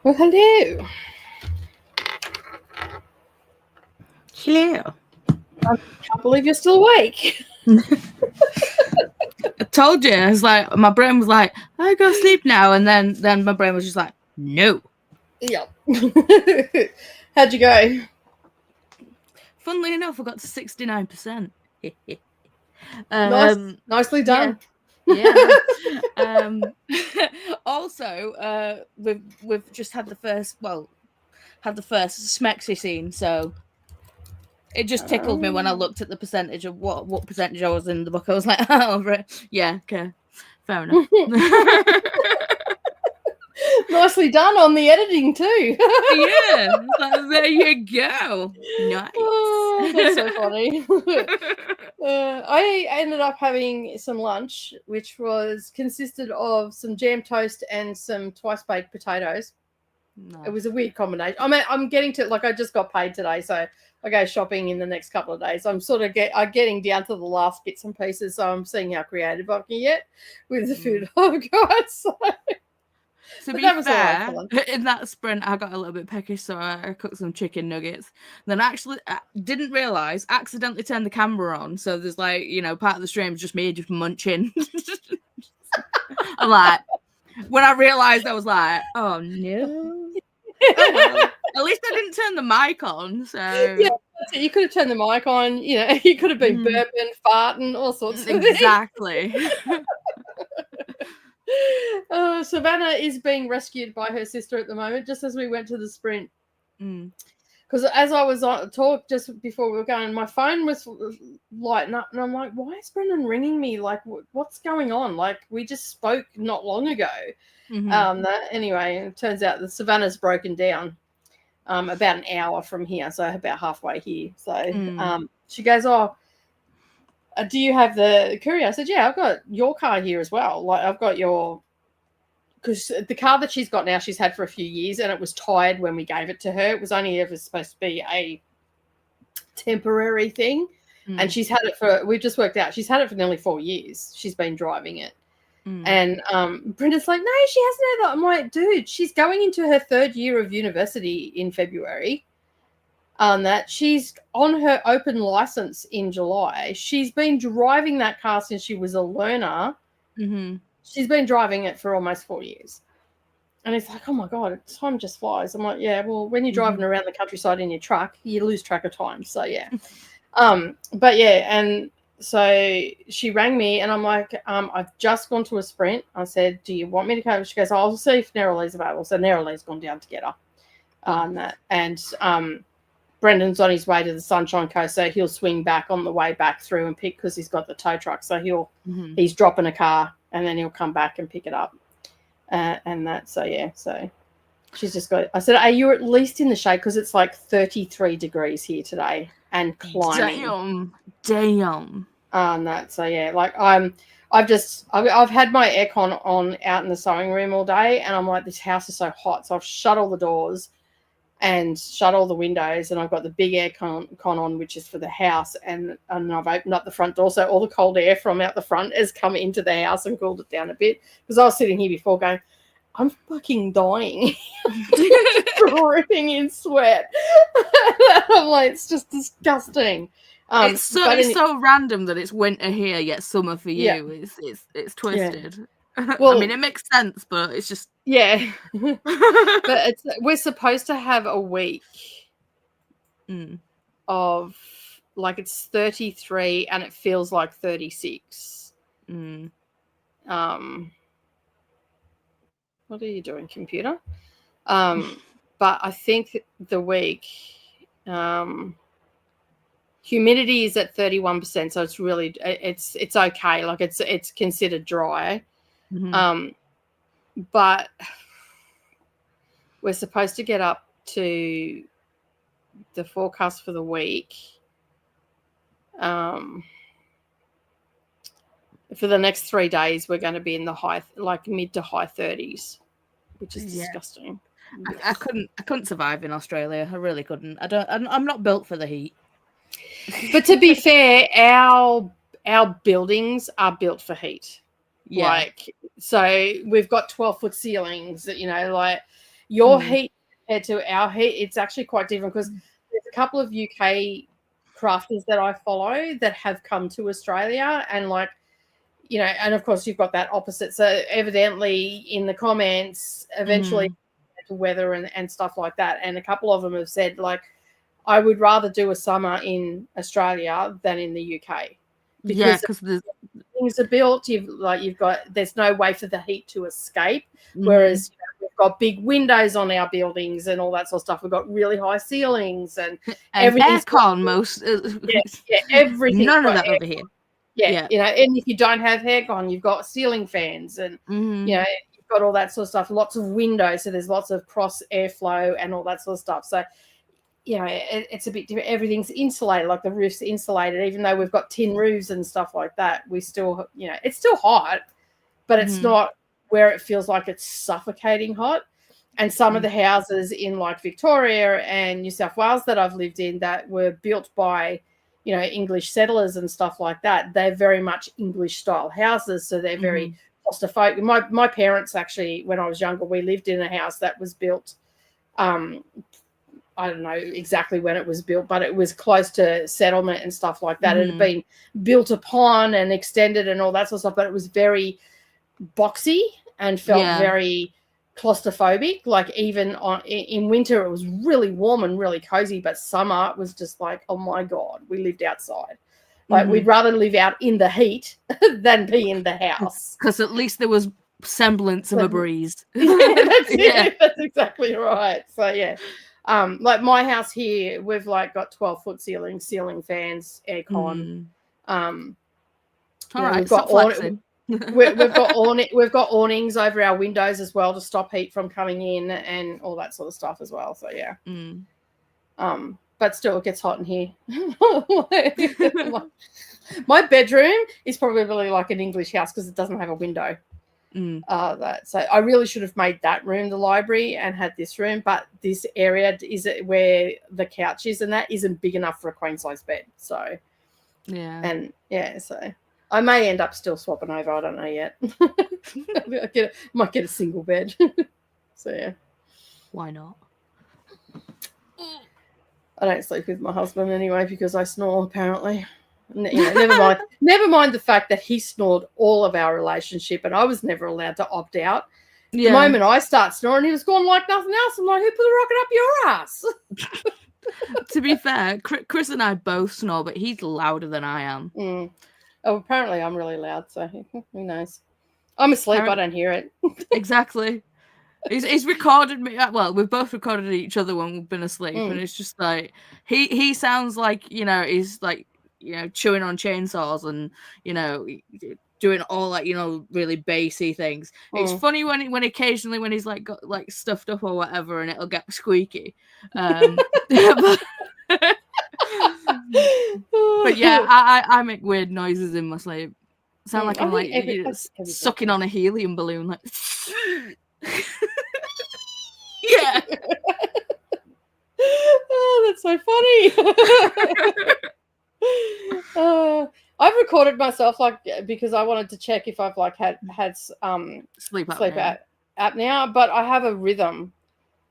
Well, hello.
Hello.
I can't believe you're still awake.
I told you. It's like my brain was like, "I go sleep now," and then my brain was just like, "No."
Yeah. How'd you go?
Funnily enough, I got to 69%.
Nicely done.
Yeah. Also, we've just had the first Smexy scene, so it just tickled me when I looked at the percentage of what percentage I was in the book. I was like, oh, right. Yeah, okay, fair enough.
Nicely done on the editing too.
Yeah, there you go. Nice.
Oh, that's so funny. I ended up having some lunch, which consisted of some jam toast and some twice baked potatoes. Nice. It was a weird combination. I'm getting to, like, I just got paid today, so I go shopping in the next couple of days. I'm sort of getting down to the last bits and pieces, so I'm seeing how creative I can get with the food I've got. So.
To be fair, in that sprint, I got a little bit peckish, so I cooked some chicken nuggets. Then actually, I didn't realise, accidentally turned the camera on, so there's like, part of the stream is just me just munching. I'm like, when I realised, I was like, oh no. Oh, well. At least I didn't turn the mic on, so
yeah, that's it. You could have turned the mic on. You could have been burping, farting, all sorts of things.
Exactly.
Savannah is being rescued by her sister at the moment, just as we went to the sprint. Because as I was on talk just before we were going, my phone was lighting up, and I'm like, "Why is Brendan ringing me? Like, what's going on? Like, we just spoke not long ago." Anyway, it turns out that Savannah's broken down about an hour from here, so about halfway here. So she goes, "Oh, do you have the courier?" I said, "Yeah, I've got your car here as well. Like, I've got your." Because the car that she's got now, she's had for a few years, and it was tired when we gave it to her. It was only ever supposed to be a temporary thing. And she's had it we've just worked out, she's had it for nearly 4 years. She's been driving it. And Brenda's like, no, she hasn't had that. I'm like, dude, she's going into her 3rd year of university in February. That she's on her open license in July. She's been driving that car since she was a learner. She's been driving it for almost 4 years. And it's like, oh, my God, time just flies. I'm like, yeah, well, when you're driving around the countryside in your truck, you lose track of time. So, yeah. But, yeah, and so she rang me, and I'm like, I've just gone to a sprint. I said, do you want me to come? She goes, I'll see if Neralee's available. So Neralee's gone down to get her. And Brendan's on his way to the Sunshine Coast, so he'll swing back on the way back through and pick, because he's got the tow truck. So he's dropping a car, and then he'll come back and pick it up. So she's just got, I said, are you at least in the shade? Because it's like 33 degrees here today and climbing.
Damn.
Like I've had my aircon on out in the sewing room all day, and I'm like, this house is so hot. So I've shut all the doors and shut all the windows, and I've got the big aircon on, which is for the house, and I've opened up the front door, so all the cold air from out the front has come into the house and cooled it down a bit, because I was sitting here before going, I'm fucking dying. Dripping in sweat. I'm like, it's just disgusting.
It's so random that it's winter here yet summer for you. Yeah. It's twisted. Yeah. Well, I mean, it makes sense, but it's just
but we're supposed to have a week of, like, it's 33 and it feels like 36. What are you doing, computer? But I think the week humidity is at 31%, so it's really it's okay. Like, it's considered dry. But we're supposed to get up to the forecast for the week. For the next 3 days, we're going to be in the mid to high 30s, which is disgusting.
I couldn't survive in Australia. I really couldn't. I'm not built for the heat.
But to be fair, our buildings are built for heat. Yeah. Like, so we've got 12-foot ceilings that, your heat compared to our heat, it's actually quite different because there's a couple of UK crafters that I follow that have come to Australia and like, you know, and of course you've got that opposite. So evidently in the comments, eventually weather and stuff like that. And a couple of them have said like, I would rather do a summer in Australia than in the UK. Because things are built, you've got there's no way for the heat to escape. Whereas you know, we've got big windows on our buildings and all that sort of stuff. We've got really high ceilings and everything's
aircon most.
Everything.
None of that over here.
Yeah, you know, and if you don't have aircon, you've got ceiling fans and you know, you've got all that sort of stuff. Lots of windows, so there's lots of cross airflow and all that sort of stuff. So you know, it's a bit different. Everything's insulated, like the roof's insulated, even though we've got tin roofs and stuff like that. We still, you know, it's still hot, but it's not where it feels like it's suffocating hot. And some of the houses in like Victoria and New South Wales that I've lived in that were built by, you know, English settlers and stuff like that, they're very much English style houses. So they're very claustrophobic. My parents actually, when I was younger, we lived in a house that was built, I don't know exactly when it was built, but it was close to settlement and stuff like that. It had been built upon and extended and all that sort of stuff, but it was very boxy and felt very claustrophobic. Like even in winter, it was really warm and really cozy, but summer it was just like, oh my God, we lived outside. Like we'd rather live out in the heat than be in the house.
Because at least there was semblance of a breeze.
That's exactly right. So yeah. Like my house here, we've like got 12-foot ceiling fans, aircon.
All right,
we've got we've got awnings over our windows as well to stop heat from coming in and all that sort of stuff as well. So yeah. But still, it gets hot in here. My bedroom is probably like an English house because it doesn't have a window. So I really should have made that room the library and had this room, but this area is where the couch is and that isn't big enough for a queen size bed. So so I may end up still swapping over. I don't know yet. Might get a single bed. So yeah,
why not?
I don't sleep with my husband anyway because I snore apparently. You know, never mind the fact that he snored all of our relationship and I was never allowed to opt out. The moment I start snoring, he was going like nothing else. I'm like, who put the rocket up your ass?
To be fair, Chris and I both snore, but he's louder than I am.
Oh, apparently I'm really loud, so who knows? I'm asleep, I don't hear it.
Exactly. He's recorded me. Well, we've both recorded each other when we've been asleep, and it's just like he sounds like, you know, he's like, you know, chewing on chainsaws and, you know, doing all like, you know, really bassy things. It's funny when occasionally when he's like got like stuffed up or whatever and it'll get squeaky. But yeah, I make weird noises in my sleep. Sound like I'm like sucking on a helium balloon, like yeah.
Oh, that's so funny. I've recorded myself like because I wanted to check if I've like had
sleep
apnea, but I have a rhythm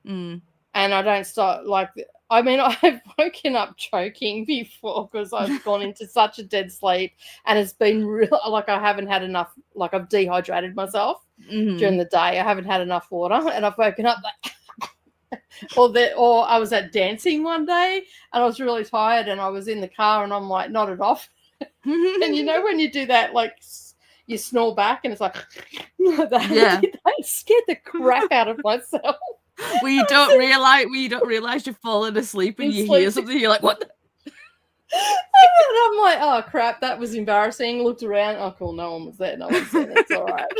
and I don't stop. Like, I mean, I've woken up choking before because I've gone into such a dead sleep and it's been real. Like I haven't had enough. Like I've dehydrated myself during the day. I haven't had enough water and I've woken up like. Or I was at dancing one day and I was really tired and I was in the car and I'm like nodded off. And you know when you do that, like you snore back and it's like that.
Yeah.
That scared the crap out of myself.
Well, you don't realize you're falling asleep and you hear something, you're like, what the?
And I'm like, oh crap, that was embarrassing. Looked around, oh cool, no one was there. No one's there. It's all right.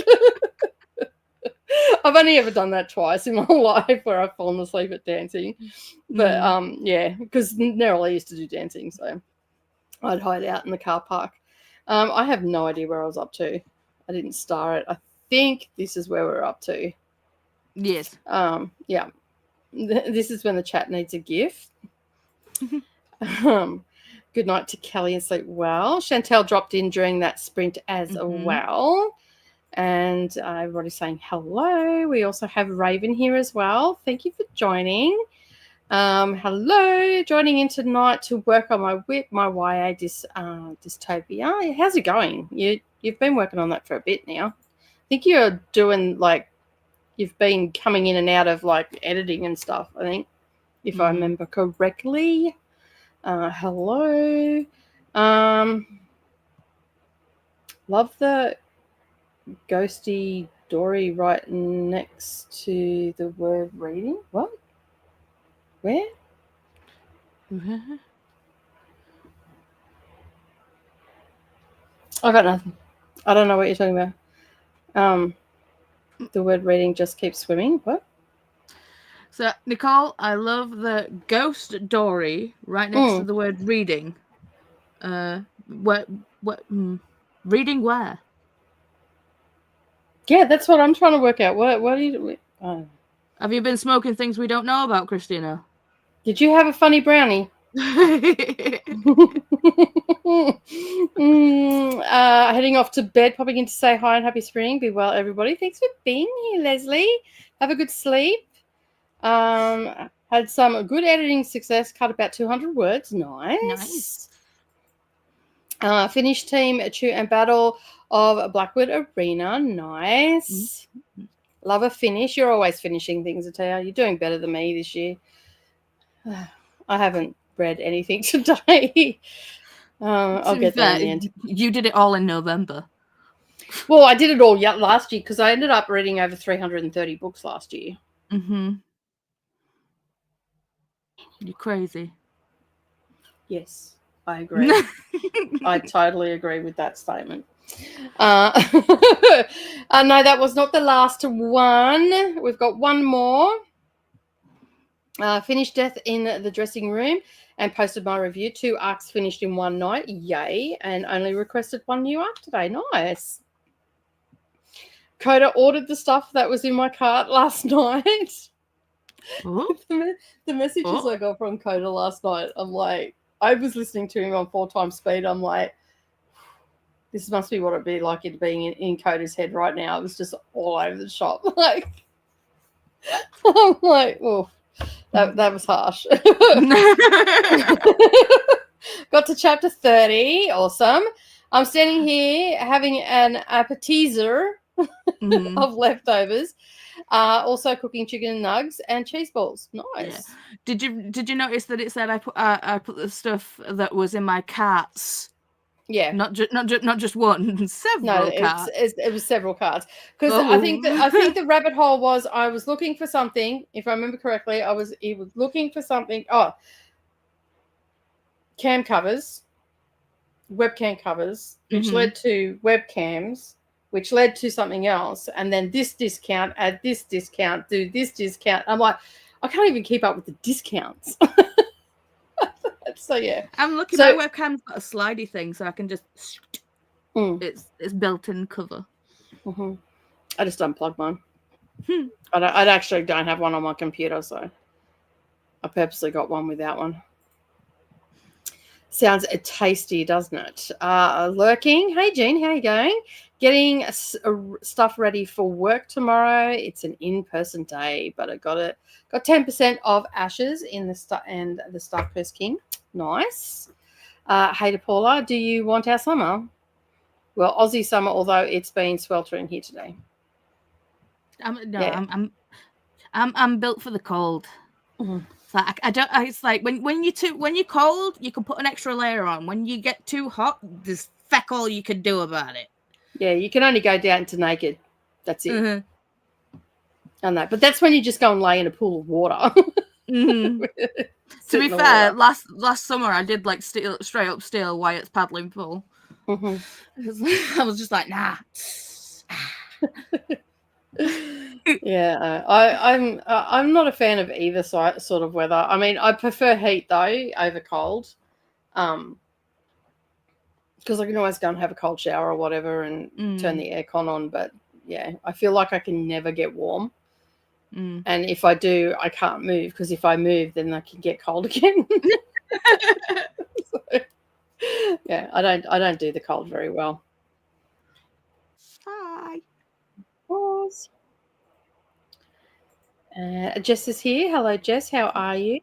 I've only ever done that twice in my life where I've fallen asleep at dancing. But yeah, because Neroli used to do dancing, so I'd hide out in the car park. I have no idea where I was up to. I didn't star it. I think this is where we're up to.
Yes.
Yeah. This is when the chat needs a gift. Good night to Kelly and sleep well. Chantel dropped in during that sprint as well. And everybody's saying hello. We also have Raven here as well. Thank you for joining. Hello, joining in tonight to work on my WIP, my YA dystopia. How's it going? You've been working on that for a bit now. I think you're doing you've been coming in and out of editing and stuff. I think, if I remember correctly. Hello. Love the ghosty Dory right next to the word reading. What? Where? I got nothing. I don't know what you're talking about. The word reading just keeps swimming. What?
So, Nicole, I love the ghost Dory right next to the word reading. What? Reading where?
Yeah, that's what I'm trying to work out. What are you?
Have you been smoking things we don't know about, Christina?
Did you have a funny brownie? Heading off to bed, popping in to say hi and happy spring. Be well, everybody. Thanks for being here, Leslie. Have a good sleep. Had some good editing success. Cut about 200 words. Nice. Finished Team Chew and Battle of Blackwood Arena. Nice. Love a finish. You're always finishing things, Atea. You're doing better than me this year. I haven't read anything today. I'll get there in the end.
You did it all in November.
Well, I did it all last year because I ended up reading over 330 books last year.
You're crazy.
Yes, I agree. I totally agree with that statement. No, that was not the last one. We've got one more. Finished Death in the Dressing Room and posted my review. 2 arcs finished in one night. Yay. And only requested 1 new arc today. Nice. Koda ordered the stuff that was in my cart last night. The messages I got from Koda last night, I'm like, I was listening to him on 4 times speed. I'm like, this must be what it'd be like it being in Koda's head right now. It was just all over the shop. I'm like, oh, that was harsh. Got to chapter 30. Awesome. I'm standing here having an appetizer of leftovers. Also cooking chicken nugs and cheese balls. Nice.
Yeah. Did you notice that it said I put the stuff that was in my carts?
Yeah.
Not just one, several carts.
It was several carts. Because I think the rabbit hole was I was looking for something. If I remember correctly, I was looking for something. Cam covers, webcam covers, which led to webcams, which led to something else, and then this discount, add this discount, do this discount. I'm like, I can't even keep up with the discounts. So yeah,
I'm lucky my webcam's got a slidey thing, so I can just it's built-in cover.
I just unplugged mine. I actually don't have one on my computer, so I purposely got one without one. Sounds tasty, doesn't it? Lurking. Hey, Jean, how you going? Getting stuff ready for work tomorrow. It's an in-person day, but I got 10% of Ashes in the and the Starkpurse King. Nice. Hey to Paula, do you want our summer? Well, Aussie summer, although it's been sweltering here today.
I'm built for the cold. It's like it's like when you're cold, you can put an extra layer on. When you get too hot, there's feck all you can do about it.
Yeah, you can only go down to naked. That's it. And that, but that's when you just go and lay in a pool of water.
To be fair, last summer I did like straight up steal Wyatt's paddling pool. I was just like, nah.
Yeah, I'm not a fan of either sort of weather. I mean, I prefer heat though over cold, because I can always go and have a cold shower or whatever and turn the aircon on. But yeah, I feel like I can never get warm, and if I do, I can't move, because if I move, then I can get cold again. So, yeah, I don't do the cold very well.
Hi.
Pause. Jess is here. Hello, Jess. How are you?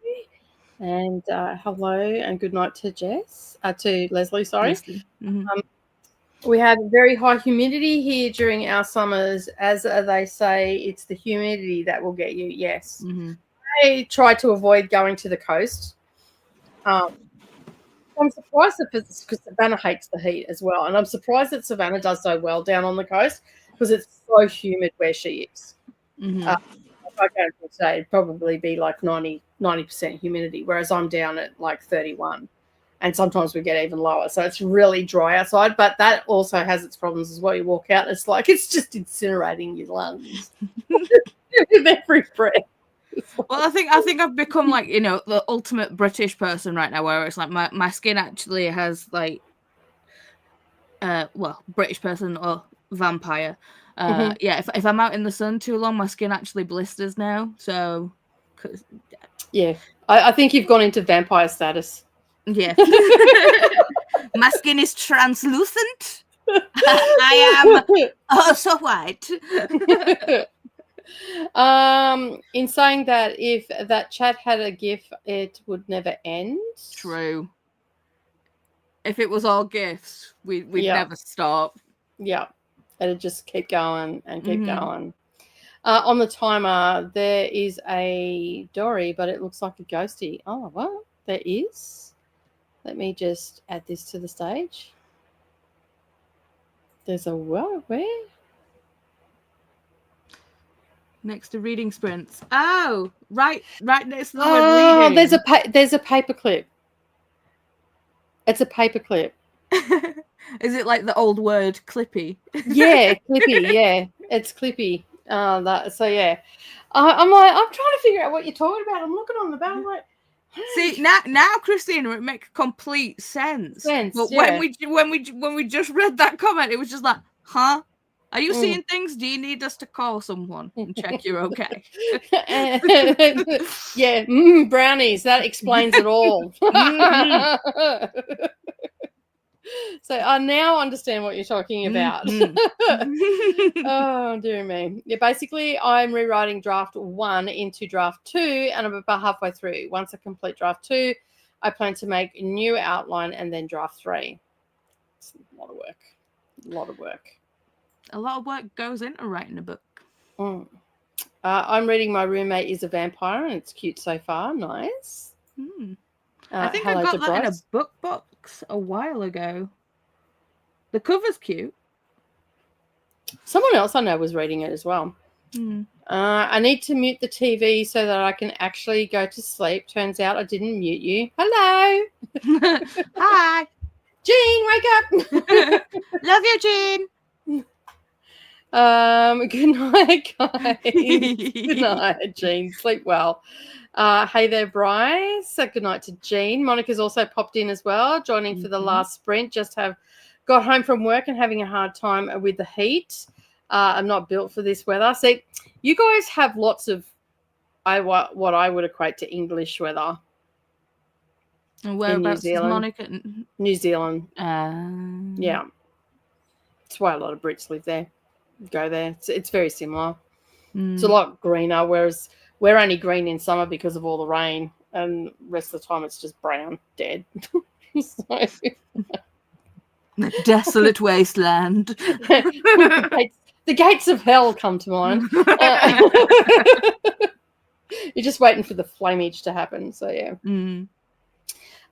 And hello and good night to Jess. To Leslie, sorry.
Leslie. Mm-hmm.
We have very high humidity here during our summers. As they say, it's the humidity that will get you. Yes.
Mm-hmm.
I try to avoid going to the coast. I'm surprised because Savannah hates the heat as well. And I'm surprised that Savannah does so well down on the coast because it's so humid where she is.
Mm-hmm.
If I go today, it'd probably be like 90% humidity, whereas I'm down at like 31. And sometimes we get even lower. So it's really dry outside. But that also has its problems as well. You walk out, it's like it's just incinerating your lungs with every breath.
Well, I think I've become like, you know, the ultimate British person right now, where it's like my skin actually has like, British person or vampire. Yeah, if I'm out in the sun too long, my skin actually blisters now. So,
yeah, I think you've gone into vampire status.
Yeah, my skin is translucent. I am oh so white.
In saying that, if that chat had a GIF, it would never end.
True. If it was all GIFs, we'd never stop.
Yeah, it'd just keep going and keep going. On the timer, there is a Dory, but it looks like a ghosty. Oh, well, there is. Let me just add this to the stage. There's a what? Where?
Next to reading sprints. Oh, right next to the word reading.
There's a paperclip. It's a paperclip.
Is it like the old word clippy?
Yeah, clippy. Yeah, it's clippy. So yeah, I'm trying to figure out what you're talking about. I'm looking on the back. I'm like,
see now, Christina, it makes complete sense. But
yeah.
when we just read that comment, it was just like, huh? Are you seeing things? Do you need us to call someone and check you're okay?
Yeah, brownies. That explains it all. So I now understand what you're talking about. Oh, dear me. Yeah, basically, I'm rewriting draft 1 into draft 2, and I'm about halfway through. Once I complete draft 2, I plan to make a new outline and then draft 3. It's a lot of work. A lot of work.
A lot of work goes into writing a book.
I'm reading My Roommate is a Vampire, and it's cute so far. Nice.
I think I got that in a book box a while ago. The cover's cute.
Someone else I know was reading it as well. I need to mute the TV so that I can actually go to sleep. Turns out I didn't mute you. Hello.
Hi.
Jean, wake up.
Love you, Jean.
Good night, guys. Good night, Jean. Sleep well. Hey there, Bryce. Good night to Jean. Monica's also popped in as well, joining for the last sprint. Just got home from work and having a hard time with the heat. I'm not built for this weather. See, you guys have lots of what I would equate to English weather.
And whereabouts is Monica?
New Zealand. Yeah. That's why a lot of Brits live there. Go there. It's very similar. It's a lot greener, whereas we're only green in summer because of all the rain, and the rest of the time it's just brown, dead. The
desolate wasteland.
The gates of hell come to mind. You're just waiting for the flamage to happen. So yeah.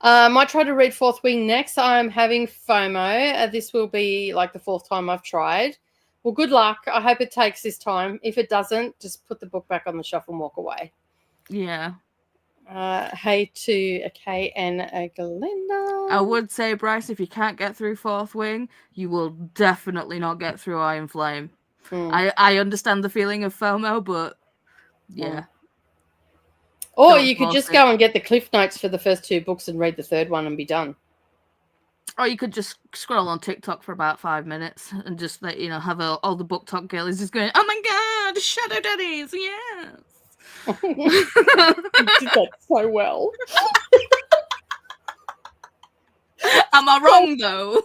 Might try to read Fourth Wing next. I'm having FOMO. This will be like the 4th time I've tried. Well, good luck. I hope it takes this time. If it doesn't, just put the book back on the shelf and walk away.
Yeah.
Hey to Kay and Galinda.
I would say, Bryce, if you can't get through Fourth Wing, you will definitely not get through Iron Flame. I understand the feeling of FOMO, but yeah.
Or you could just go and get the Cliff Notes for the first 2 books and read the 3rd one and be done.
Or you could just scroll on TikTok for about 5 minutes and just let have all the book talk girlies just going, oh my god, Shadow Daddies, yes.
You did that so well.
Am I wrong though?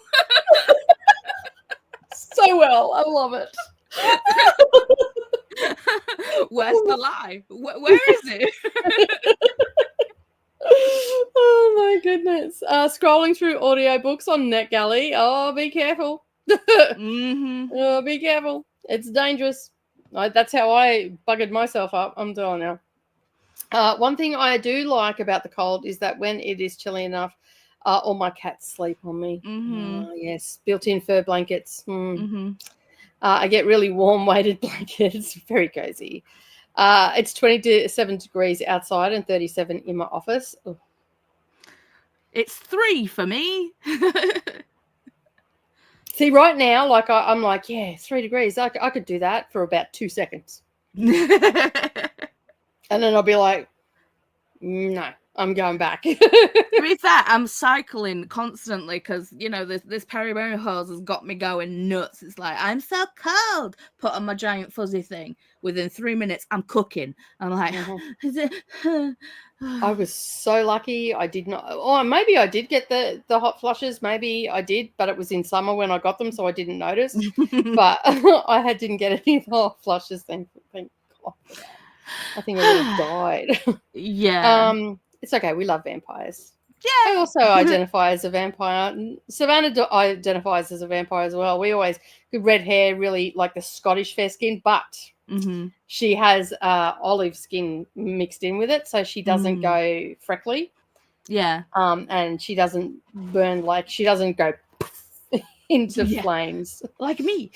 So well, I love it.
Where's the lie? Where is it?
Oh my goodness. Scrolling through audiobooks on NetGalley. Oh, be careful. Oh, be careful. It's dangerous. That's how I buggered myself up. I'm telling you. One thing I do like about the cold is that when it is chilly enough, all my cats sleep on me. Yes, built-in fur blankets. I get really warm weighted blankets. Very cozy. It's 27 degrees outside and 37 in my office. Ugh.
It's 3 for me.
See, right now, like I'm like, yeah, 3 degrees. I could do that for about 2 seconds. And then I'll be like, no, I'm going back.
To be fair, I'm cycling constantly because, this perimenopause has got me going nuts. It's like, I'm so cold. Put on my giant fuzzy thing. Within 3 minutes, I'm cooking. I'm like, is it?
I was so lucky. I did not. Oh, maybe I did get the hot flushes. Maybe I did, but it was in summer when I got them, so I didn't notice. But I didn't get any of the hot flushes. Thank God. I think I would have died.
Yeah.
It's okay. We love vampires.
Yeah.
I also identify as a vampire. Savannah identifies as a vampire as well. We always good red hair, really like the Scottish fair skin, but she has olive skin mixed in with it, so she doesn't go freckly.
Yeah.
And she doesn't burn she doesn't go into flames
like me.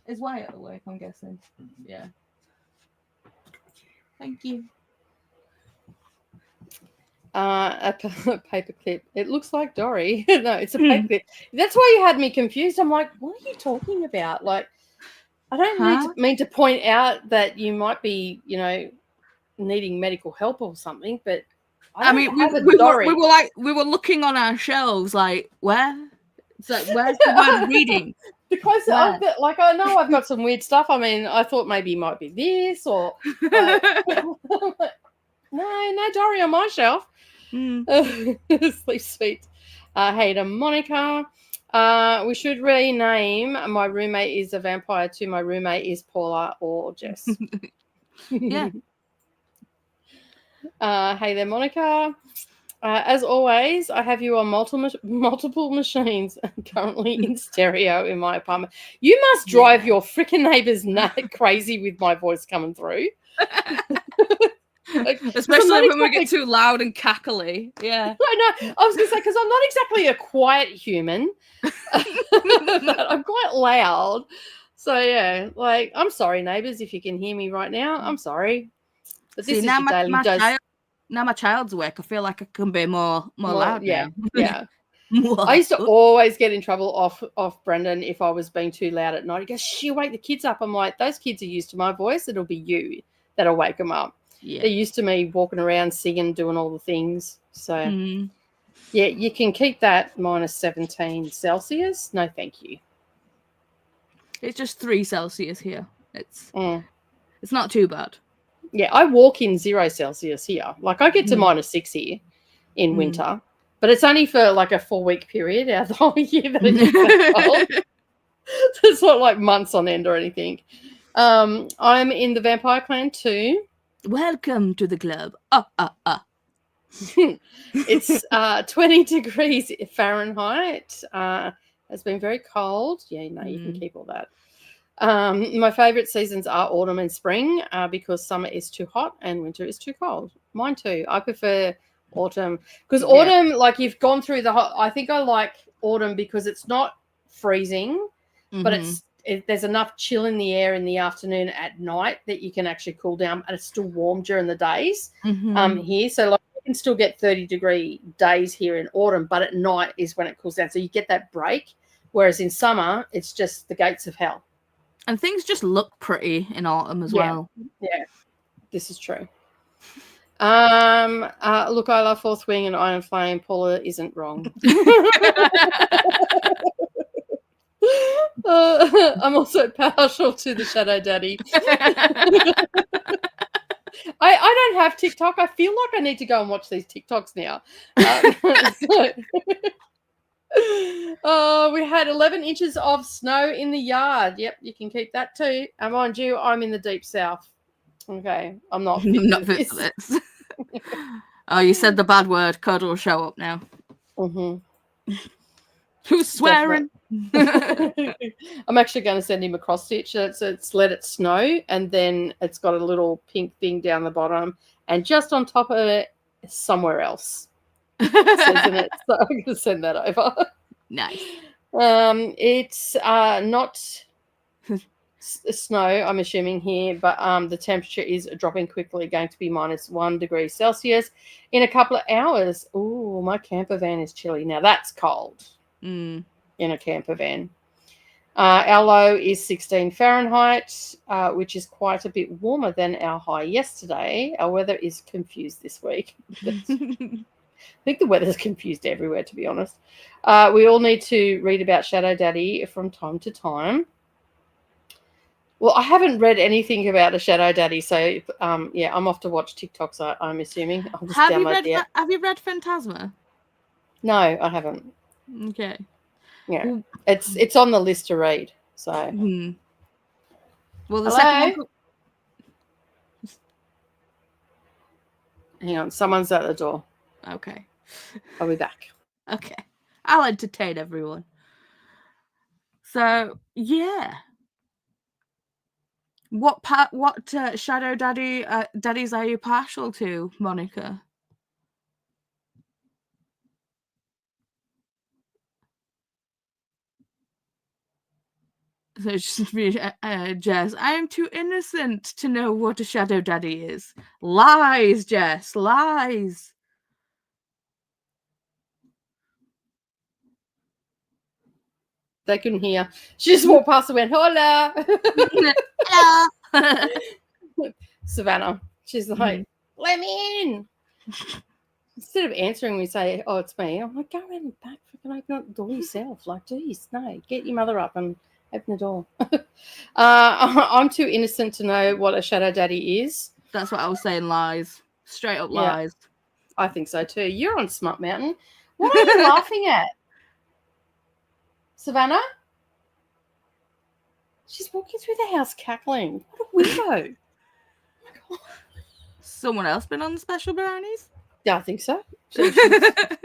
Is Wyatt at work? I'm guessing. Yeah. Thank you.
A paperclip. It looks like Dory. No, it's a paperclip. That's why you had me confused. I'm like, what are you talking about? Like, I don't mean to point out that you might be, needing medical help or something, but
we were looking on our shelves, like, where? It's like, where's the word reading?
Because I know I've got some weird stuff. I mean, I thought maybe it might be this or no Dory on my shelf. Sleep sweet. Hey to Monica. We should rename my roommate is a vampire to my roommate is Paula or Jess.
Yeah.
Hey there, Monica. As always, I have you on multiple machines currently in stereo in my apartment. You must drive your freaking neighbors crazy with my voice coming through.
Especially when we get too loud and cackly. Yeah.
I know. I was going to say, because I'm not exactly a quiet human, but I'm quite loud. So, yeah, I'm sorry, neighbours, if you can hear me right now. I'm sorry. But this is your daily dose.
Now my child's awake, I feel like I can be more loud now.
Yeah. I used to always get in trouble off Brendan if I was being too loud at night. He goes, "Shh, you wake the kids up." I'm like, those kids are used to my voice. It'll be you that'll wake them up. Yeah. They're used to me walking around singing, doing all the things. So, yeah, you can keep that minus 17 Celsius. No, thank you.
It's just 3 Celsius here. It's not too bad.
Yeah, I walk in 0 Celsius here. Like I get to minus 6 here in winter, but it's only for like a 4-week period out of the whole year that it gets that cold. So it's not like months on end or anything. I'm in the vampire clan too.
Welcome to the club.
It's 20 degrees Fahrenheit. It's been very cold. Yeah, no, you can keep all that. My favorite seasons are autumn and spring because summer is too hot and winter is too cold. Mine too. I prefer autumn because autumn, like you've gone through the hot. I think I like autumn because it's not freezing, but there's enough chill in the air in the afternoon at night that you can actually cool down, and it's still warm during the days here. So like you can still get 30-degree days here in autumn, but at night is when it cools down. So you get that break, whereas in summer it's just the gates of hell.
And things just look pretty in autumn as well.
Yeah, this is true. Look, I love Fourth Wing and Iron Flame. Paula isn't wrong. I'm also partial to the Shadow Daddy. I don't have TikTok. I feel like I need to go and watch these TikToks now. We had 11 inches of snow in the yard. Yep, you can keep that too. And mind you, I'm in the deep south. Okay, I'm not fit
Not
for
fit for
this.
this. Oh, you said the bad word. Koda will show up now.
Mm-hmm.
Who's swearing?
I'm actually going to send him a cross stitch. So it's let it snow, and then it's got a little pink thing down the bottom, and just on top of it, somewhere else. It says in it, so I'm going to send that over.
Nice.
It's not snow, I'm assuming here, but the temperature is dropping quickly, going to be -1 degree Celsius in a couple of hours. Oh, my camper van is chilly. Now that's cold in a camper van. Our low is 16 Fahrenheit, which is quite a bit warmer than our high yesterday. Our weather is confused this week. I think the weather's confused everywhere, to be honest. We all need to read about Shadow Daddy from time to time. Well, I haven't read anything about a Shadow Daddy, so yeah, I'm off to watch TikToks, I'm assuming. I'll just download the app.
Have you read Phantasma?
No, I haven't.
Okay.
Yeah, it's on the list to read. So,
well, the second one.
Hang on, someone's at the door.
Okay,
I'll be back.
Okay, I'll entertain everyone. So yeah, what Shadow Daddies are you partial to, Monica? So Jess, I am too innocent to know what a Shadow Daddy is. Lies, Jess, lies.
They couldn't hear. She just walked past and went, hola.
Hello.
Savannah. She's like, let me in. Instead of answering, we say, oh, it's me. I'm like, go around the back. Freaking open up the door yourself. Like, geez, no, get your mother up and open the door. I'm too innocent to know what a Shadow Daddy is.
That's what I was saying, lies. Straight up lies.
I think so too. You're on Smut Mountain. What are you laughing at? Savannah? She's walking through the house cackling. What a weirdo. Oh my God.
Someone else been on the special brownies?
Yeah, I think so. I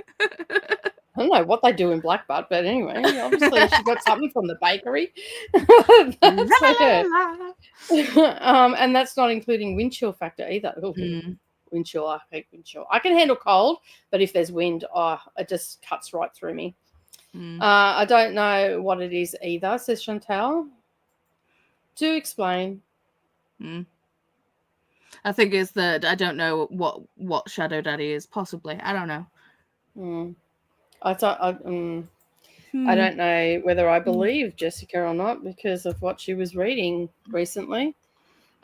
don't know what they do in Blackbutt, but anyway, obviously she got something from the bakery. That's and that's not including wind chill factor either. Wind chill, I hate wind chill. I can handle cold, but if there's wind, it just cuts right through me. I don't know what it is either, says Chantal. Do explain.
I think it's that I don't know what Shadow Daddy is. Possibly, I don't know.
I don't know whether I believe Jessica or not because of what she was reading recently.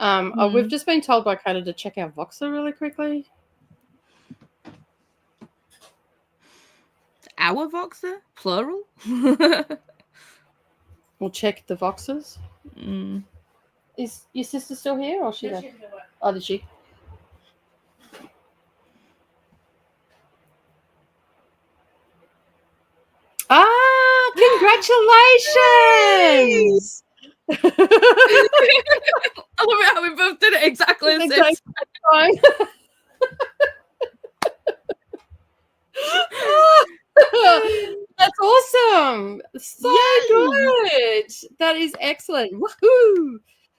We've just been told by Koda to check our Voxer really quickly.
Our Voxer? Plural?
We'll check the Voxers. Is your sister still here or she left? Oh, did she? Congratulations!
I love it how we both did it exactly the same
time. That's awesome. So good. That is excellent. Woohoo!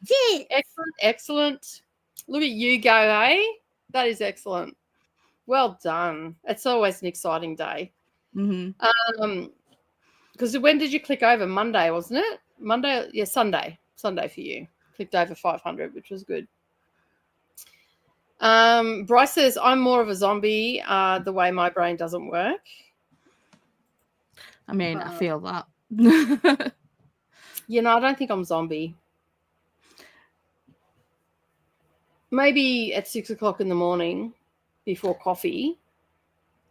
Yeah. Excellent. Look at you go, eh? That is excellent. Well done. It's always an exciting day. Because when did you click over? Monday, wasn't it? Monday? Yeah, Sunday. Sunday for you. Clicked over 500, which was good. Bryce says, I'm more of a zombie the way my brain doesn't work.
I mean, I feel that.
I don't think I'm zombie. Maybe at 6 o'clock in the morning before coffee.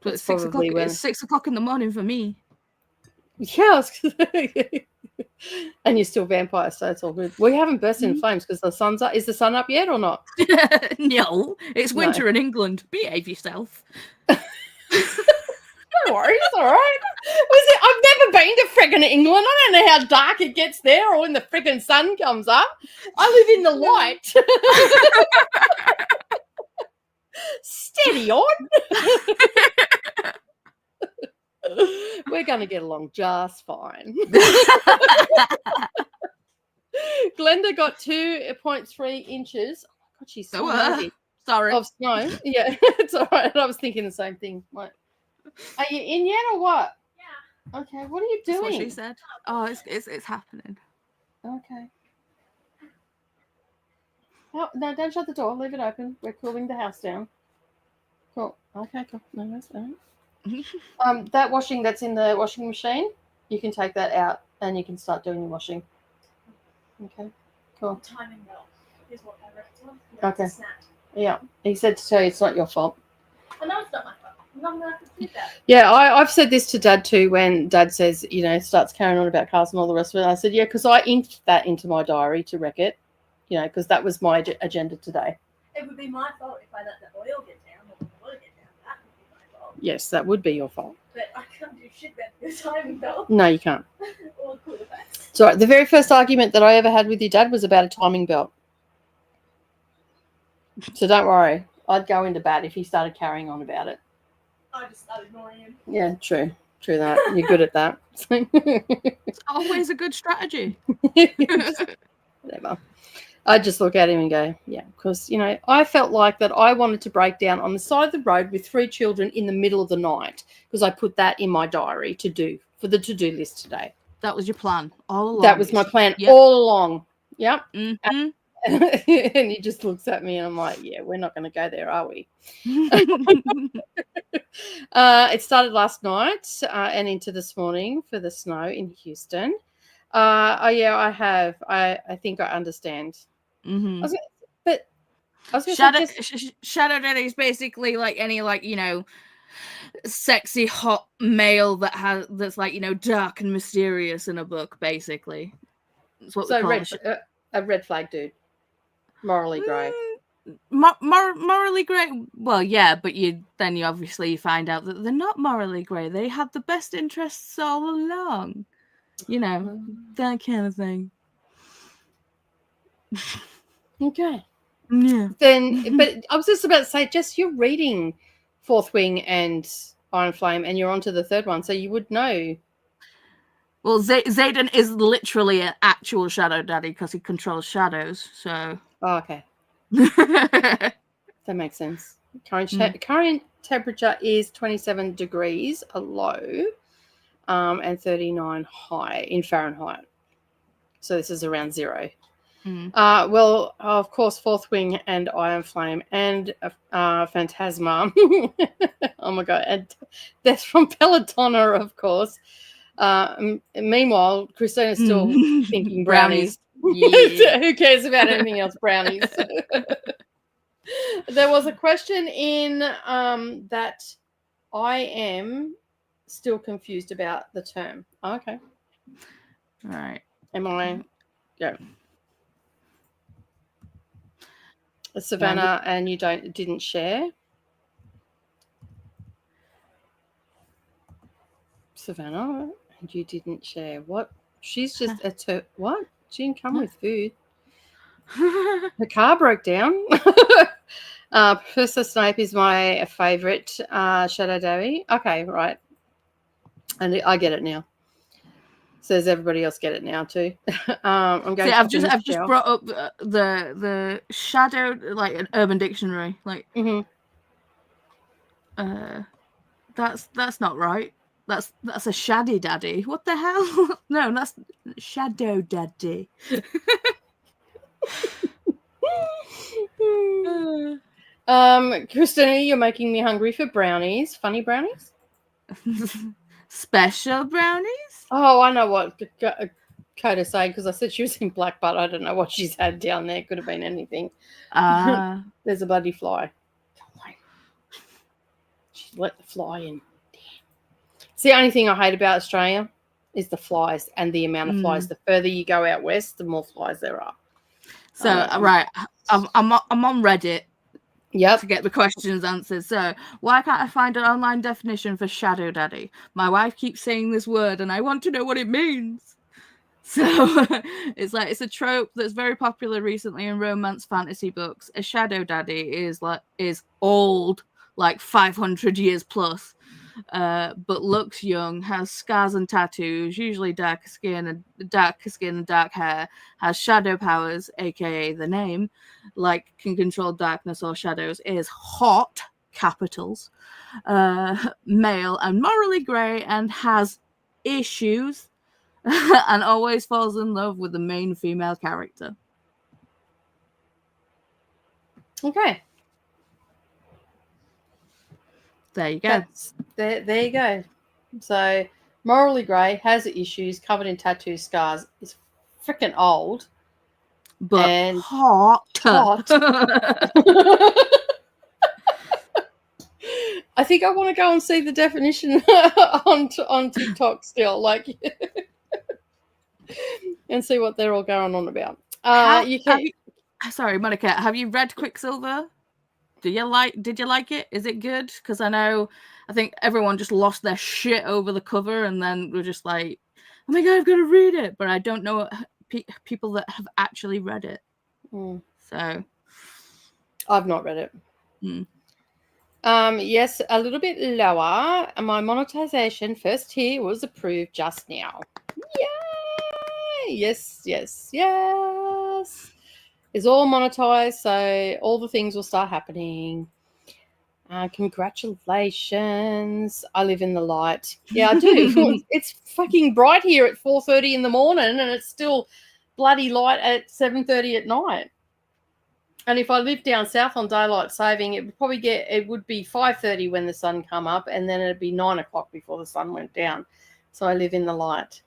But it's 6 o'clock in the morning for me.
Yeah. And you're still vampire, so it's all good. We haven't burst into flames because the sun's up. Is the sun up yet or not?
No, it's winter in England. Behave yourself.
No worries, all right. I've reckon England. I don't know how dark it gets there or when the freaking sun comes up. I live in the light. Steady on. We're going to get along just fine. Glenda got 2.3 inches. Oh, God, she's so heavy.
Sorry.
Of snow. Yeah, it's all right. I was thinking the same thing. Like, are you in yet or what? Yeah. Okay, what are you doing?
That's what she said. Oh, it's happening.
Okay. No, don't shut the door. Leave it open. We're cooling the house down. Cool. Okay, cool. No, that's fine. That washing that's in the washing machine, you can take that out and you can start doing your washing. Okay, cool.
Timing belt is what I reckon.
Okay. Yeah, he said to tell you it's not your fault.
I know it's not my fault. I'm not going to do that.
Yeah, I've said this to Dad too when Dad says, starts carrying on about cars and all the rest of it. I said, yeah, because I inked that into my diary to wreck it, because that was my agenda today.
It would be my fault if I let the oil get down or the water get down. That would be my fault.
Yes, that would be your fault.
But I can't do shit about the timing belt.
No, you can't.
Or cooler packs.
So the very first argument that I ever had with your dad was about a timing belt. So don't worry. I'd go into bat if he started carrying on about it.
I just started ignoring him.
Yeah, true. True that. You're good at that.
It's always a good strategy.
Whatever. I just look at him and go, yeah, because, I felt like that I wanted to break down on the side of the road with 3 children in the middle of the night because I put that in my diary for the to-do list today.
That was your plan all along.
That was my plan all along. Yep.
Mm-hmm.
And he just looks at me and I'm like, yeah, we're not going to go there, are we? It started last night and into this morning for the snow in Houston. I have. I think I understand.
Mm-hmm.
Shadow
Daddy is basically like any sexy hot male that's dark and mysterious in a book. Basically, that's what we call
a red flag dude, morally grey.
Morally grey. Well, yeah, but you obviously find out that they're not morally grey. They have the best interests all along. That kind of thing.
Okay.
Yeah.
Then, but I was just about to say, Jess, you're reading Fourth Wing and Iron Flame, and you're on to the third one, so you would know.
Well, Zayden is literally an actual shadow daddy because he controls shadows. So.
Oh, okay. That makes sense. Current temperature is 27 degrees low. And 39 high in Fahrenheit. So this is around 0. Well, of course, Fourth Wing and Iron Flame and Phantasma. Oh, my God. And Death from Pelotona, of course. Meanwhile, Christina's still thinking brownies. Yeah. Who cares about anything else? Brownies. There was a question in that I am still confused about the term. Oh, okay.
All right.
Am I? Yeah. Savannah, and you didn't share. Savannah, and you didn't share. What? She's just what? She didn't come with food. Her car broke down. Professor Snape is my favourite Shadow Daddy. Okay, right. And I get it now. So does everybody else get it now too? I'm going.
I've just brought up the shadow, like an Urban Dictionary, like. That's not right. That's a shaddy daddy. What the hell? No, that's shadow daddy.
Christina, you're making me hungry for brownies. Funny brownies.
Special brownies?
Oh, I know what Koda saying because I said she was in black, but I don't know what she's had down there. Could have been anything. There's a bloody fly. She let the fly in. Damn. It's the only thing I hate about Australia is the flies and the amount of flies. The further you go out west, the more flies there are.
So right, I'm on Reddit.
Yep.
to get the questions answered. So why can't I find an online definition for shadow daddy? My wife keeps saying this word and I want to know what it means. So it's a trope that's very popular recently in romance fantasy books. A shadow daddy is old, like 500 years plus, but looks young, has scars and tattoos, usually dark skin and dark hair, has shadow powers, aka the name, like can control darkness or shadows, is hot, capitals, male and morally grey, and has issues, and always falls in love with the main female character.
Okay.
There you go.
There you go. So, morally grey, has issues, covered in tattoo scars, is freaking old.
But
and
hot.
I think I want to go and see the definition on TikTok still, like, and see what they're all going on about.
Sorry, Monica, have you read Quicksilver? Did you like it? Is it good? Because I think everyone just lost their shit over the cover and then we're just like, oh my god, I've got to read it. But I don't know people that have actually read it. So
I've not read it. Yes, a little bit lower. My monetization first tier was approved just now. Yay! Yes. It's all monetized, so all the things will start happening. Congratulations. I live in the light. Yeah, I do. It's fucking bright here at 4:30 in the morning and it's still bloody light at 7:30 at night. And if I lived down south on daylight saving, it would be 5:30 when the sun come up, and then it'd be 9 o'clock before the sun went down. So I live in the light.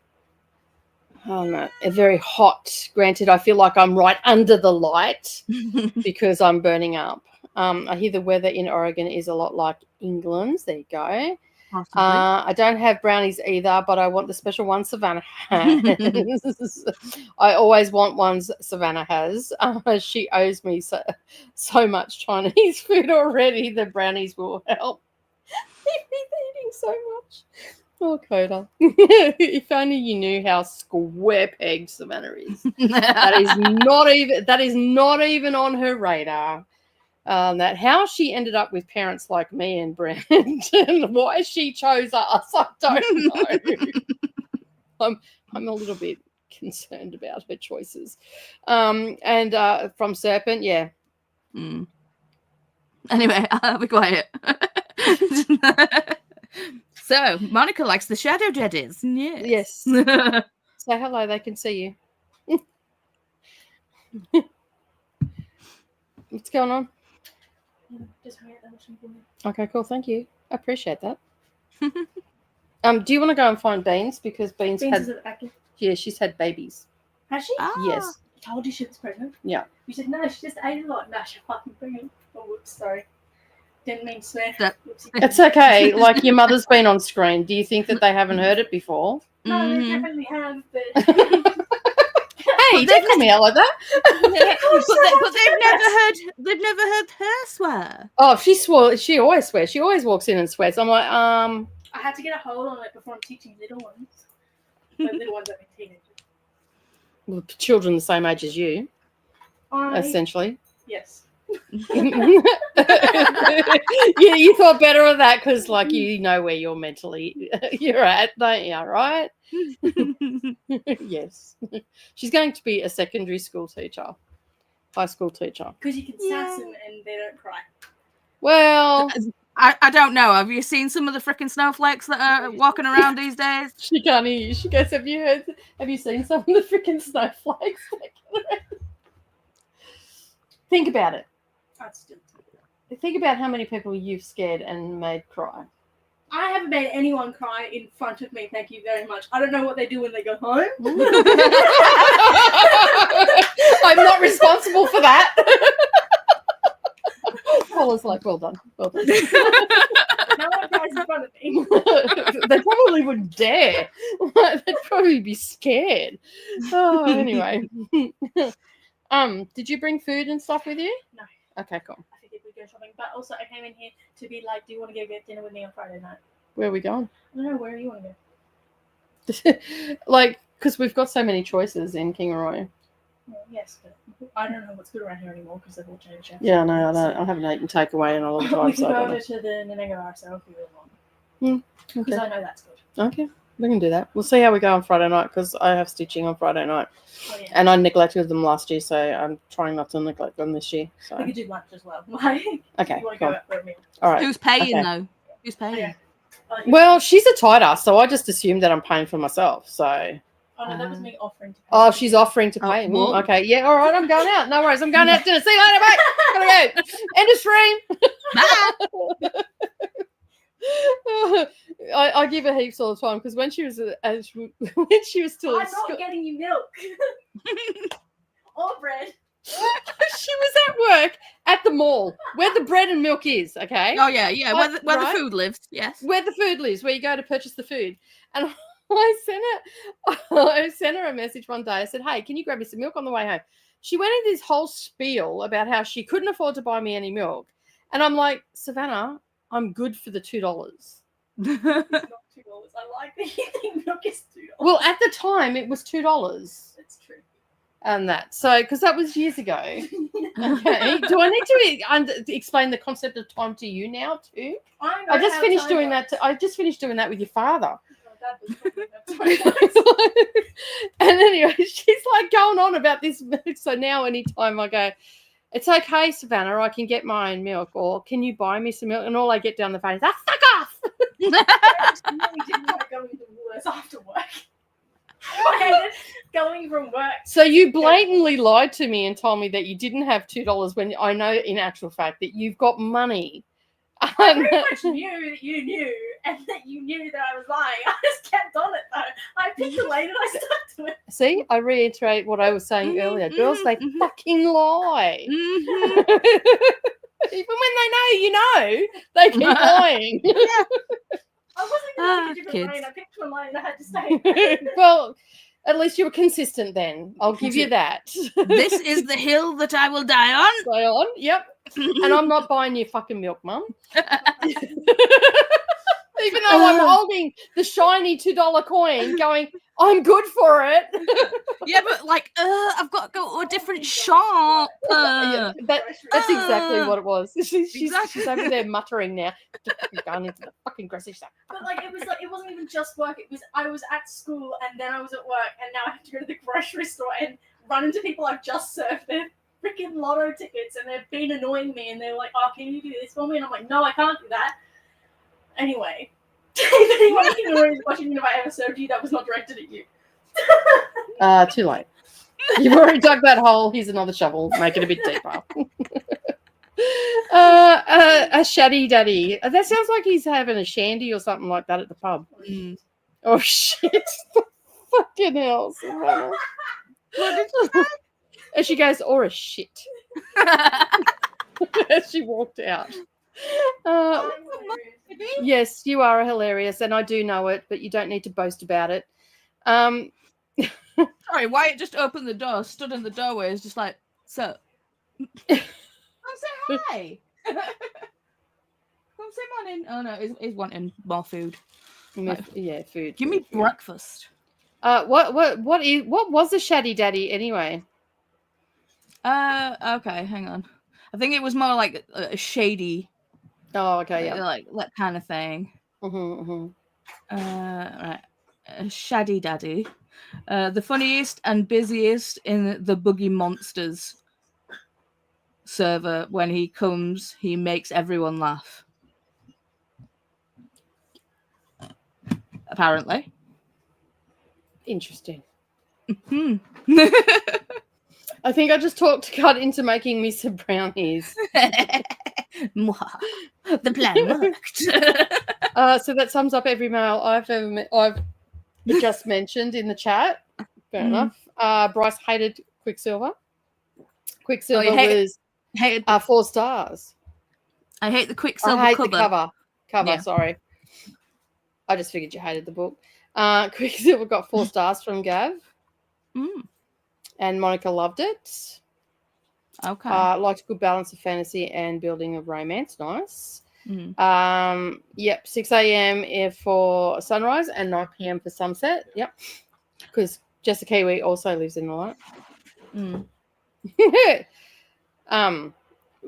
Oh no, it's very hot. Granted, I feel like I'm right under the light because I'm burning up. I hear the weather in Oregon is a lot like England's. There you go. I don't have brownies either, but I want the special ones Savannah has. I always want ones Savannah has. She owes me so much Chinese food already. The brownies will help. He's eating so much. Oh, Koda. If only you knew how square pegged Savannah is. That is not even on her radar. That how she ended up with parents like me and Brent and why she chose us, I don't know. I'm a little bit concerned about her choices. And from Serpent, yeah.
Anyway, I'll be quiet. So, Monica likes the shadow daddies.
Yes. Say hello, they can see you. What's going on?
Just hurry up,
Okay, cool. Thank you. I appreciate that. Do you want to go and find Beans? Because Beans
is at the back.
Yeah, she's had babies.
Has she?
Yes.
I told you she was pregnant.
Yeah.
You said no, she just ate a lot. No, she's fucking pregnant. Oh, whoops, sorry. Didn't mean to swear.
It's okay. Like, your mother's been on screen. Do you think that they haven't heard it before?
No, they definitely have, but...
Hey, don't call me out like that.
But they've never heard her swear.
Oh, she always swears. She always walks in and swears. I'm like,
I had to get a hold on it before I'm teaching little ones. But little ones are teenagers.
Well, children the same age as you, essentially.
Yes.
You thought better of that because, like, you know where you're mentally you're at, don't you? Right? Yes. She's going to be a secondary school teacher, high school teacher.
Because you can sass them and they don't cry.
Well,
I don't know. Have you seen some of the freaking snowflakes that are walking around these days?
She can't hear you. She goes, have you seen some of the freaking snowflakes? Think about it. Think about how many people you've scared and made cry.
I haven't made anyone cry in front of me, thank you very much. I don't know what they do when they go home.
I'm not responsible for that. Paula's like, well done.
No one cries in front of me.
They probably wouldn't dare. They'd probably be scared. Oh, anyway. Did you bring food and stuff with you?
No.
Okay, cool.
I figured we'd go shopping, but also I came in here to be like, do you want to go get dinner with me on Friday night?
Where are we going?
I don't know, where do you want to go?
Like, because we've got so many choices in Kingaroy.
Well, yes, but I don't know what's good around here anymore because they've all changed.
Yeah, no, I haven't eaten takeaway in a long time.
We can
so
go
I don't
over to the Nanega ourselves if you really want. Because
Okay.
I know that's good.
Okay, we can do that. We'll see how we go on Friday night because I have stitching on Friday night.
Oh, yeah.
And I neglected them last year, so I'm trying not to neglect them this year. So
We could do lunch as well. Like,
okay,
you want to
cool.
go out for a meal.
All right.
Who's paying
Okay.
though? Who's paying?
Yeah.
Well, she's a tight ass, so I just assumed that I'm paying for myself. So
Oh no, that was me offering to pay.
oh, she's offering to pay.
well.
Okay, yeah, all right, I'm going out. No worries, I'm going out to dinner. See you later, mate. Gotta go. End of stream. I give her heaps all the time because when she was still
I'm
at school,
not getting you milk or bread.
she was at work at the mall where the bread and milk is. Okay.
Oh yeah, where the
Right?
food lives. Yes.
Where the food lives, where you go to purchase the food. And I sent her a message one day. I said, hey, can you grab me some milk on the way home? She went into this whole spiel about how she couldn't afford to buy me any milk. And I'm like, Savannah, I'm good for the $2.
It's not $2. I like that you think milk is $2.
Well, at the time, it was $2.
It's true.
And that. So, because that was years ago. Okay. Do I need to explain the concept of time to you now, too? I just finished doing that. I just finished doing that with your father. And anyway, she's like going on about this milk. So now anytime I go, it's okay, Savannah, I can get my own milk, or can you buy me some milk? And all I get down the phone is, fuck off.
I really didn't like going to Woolworths after work. I hated going from work.
So you blatantly lied to me and told me that you didn't have $2 when I know in actual fact that you've got money.
I pretty much knew that you knew, and that you knew that I was lying. I just kept on it though. I picked the lane and I stuck to it.
See, I reiterate what I was saying earlier. Girls, they fucking lie.
Mhm.
Even when they know, they keep lying.
I wasn't going to pick a different lane. I picked one lane and I had to stay.
Well, at least you were consistent then. I'll give you that.
This is the hill that I will die on.
Stay on. Yep. And I'm not buying your fucking milk, Mum. Even though I'm holding the shiny $2 coin going, I'm good for it.
Yeah, but like, I've got to go to a different shop.
Yeah, that's exactly what it was. She's over there muttering now. Going into the fucking grocery store.
But like it wasn't even just work. It was I was at school and then I was at work and now I have to go to the grocery store and run into people I've just served their freaking lotto tickets and they've been annoying me and they're like, oh, can you do this for me? And I'm like, no, I can't do that. Anyway, if anyone is watching, if I ever served you, that was not directed at you.
Too late. You've already dug that hole. Here's another shovel. Make it a bit deeper. A shaddy daddy. That sounds like he's having a shandy or something like that at the pub.
Mm.
Oh shit! Fucking hell! Savannah. And she goes, or a shit. As she walked out. Yes, you are hilarious, and I do know it, but you don't need to boast about it.
Sorry, Wyatt just opened the door, stood in the doorway, is just like, so. Come say hi. Come say morning. Oh no, he's wanting more food.
Yeah, food.
Give me breakfast.
What was a shaddy daddy anyway?
Okay, hang on. I think it was more like a shady.
Oh, okay, yeah,
like that kind of thing.
Right,
a shaddy daddy, the funniest and busiest in the Boogie Monsters server. When he comes, he makes everyone laugh. Apparently.
Interesting.
Hmm.
I think I just cut into making me some brownies.
The plan worked.
So that sums up every mail I've just mentioned in the chat. Fair enough. Bryce hated Quicksilver. Quicksilver was 4 stars.
I hate the Quicksilver
I hate
cover.
the cover.
Yeah.
Sorry. I just figured you hated the book. Quicksilver got 4 stars from Gav.
Mm.
And Monica loved it.
Okay.
Liked a good balance of fantasy and building of romance. Nice.
Mm.
Yep, 6 a.m. for sunrise and 9 p.m. for sunset. Yep, because Jessica Kiwi also lives in the light.
Mm.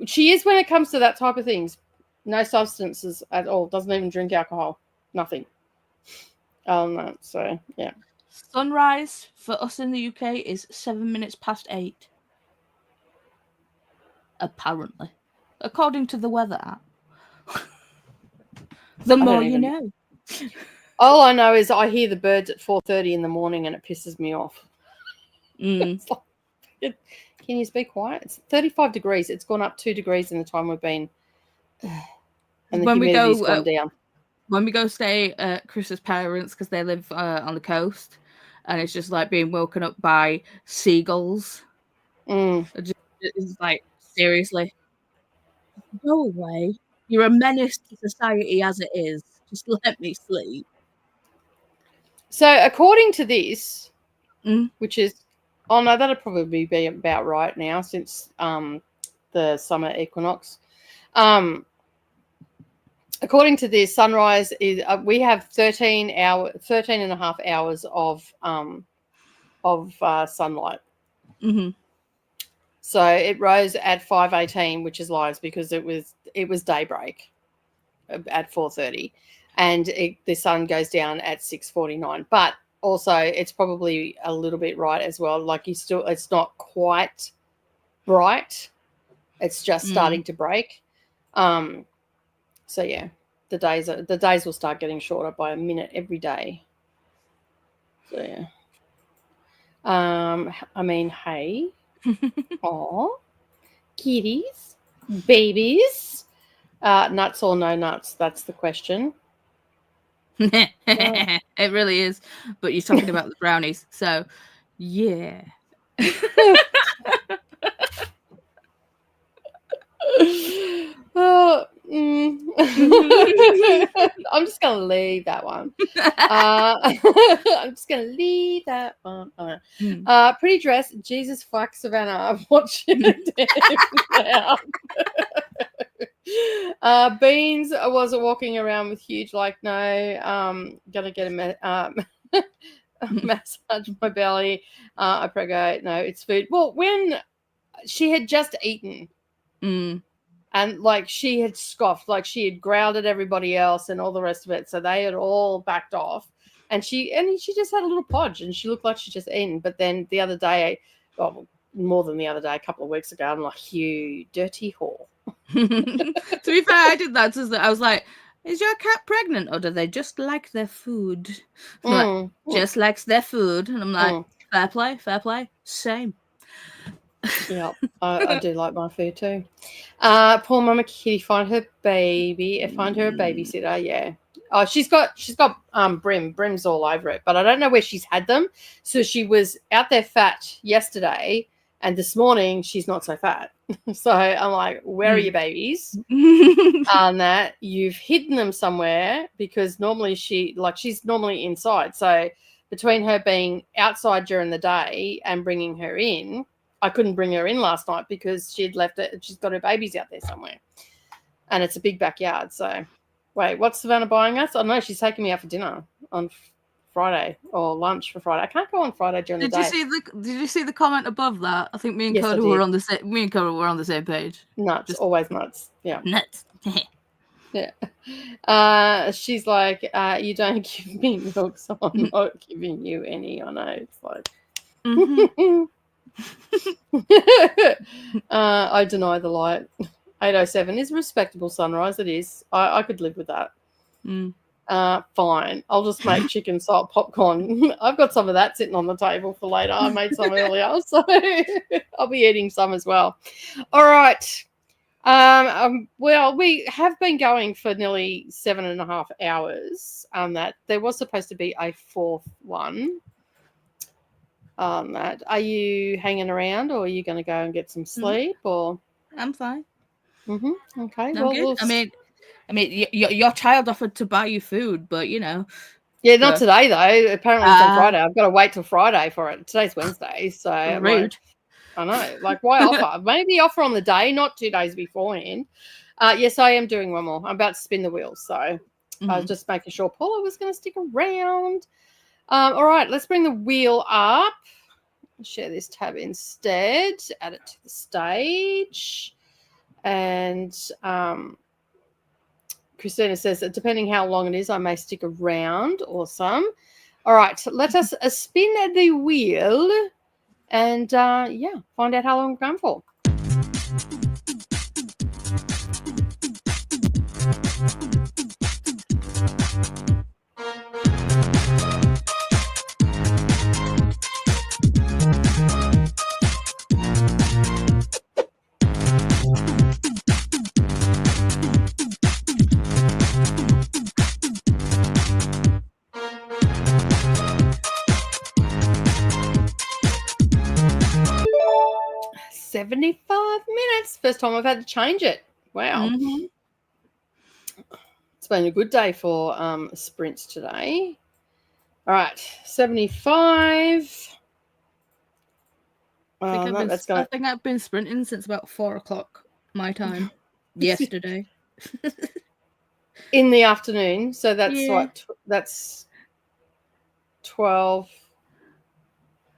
She is when it comes to that type of things. No substances at all. Doesn't even drink alcohol. Nothing. No, so yeah.
Sunrise for us in the UK is 7 minutes past 8. Apparently, according to the weather app. The more you know.
All I know is I hear the birds at 4:30 in the morning and it pisses me off.
Mm.
Can you just be quiet? It's 35 degrees. It's gone up 2 degrees in the time we've been. And the humidity's gone down.
When we go stay at Chris's parents, because they live on the coast, and it's just like being woken up by seagulls. It's like, seriously, go away. You're a menace to society as it is. Just let me sleep.
So according to this, which is, oh no, that'll probably be about right now since the summer equinox. According to this, sunrise is we have 13 and a half hours of sunlight.
Mm-hmm.
So it rose at 5:18, which is lies because it was daybreak at 4:30, and the sun goes down at 6:49. But also, it's probably a little bit right as well. Like it's not quite bright; it's just starting to break. So yeah, the days will start getting shorter by a minute every day. So yeah. I mean, hey, aw, kitties, babies, nuts or no nuts? That's the question.
It really is. But you're talking about the brownies, so yeah.
I'm just gonna leave that one. I'm just gonna leave that one. Pretty dress, Jesus fuck Savannah. I'm watching it now. Beans wasn't walking around with huge like no. Gonna get a massage my belly. I prego. No, it's food. Well, when she had just eaten. And like she had scoffed, like she had growled at everybody else and all the rest of it. So they had all backed off. And she just had a little podge and she looked like she just eaten. But then the other day, well, more than the other day, a couple of weeks ago, I'm like, you dirty whore.
To be fair, I did that. I was like, is your cat pregnant or do they just like their food? Like, just likes their food. And I'm like, fair play, same.
Yeah, I do like my food too. Poor Mama Kitty, find her a babysitter. Yeah. Oh, she's got brims all over it, but I don't know where she's had them. So she was out there fat yesterday, and this morning she's not so fat. So I'm like, where are your babies? That you've hidden them somewhere because normally she's normally inside. So between her being outside during the day and bringing her in. I couldn't bring her in last night because she'd left it. She's got her babies out there somewhere. And it's a big backyard. So, wait, what's Savannah buying us? I know she's taking me out for dinner on Friday or lunch for Friday. I can't go on Friday during the day.
Did you see the comment above that? I think me and Koda were on the same. Me and Koda were on the same page.
Nuts, always nuts. Yeah,
nuts.
Yeah. She's like, you don't give me milk, so I'm not giving you any. I know it's like. I deny the light. 8:07 is a respectable sunrise. It is. I could live with that. Fine. I'll just make chicken salt popcorn. I've got some of that sitting on the table for later. I made some earlier, so I'll be eating some as well. All right. Well, we have been going for nearly 7.5 hours. That there was supposed to be a fourth one. That are you hanging around, or are you going to go and get some sleep? Or
I'm fine.
Okay.
I'm good. I mean, your child offered to buy you food, but you know.
Yeah, not today though. Apparently it's on Friday. I've got to wait till Friday for it. Today's Wednesday, so
rude.
I know. Like, why offer? Maybe offer on the day, not 2 days beforehand. Yes, I am doing one more. I'm about to spin the wheel. So I was just making sure Paula was going to stick around. All right, let's bring the wheel up. Share this tab instead. Add it to the stage. And Christina says that depending how long it is, I may stick around. Awesome. All right, let us spin the wheel and, find out how long we're going for. $75. First time I've had to change it. Wow. It's been a good day for sprints today. All right, 75.
I think I've been sprinting since about 4 o'clock my time yesterday.
In the afternoon. So that's what? That's 12.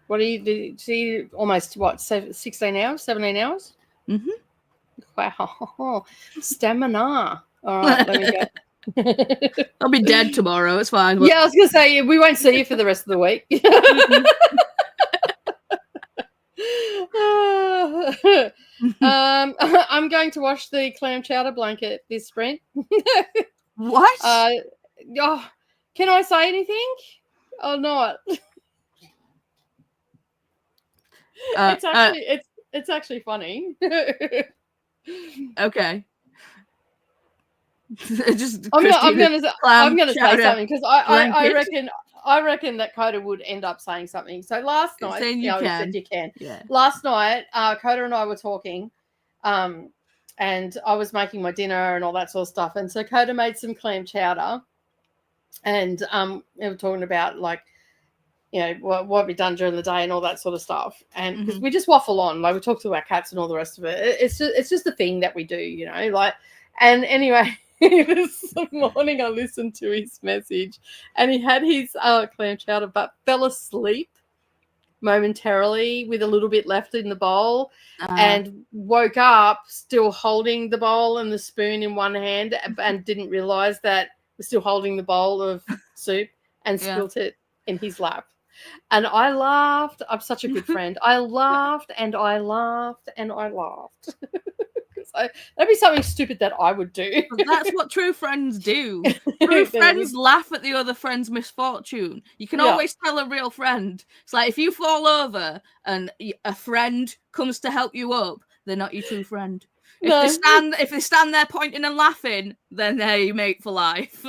What do you do? See, almost what? 16 hours, 17 hours? Wow. Stamina. All right, let me go.
I'll be dead tomorrow. It's fine.
Yeah, I was going to say, we won't see you for the rest of the week. I'm going to wash the clam chowder blanket this sprint.
What?
Can I say anything or not? It's actually funny.
Okay.
I'm gonna say something because I reckon that Koda would end up saying something. So last night, said you can.
Yeah.
Last night, Koda and I were talking, and I was making my dinner and all that sort of stuff. And so Koda made some clam chowder, and we were talking about like, what we've done during the day and all that sort of stuff. And because we just waffle on, like we talk to our cats and all the rest of it. It's just a thing that we do, like. And anyway. This morning I listened to his message and he had his clam chowder but fell asleep momentarily with a little bit left in the bowl and woke up still holding the bowl and the spoon in one hand and didn't realize that we're still holding the bowl of soup and spilt it in his lap. And I laughed. I'm such a good friend. I laughed and I laughed and I laughed. That'd be something stupid that I would do.
But that's what true friends do. True friends laugh at the other friend's misfortune. You can always tell a real friend. It's like if you fall over and a friend comes to help you up, they're not your true friend. If they stand there pointing and laughing, then they're your mate for life.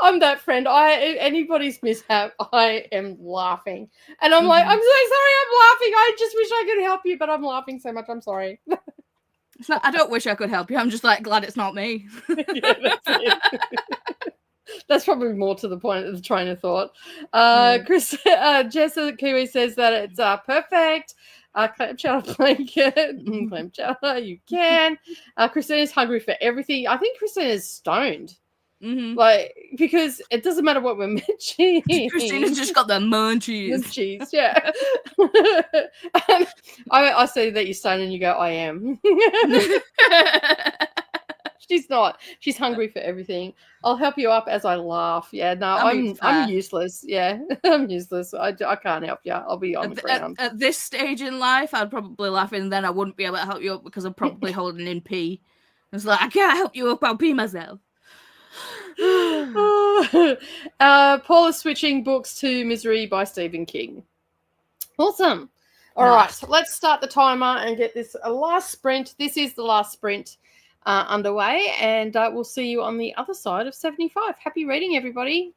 I'm that friend. Anybody's mishap, I am laughing. And I'm like, I'm so sorry I'm laughing. I just wish I could help you, but I'm laughing so much. I'm sorry.
It's not, I don't wish I could help you. I'm just like glad it's not me.
Yeah, that's it. That's probably more to the point of the train of thought. Jess Kiwi says that it's perfect. Clam chowder blanket. Clam chowder, you can. Christina's hungry for everything. I think Christina's stoned. Like, because it doesn't matter what we're mentioning.
Christina's just got the munchies.
Munchies, yeah. I say that you're stoned and you go, I am. She's not. She's hungry for everything. I'll help you up as I laugh. Yeah, no, I'm useless. Yeah, I'm useless. I can't help you. I'll be on the ground.
At this stage in life, I'd probably laugh and then I wouldn't be able to help you up because I'm probably holding in pee. It's like, I can't help you up. I'll pee myself.
Paula's switching books to Misery by Stephen King. Awesome. All right, so let's start the timer and get this last sprint. This is the last sprint underway, and we'll see you on the other side of 75. Happy reading, everybody.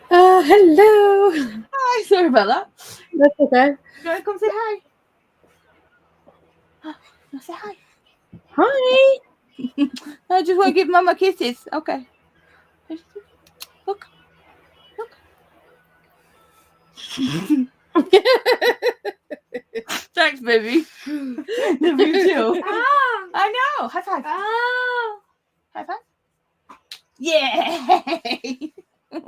Hello.
Hi, sorry about that.
That's okay.
You gotta come say hi. Say hi.
Hi.
I just want to give Mama kisses. Okay. Look. Thanks, baby. Love you too.
Ah,
I know. High five.
ah.
High five. Yay! You're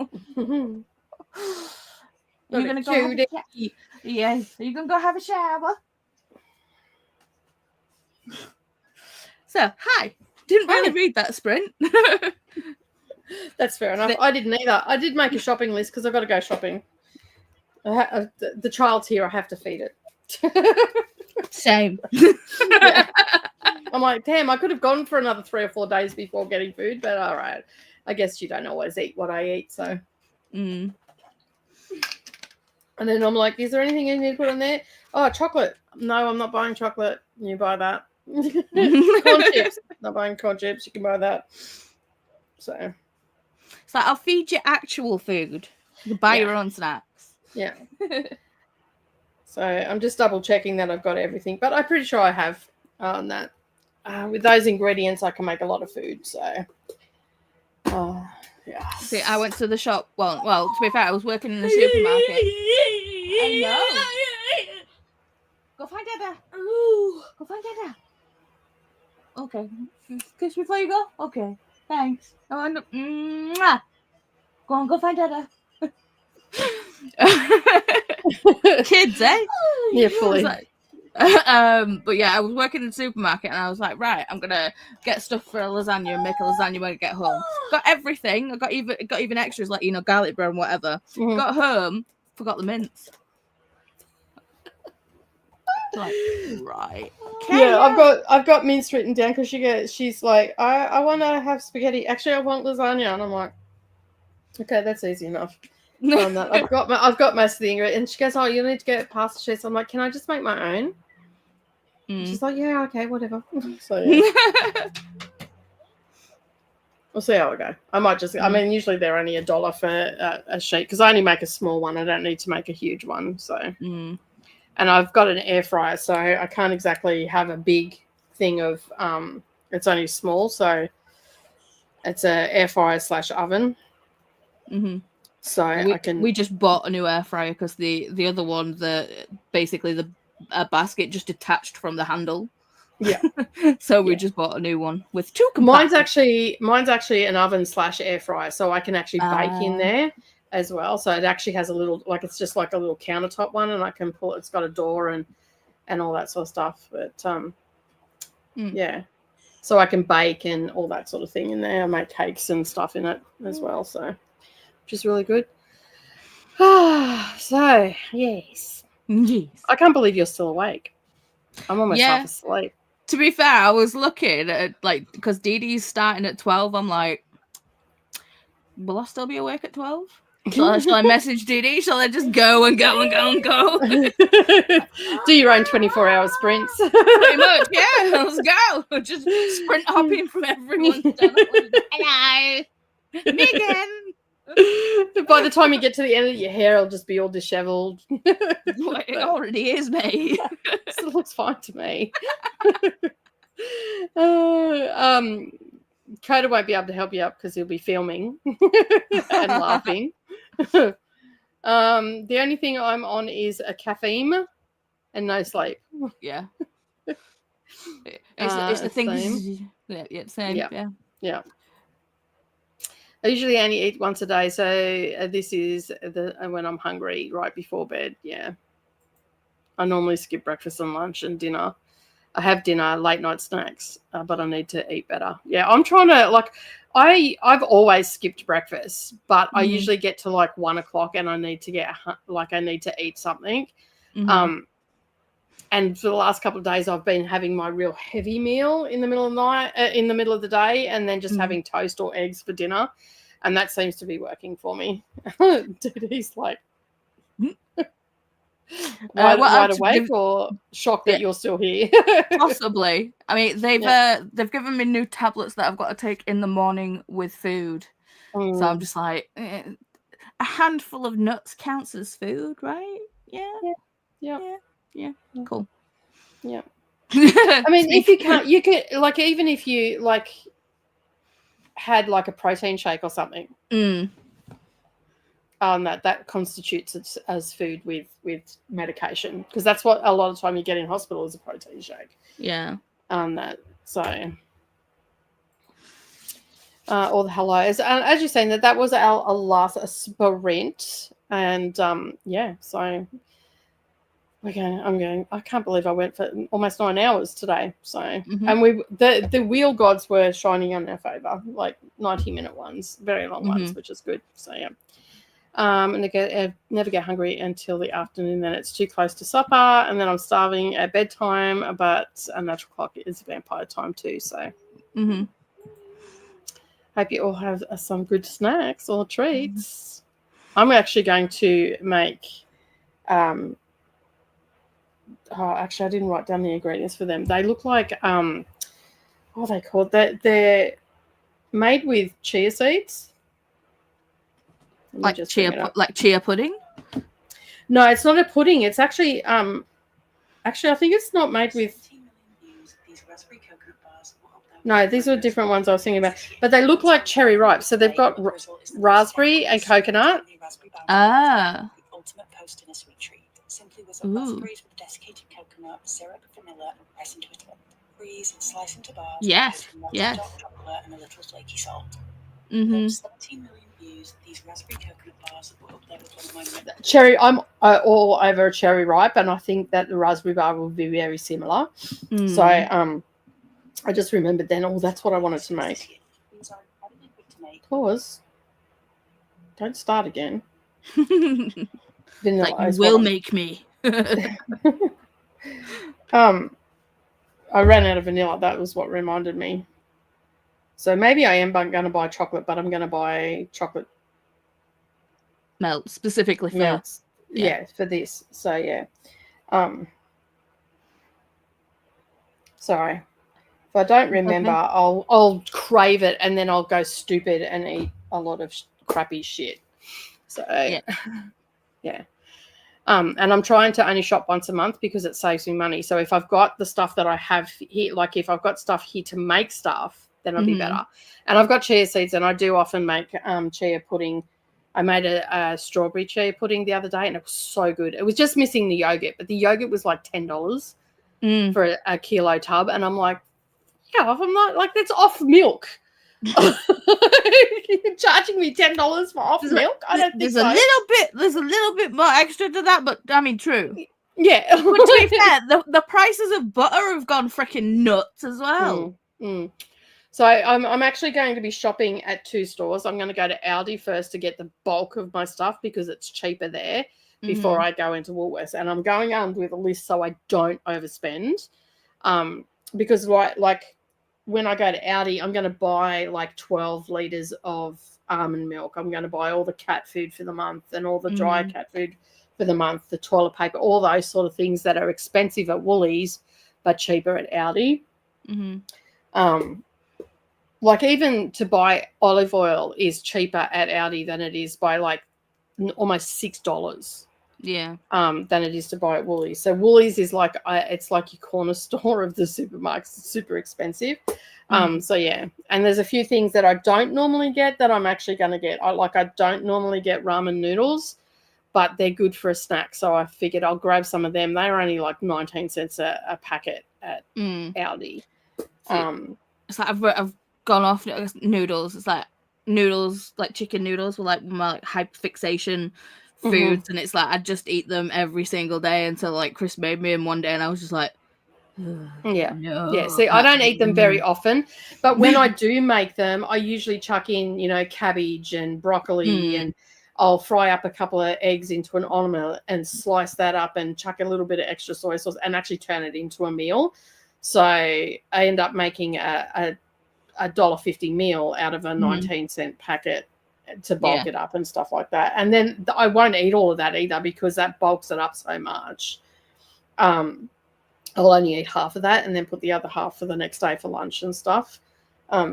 gonna go have a shower. Yes. Are you gonna go have a shower? So, hi. Didn't really read that sprint.
That's fair enough. I didn't either. I did make a shopping list because I've got to go shopping. The child's here. I have to feed it.
Same.
Yeah. I'm like, damn, I could have gone for another 3 or 4 days before getting food, but all right. I guess you don't always eat what I eat, so.
Mm.
And then I'm like, is there anything you need to put on there? Oh, chocolate. No, I'm not buying chocolate. You buy that. Corn chips. Not buying corn chips. You can buy that. So.
It's like, I'll feed you actual food. You buy your own snacks.
Yeah. So I'm just double checking that I've got everything, but I'm pretty sure I have on that. With those ingredients, I can make a lot of food. So, yeah.
See, I went to the shop. Well, to be fair, I was working in the supermarket. I know. Go find Dada. Ooh, go find Dada. Okay. Kiss before you go. Okay. Thanks. Oh, no. Mwah. Go on, go find Dada. Kids, eh?
Yeah, fully.
But yeah, I was working in the supermarket and I was like, right, I'm gonna get stuff for a lasagna and make a lasagna when I get home. Got everything. I got even extras like garlic bread and whatever.
Mm-hmm.
Got home, forgot the mince. Like, right. Okay,
yeah, I've got mince written down because she's like, I want to have spaghetti. Actually, I want lasagna, and I'm like, okay, that's easy enough. I've got most of the ingredients. And she goes, oh, you need to get pasta cheese. I'm like, can I just make my own? She's like, yeah, okay, whatever. So yeah. We'll see how I go. I might just. I mean, usually they're only $1 for a sheet because I only make a small one. I don't need to make a huge one. So, and I've got an air fryer, so I can't exactly have a big thing of. It's only small, so it's a air fryer / oven.
Mm-hmm.
So
we just bought a new air fryer because the other one, basically the basket just detached from the handle.
Yeah.
So we just bought a new one with 2 compartments.
Mine's actually an oven / air fryer, so I can actually bake in there as well. So it actually has a little, like, it's just like a little countertop one, and I can pull. It's got a door and all that sort of stuff. But yeah, so I can bake and all that sort of thing in there. I make cakes and stuff in it as well. So, which is really good. So yes. I can't believe you're still awake. I'm almost half asleep.
To be fair, I was looking at, like, because Dee Dee's starting at 12. I'm like, will I still be awake at 12? Shall I message Dee Dee? Shall I just go and go and go and go?
Do your own 24-hour sprints.
Pretty much, yeah. Let's go. Just sprint hopping from everyone's channel. Hello, Megan.
By the time you get to the end of your hair, it'll just be all disheveled.
It already is, mate.
It looks fine to me. Koda won't be able to help you up because he'll be filming and laughing. The only thing I'm on is a caffeine and no sleep.
Yeah. It's the things. Yeah, same. Yeah.
I usually only eat once a day, so this is when I'm hungry right before bed. Yeah, I normally skip breakfast and lunch and dinner. I have dinner, late night snacks, but I need to eat better. Yeah, I'm trying to, like, I've always skipped breakfast, but I usually get to like 1 o'clock and I need to eat something. And for the last couple of days, I've been having my real heavy meal in the middle of the night, in the middle of the day, and then just having toast or eggs for dinner, and that seems to be working for me. Dude, he's like wide awake or shocked that you're still here.
Possibly. I mean, they've given me new tablets that I've got to take in the morning with food. So I'm just like, a handful of nuts counts as food, right? Yeah. Cool.
Yeah. I mean, if you can't, you could, like, even if you like had like a protein shake or something, that constitutes it as food with medication, because that's what a lot of time you get in hospital is a protein shake.
Yeah.
That so. All the hellos, and as you're saying, that was our last sprint, and so I can't believe I went for almost 9 hours today. So and the wheel gods were shining in our favor, like 90-minute ones, very long ones, which is good. So yeah. And I never get hungry until the afternoon. Then it's too close to supper, and then I'm starving at bedtime. But a natural clock is vampire time too. So hope you all have some good snacks or treats. I'm actually going to make. Actually, I didn't write down the ingredients for them. They look like what are they called? They're made with chia seeds.
Like chia pudding?
No, it's not a pudding. It's actually I think it's not made with. No, these are different ones I was thinking about. But they look like cherry ripe. So they've got raspberry and coconut.
Ah.
Ultimate post in a sweet treat. Simply whistle raspberries with desiccated coconut, syrup, vanilla, and press into a top. Freeze and slice into bars.
Yes.
Dark chocolate and a little flaky salt. 17 million views. These raspberry coconut bars were up there with one of my
cherry. I'm all over cherry ripe, and I think that the raspberry bar will be very similar. So I just remembered then. Oh, that's what I wanted to make. Pause. Don't start again. Vanilla
like you will make me.
I ran out of vanilla. That was what reminded me. So maybe I am going to buy chocolate, but I'm going to buy chocolate
melt specifically for
melts. Yeah, for this. So yeah. Sorry. If I don't remember, I'll crave it, and then I'll go stupid and eat a lot of crappy shit. So yeah. And I'm trying to only shop once a month because it saves me money. So if I've got the stuff that I have here, like if I've got stuff here to make stuff, then it'll be better. And I've got chia seeds, and I do often make chia pudding. I made a strawberry chia pudding the other day, and it was so good. It was just missing the yogurt, but the yogurt was like $10 for a kilo tub. And I'm like, yeah, I'm not like, that's off milk. You're charging me $10 for off milk? I don't think so.
There's a little bit more extra to that, but I mean, true.
Yeah.
But to be fair, the prices of butter have gone freaking nuts as well.
So I'm actually going to be shopping at 2 stores. I'm going to go to Aldi first to get the bulk of my stuff because it's cheaper there before I go into Woolworths. And I'm going armed with a list so I don't overspend. Because like when I go to Aldi, I'm going to buy like 12 litres of almond milk. I'm going to buy all the cat food for the month and all the dry cat food for the month, the toilet paper, all those sort of things that are expensive at Woolies but cheaper at Aldi. Like even to buy olive oil is cheaper at Aldi than it is by like almost $6.
Yeah.
Than it is to buy at Woolies. So Woolies is like it's like your corner store of the supermarkets. It's super expensive. So yeah, and there's a few things that I don't normally get that I'm actually going to get. I don't normally get ramen noodles, but they're good for a snack. So I figured I'll grab some of them. They're only like 19 cents a packet at Aldi.
It's like I've gone off noodles. It's like noodles, like chicken noodles, were like my like hyperfixation foods, and it's like I just eat them every single day until like Chris made me in one day, and I was just like, see, I don't eat them very often, but when I do make them, I usually chuck in cabbage and broccoli, and I'll fry up a couple of eggs into an omelette and slice that up and chuck a little bit of extra soy sauce and actually turn it into a meal. So I end up making a $1.50 meal out of a 19-cent packet to bulk it up and stuff like that. And then I won't eat all of that either because that bulks it up so much. I'll only eat half of that and then put the other half for the next day for lunch and stuff.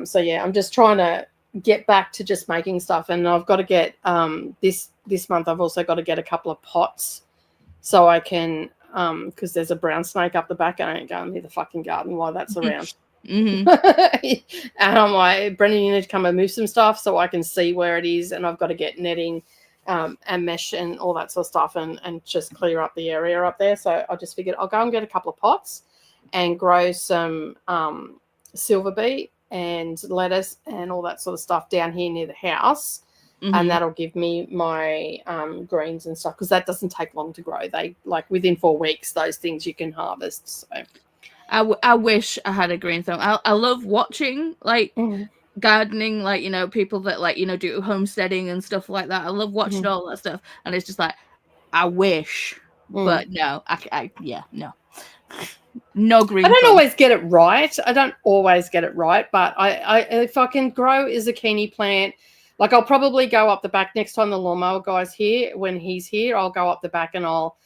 So yeah, I'm just trying to
get back to just making stuff, and I've got to get this month I've also got to get a couple of pots so I can because there's a brown snake up the back. I ain't going near the fucking garden while that's around.
Mm-hmm.
And I'm like, Brendan, you need to come and move some stuff so I can see where it is, and I've got to get netting and mesh and all that sort of stuff and just clear up the area up there. So I just figured I'll go and get a couple of pots and grow some silver beet and lettuce and all that sort of stuff down here near the house.
Mm-hmm.
And that'll give me my greens and stuff, because that doesn't take long to grow. They like within 4 weeks, those things you can harvest. So
I wish I had a green thumb. I love watching like gardening, like, you know, people that like, you know, do homesteading and stuff like that. I love watching all that stuff, and it's just like, I wish, but no, no green.
I don't always get it right. But I if I can grow a zucchini plant, like I'll probably go up the back next time the lawnmower guy's here. When he's here, I'll go up the back and I'll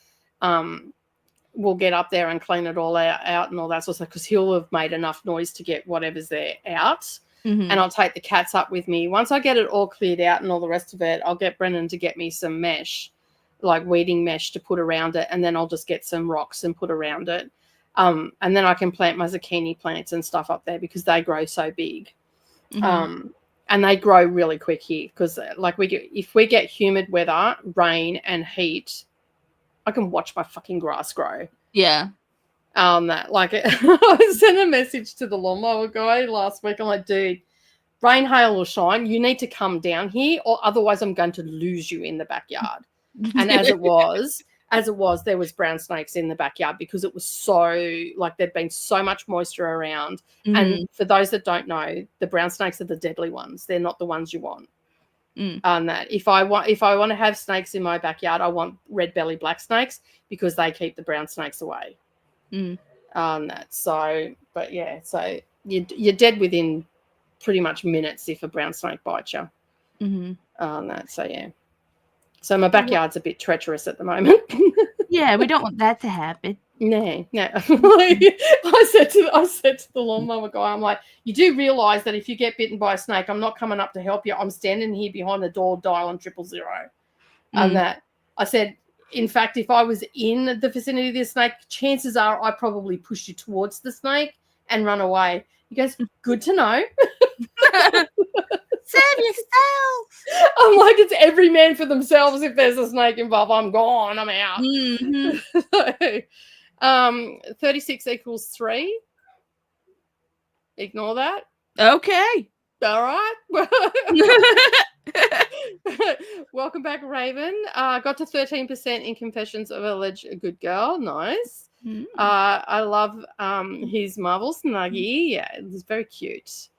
we'll get up there and clean it all out and all that sort of stuff, because he'll have made enough noise to get whatever's there out. And I'll take the cats up with me. Once I get it all cleared out and all the rest of it, I'll get Brennan to get me some mesh, like weeding mesh to put around it, and then I'll just get some rocks and put around it. And then I can plant my zucchini plants and stuff up there because they grow so big. And they grow really quick here because like if we get humid weather, rain and heat, I can watch my fucking grass grow.
Yeah.
That like I sent a message to the lawnmower guy last week. I'm like, dude, rain, hail or shine, you need to come down here, or otherwise I'm going to lose you in the backyard. And as it was, there was brown snakes in the backyard because it was so like there'd been so much moisture around. And for those that don't know, the brown snakes are the deadly ones. They're not the ones you want. That if I want to have snakes in my backyard, I want red belly black snakes because they keep the brown snakes away. That so, but yeah, so you're dead within pretty much minutes if a brown snake bites you. That so yeah. So my backyard's a bit treacherous at the moment.
Yeah, we don't want that to happen.
No. I said to the lawnmower guy, I'm like, you do realise that if you get bitten by a snake, I'm not coming up to help you. I'm standing here behind the door dialing 000. And that I said, in fact, if I was in the vicinity of this snake, chances are I probably push you towards the snake and run away. He goes, good to know.
Save yourself.
I'm like, it's every man for themselves. If there's a snake involved, I'm gone. I'm out. 36 equals 3. Ignore that.
Okay.
All right. Welcome back, Raven. Got to 13% in Confessions of a Alleged Good Girl. Nice. I love his Marvel Snuggie. Yeah, it was very cute.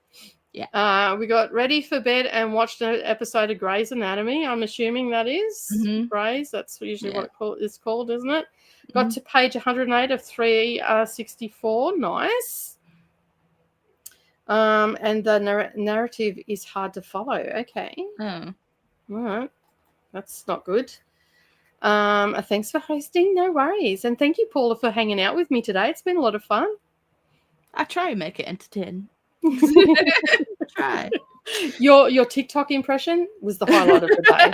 Yeah. We got ready for bed and watched an episode of Grey's Anatomy. I'm assuming that is Grey's. That's usually what it's called, isn't it? Got to page 108 of 364. Nice. And the narrative is hard to follow. Okay.
Oh.
All right. That's not good. Thanks for hosting. No worries. And thank you, Paula, for hanging out with me today. It's been a lot of fun.
I try and make it entertaining. Try.
Your TikTok impression was the highlight of the day.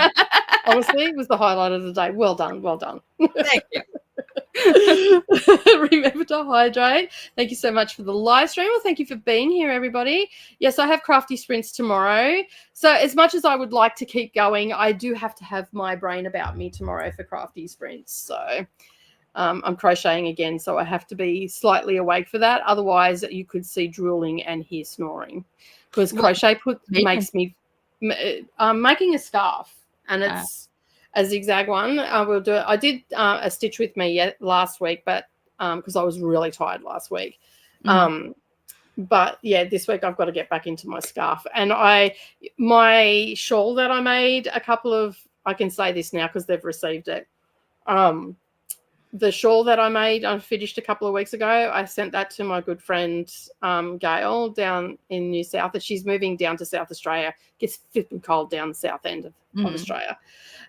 Honestly, it was the highlight of the day. Well done.
Thank you.
Remember to hydrate. Thank you so much for the live stream. Well, thank you for being here, everybody. Yes, I have crafty sprints tomorrow. So as much as I would like to keep going, I do have to have my brain about me tomorrow for crafty sprints. So I'm crocheting again, so I have to be slightly awake for that. Otherwise, you could see drooling and hear snoring, because crochet makes me. I'm making a scarf, and it's a zigzag one. I will do it. I did a stitch with me last week, but because I was really tired last week. But yeah, this week I've got to get back into my scarf. And my shawl that I made I can say this now because they've received it. The shawl that I made, I finished a couple of weeks ago. I sent that to my good friend Gail down in New South. And she's moving down to South Australia. It gets flipping cold down the south end of Australia.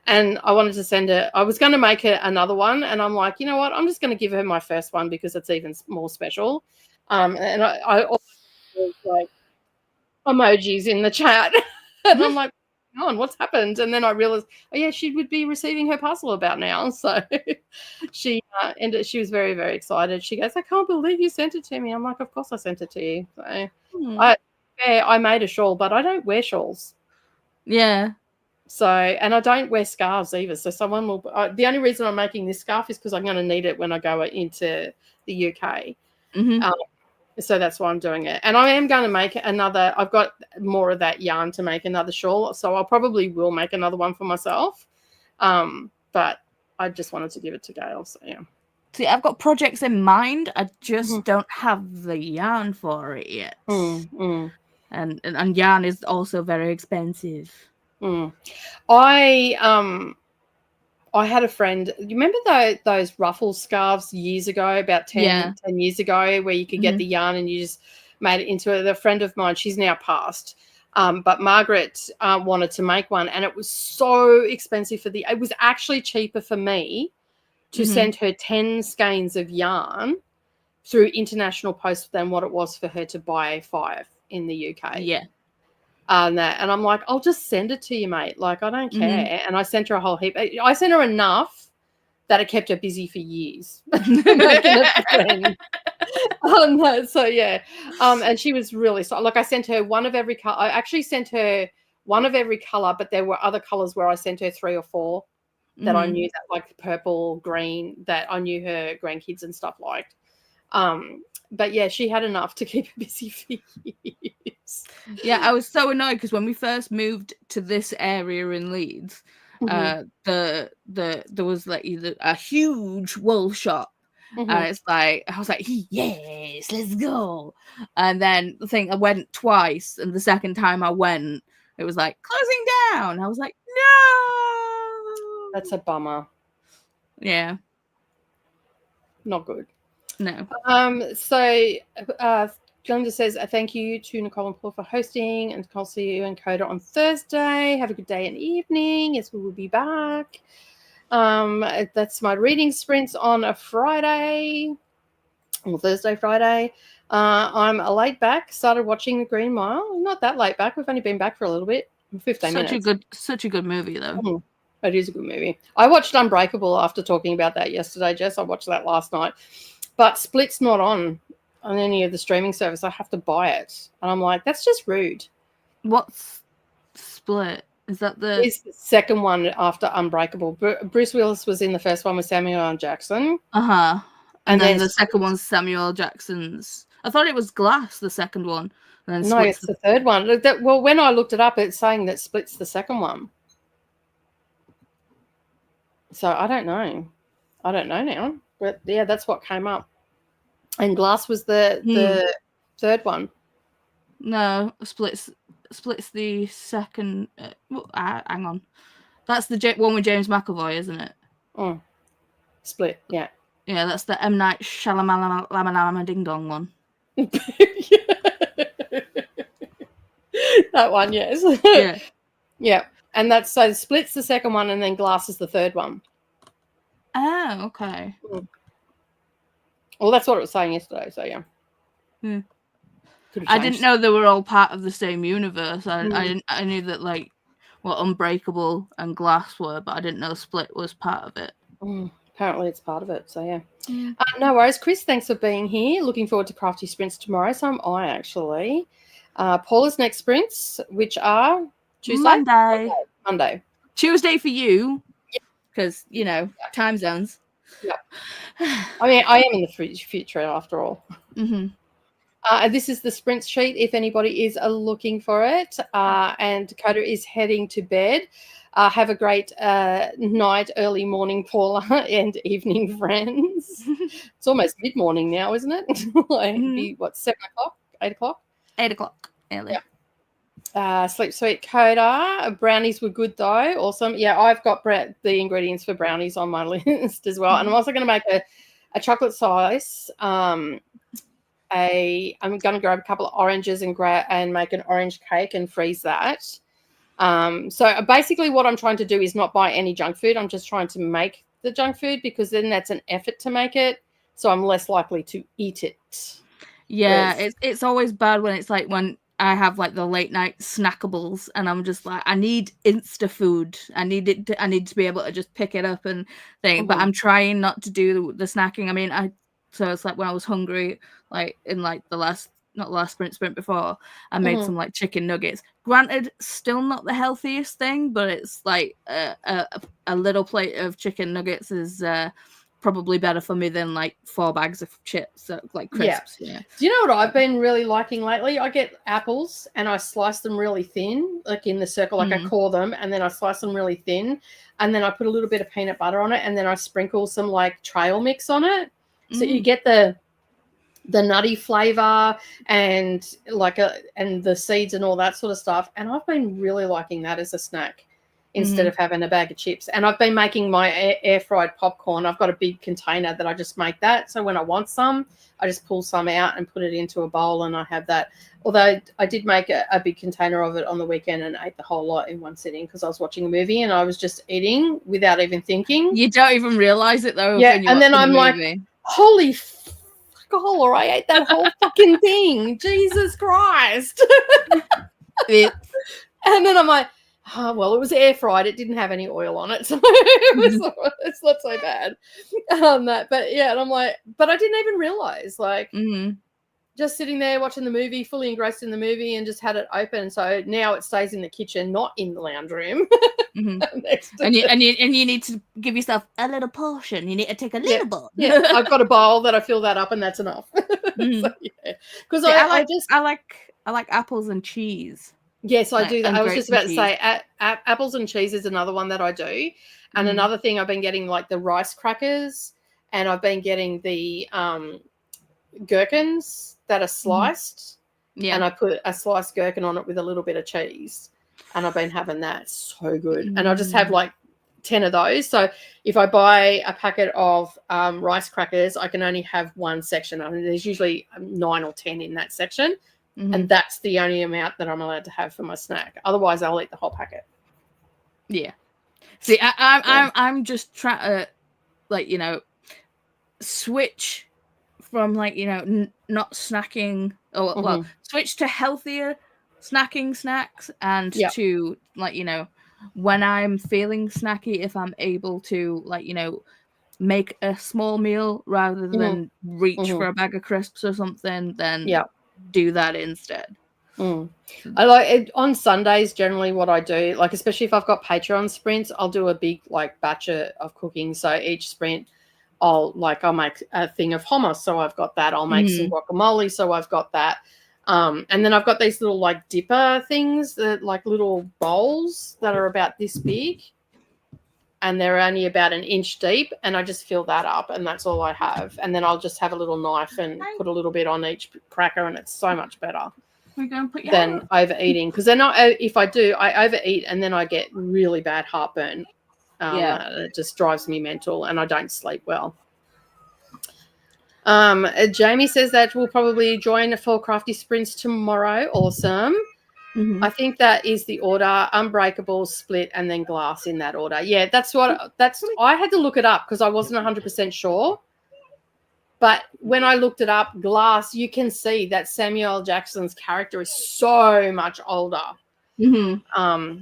And I wanted to send her. I was going to make her another one, and I'm like, you know what? I'm just going to give her my first one because it's even more special. And I also like emojis in the chat. And I'm like, what's happened? And then I realized, oh yeah, she would be receiving her parcel about now. So she she was very, very excited. She goes, I can't believe you sent it to me. I'm like, of course I sent it to you. So I made a shawl, but I don't wear shawls.
Yeah.
So, and I don't wear scarves either. So someone will, the only reason I'm making this scarf is because I'm going to need it when I go into the UK. So that's why I'm doing it. And I am going to make another, I've got more of that yarn to make another shawl. So I probably will make another one for myself. But I just wanted to give it to Gail. So yeah.
See, I've got projects in mind. I just don't have the yarn for it yet. And yarn is also very expensive.
I had a friend. You remember those ruffle scarves years ago, about 10 years ago, where you could get the yarn and you just made it into it? A friend of mine, she's now passed, but Margaret wanted to make one, and it was so expensive it was actually cheaper for me to send her 10 skeins of yarn through international post than what it was for her to buy 5 in the UK.
Yeah.
And I'm like, I'll just send it to you, mate. Like, I don't care. And I sent her a whole heap. I sent her enough that it kept her busy for years. So yeah. And she was really like, I sent her one of every color. I actually sent her one of every color, but there were other colors where I sent her 3 or 4 that I knew, that like purple, green, that I knew her grandkids and stuff liked. But yeah, she had enough to keep her busy for years.
Yeah, I was so annoyed because when we first moved to this area in Leeds, there was like a huge wool shop, and it's like, I was like, yes, let's go. And then I went twice, and the second time I went, it was like closing down. I was like, no,
that's a bummer.
Yeah,
not good.
No.
So Glenda says, thank you to Nicole and Paul for hosting, and Nicole, see you and Koda on Thursday. Have a good day and evening. Yes, we will be back. That's my reading sprints on a Friday, or Thursday, Friday. I'm a late back. Started watching The Green Mile. Not that late back. We've only been back for a little bit, 15 minutes.
Such a good movie, though.
It is a good movie. I watched Unbreakable after talking about that yesterday, Jess. I watched that last night. But Split's not on any of the streaming service. I have to buy it. And I'm like, that's just rude.
What's Split? Is that
It's the second one after Unbreakable. Bruce Willis was in the first one with Samuel L. Jackson.
And then the second one's Samuel L. Jackson's. I thought it was Glass, the second one. And then
no, it's the third one. Well, when I looked it up, it's saying that Split's the second one. So I don't know. I don't know now. But yeah, that's what came up. And Glass was the third one.
No, Split's the second. Hang on, that's the one with James McAvoy, isn't it?
Oh, Split, yeah.
Yeah, that's the M. Night Shyamalan Ding Dong one.
That one, yes.
Yeah.
Yeah. And that's so Split's the second one, and then Glass is the third one.
Oh, okay.
Well, that's what it was saying yesterday, so yeah.
I didn't know they were all part of the same universe. I knew that, like, what Unbreakable and Glass were, but I didn't know Split was part of it.
Apparently it's part of it, so yeah. No worries. Chris, thanks for being here. Looking forward to Crafty Sprints tomorrow. So am I, actually. Paula's next sprints, which are Tuesday? Monday.
Tuesday for you, because, time zones.
Yep. I mean, I am in the future after all. This is the sprint sheet if anybody is looking for it. And Koda is heading to bed. Have a great night, early morning, Paula, and evening, friends. It's almost mid-morning now, isn't it? Be, 7 o'clock, 8 o'clock?
8 o'clock, early.
Yeah. Sleep Sweet Koda. Brownies were good, though. Awesome. Yeah, I've got the ingredients for brownies on my list as well. And I'm also going to make a chocolate slice. I'm going to grab a couple of oranges and make an orange cake and freeze that. So basically what I'm trying to do is not buy any junk food. I'm just trying to make the junk food, because then that's an effort to make it. So I'm less likely to eat it.
Yeah, it's always bad when it's like when I have like the late night snackables, and I'm just like, I need Insta food. I need to be able to just pick it up and think. But I'm trying not to do the snacking. I mean, so it's like when I was hungry, like in like not the last sprint before, I made some like chicken nuggets. Granted, still not the healthiest thing, but it's like a little plate of chicken nuggets is probably better for me than like 4 bags of chips, like crisps. Yeah.
Do you know what I've been really liking lately? I get apples and I slice them really thin, like in the circle, like I core them, and then I slice them really thin, and then I put a little bit of peanut butter on it, and then I sprinkle some like trail mix on it, so you get the nutty flavor and and the seeds and all that sort of stuff. And I've been really liking that as a snack instead of having a bag of chips. And I've been making my air fried popcorn. I've got a big container that I just make that. So when I want some, I just pull some out and put it into a bowl and I have that. Although I did make a big container of it on the weekend and ate the whole lot in one sitting because I was watching a movie and I was just eating without even thinking.
You don't even realize it though.
Yeah, and then I'm like, holy alcohol, I ate that whole fucking thing. Jesus Christ. And then I'm like, oh, well, it was air fried. It didn't have any oil on it. So it's not so bad. But yeah, and I'm like, but I didn't even realize, like, just sitting there watching the movie, fully engrossed in the movie, and just had it open. So now it stays in the kitchen, not in the lounge room.
And you need to give yourself a little portion. You need to take a little bit.
Yeah, I've got a bowl that I fill that up, and that's enough. So, yeah, because
I like apples and cheese.
Yes, I do that. I was just about to say apples and cheese is another one that I do, and another thing I've been getting like the rice crackers, and I've been getting the gherkins that are sliced, and I put a sliced gherkin on it with a little bit of cheese, and I've been having that. So good. And I'll just have like 10 of those. So if I buy a packet of rice crackers, I can only have one section. I mean, there's usually 9 or 10 in that section, and that's the only amount that I'm allowed to have for my snack. Otherwise, I'll eat the whole packet.
Yeah. See, I'm just trying to, like, you know, switch from, like, you know, not snacking, or well, switch to healthier snacking snacks, and to, like, you know, when I'm feeling snacky, if I'm able to, like, you know, make a small meal rather than reach for a bag of crisps or something, then do that instead.
I like it on Sundays. Generally what I do, like, especially if I've got Patreon sprints, I'll do a big like batch of cooking. So each sprint I'll make a thing of hummus, so I've got that. I'll make some guacamole, so I've got that. And then I've got these little like dipper things, that like little bowls that are about this big, and they're only about an inch deep, and I just fill that up, and that's all I have. And then I'll just have a little knife and put a little bit on each cracker, and it's so much better than overeating. Because then if I do, I overeat, and then I get really bad heartburn. It just drives me mental, and I don't sleep well. Jamie says that we'll probably join for crafty sprints tomorrow. Awesome. I think that is the order: Unbreakable, Split, and then Glass in that order. Yeah, I had to look it up because I wasn't 100% sure. But when I looked it up, Glass, you can see that Samuel L. Jackson's character is so much older.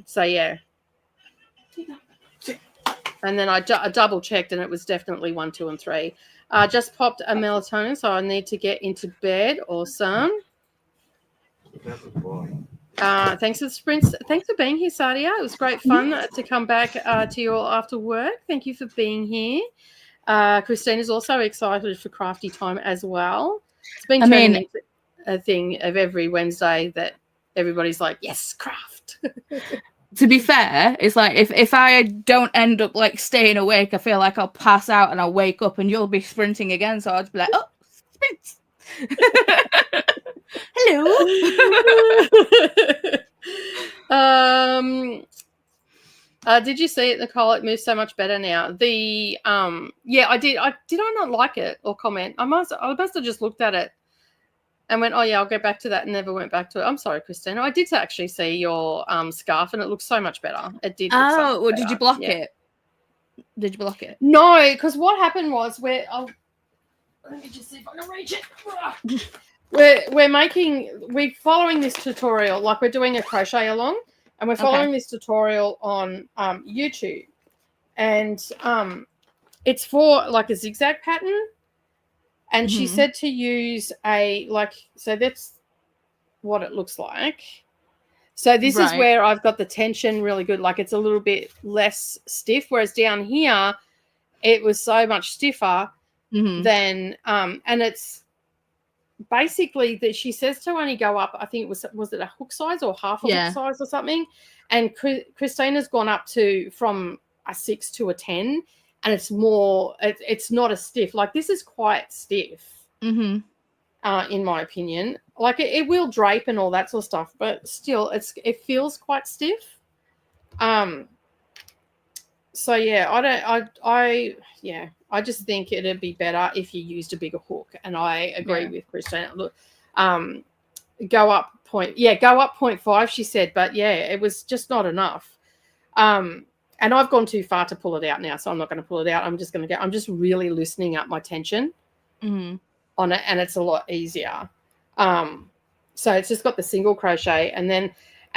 So yeah. And then I double checked, and it was definitely 1, 2, and 3. Just popped a melatonin, so I need to get into bed. Awesome. Thanks for the sprints. Thanks for being here, Sadia. It was great fun to come back to you all after work. Thank you for being here. Christine is also excited for crafty time as well. It's been turning into a thing of every Wednesday that everybody's like, yes, craft.
To be fair, it's like if I don't end up like staying awake, I feel like I'll pass out and I'll wake up and you'll be sprinting again. So I'll just be like, oh, sprints.
Hello. Did you see it, Nicole? It moves so much better now. The I did. Did I not like it or comment? I must have just looked at it and went, oh yeah, I'll get back to that, and never went back to it. I'm sorry, Christina. I did actually see your scarf, and it looks so much better. It did.
Oh, well, did you block it? Did you block it?
No, because what happened was let me just see if I can reach it. we're following this tutorial, like we're doing a crochet along, and we're following this tutorial on YouTube, and it's for like a zigzag pattern, and she said to use so that's what it looks like. So this is where I've got the tension really good, like it's a little bit less stiff, whereas down here it was so much stiffer than and it's basically that she says to only go up, I think it was it a hook size or half a hook size or something, and Christina's gone up to from a 6 to a 10, and it's more it's not as stiff. Like this is quite stiff in my opinion. Like it will drape and all that sort of stuff, but still it feels quite stiff. So yeah, I just think it'd be better if you used a bigger hook, and I agree with Christina. Look, go up 0.5, she said, but yeah, it was just not enough. And I've gone too far to pull it out now, so I'm not going to pull it out. I'm just really loosening up my tension on it, and it's a lot easier. So it's just got the single crochet, and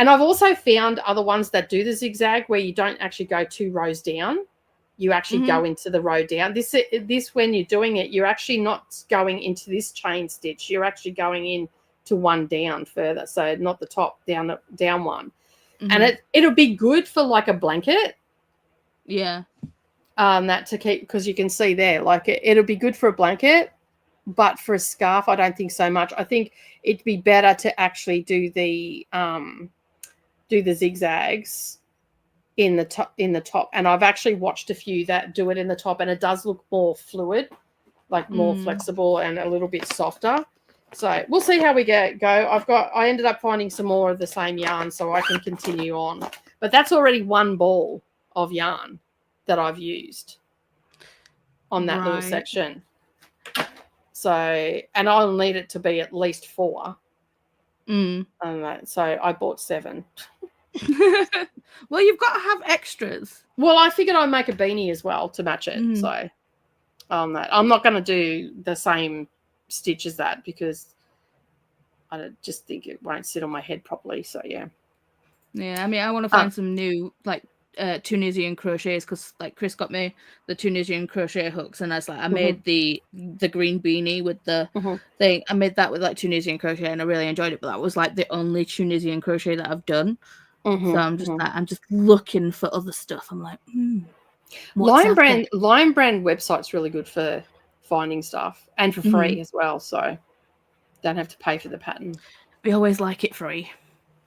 I've also found other ones that do the zigzag where you don't actually go 2 rows down. You actually go into the row down. This when you're doing it, you're actually not going into this chain stitch. You're actually going in to one down further. So not the top, down one. And it'll be good for like a blanket.
Yeah.
That to keep, because you can see there, like it'll be good for a blanket, but for a scarf, I don't think so much. I think it'd be better to actually do the zigzags in the top, and I've actually watched a few that do it in the top, and it does look more fluid, like more flexible and a little bit softer. So we'll see how we go. I ended up finding some more of the same yarn, so I can continue on. But that's already one ball of yarn that I've used on that little section. So, and I'll need it to be at least 4. So I bought 7.
Well, you've got to have extras.
Well, I figured I'd make a beanie as well to match it. So I'm not going to do the same stitch as that because I just think it won't sit on my head properly. So yeah.
I mean, I want to find some new like Tunisian crochets, because like Chris got me the Tunisian crochet hooks, and I made the green beanie with the thing. I made that with like Tunisian crochet, and I really enjoyed it, but that was like the only Tunisian crochet that I've done. So I'm just looking for other stuff. I'm like,
Lion Brand website's really good for finding stuff, and for free as well, so don't have to pay for the pattern.
We always like it free.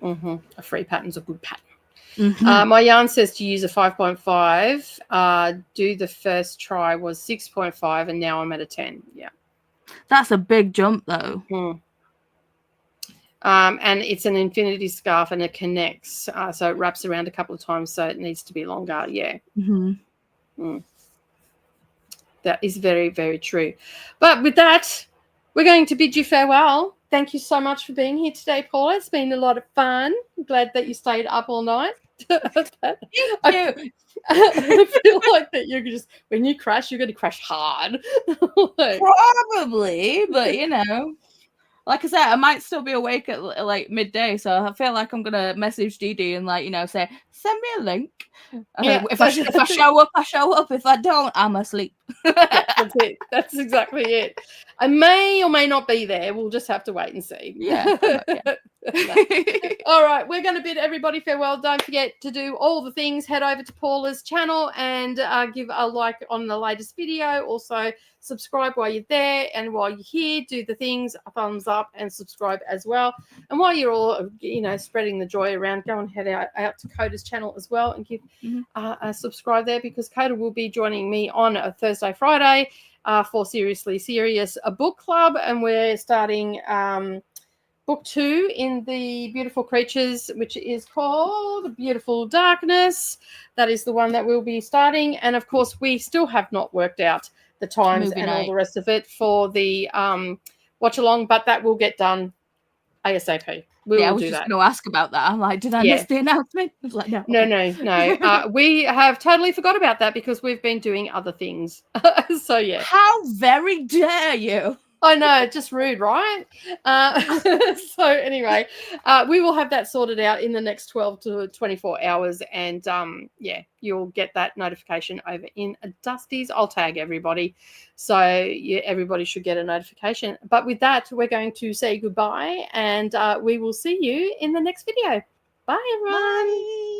A free pattern's a good pattern. My yarn says to use a 5.5. Do the first try was 6.5, and now I'm at a 10. Yeah,
that's a big jump though.
And it's an infinity scarf, and it connects, so it wraps around a couple of times, so it needs to be longer. Yeah. That is very, very true. But with that, we're going to bid you farewell. Thank you so much for being here today, Paula. It's been a lot of fun. I'm glad that you stayed up all night. I feel like that you're just, when you crash, you're going to crash hard.
Probably, but you know. Like I said, I might still be awake at like midday, so I feel like I'm gonna message Dee Dee and like, you know, say, send me a link. If I show up, I show up. If I don't, I'm asleep.
That's it. That's exactly it. I may or may not be there. We'll just have to wait and see.
Yeah.
All right, we're going to bid everybody farewell. Don't forget to do all the things. Head over to Paula's channel and give a like on the latest video. Also, subscribe while you're there, and while you're here, do the things, a thumbs up and subscribe as well. And while you're all, you know, spreading the joy around, go and head out to Koda's channel as well and give a subscribe there, because Koda will be joining me on a Thursday, Friday for Seriously Serious, a book club, and we're starting book 2 in the Beautiful Creatures, which is called Beautiful Darkness. That is the one that we'll be starting, and of course we still have not worked out the times movie and night, all the rest of it for the watch along, but that will get done ASAP.
I was just going to ask about that. I'm like, did I miss the announcement? I was like, no.
No. We have totally forgot about that because we've been doing other things. So yeah.
How very dare you?
I know, just rude, right? So anyway, we will have that sorted out in the next 12 to 24 hours. And yeah, you'll get that notification over in Dusty's. I'll tag everybody. So yeah, everybody should get a notification. But with that, we're going to say goodbye, and we will see you in the next video. Bye, everyone.
Bye.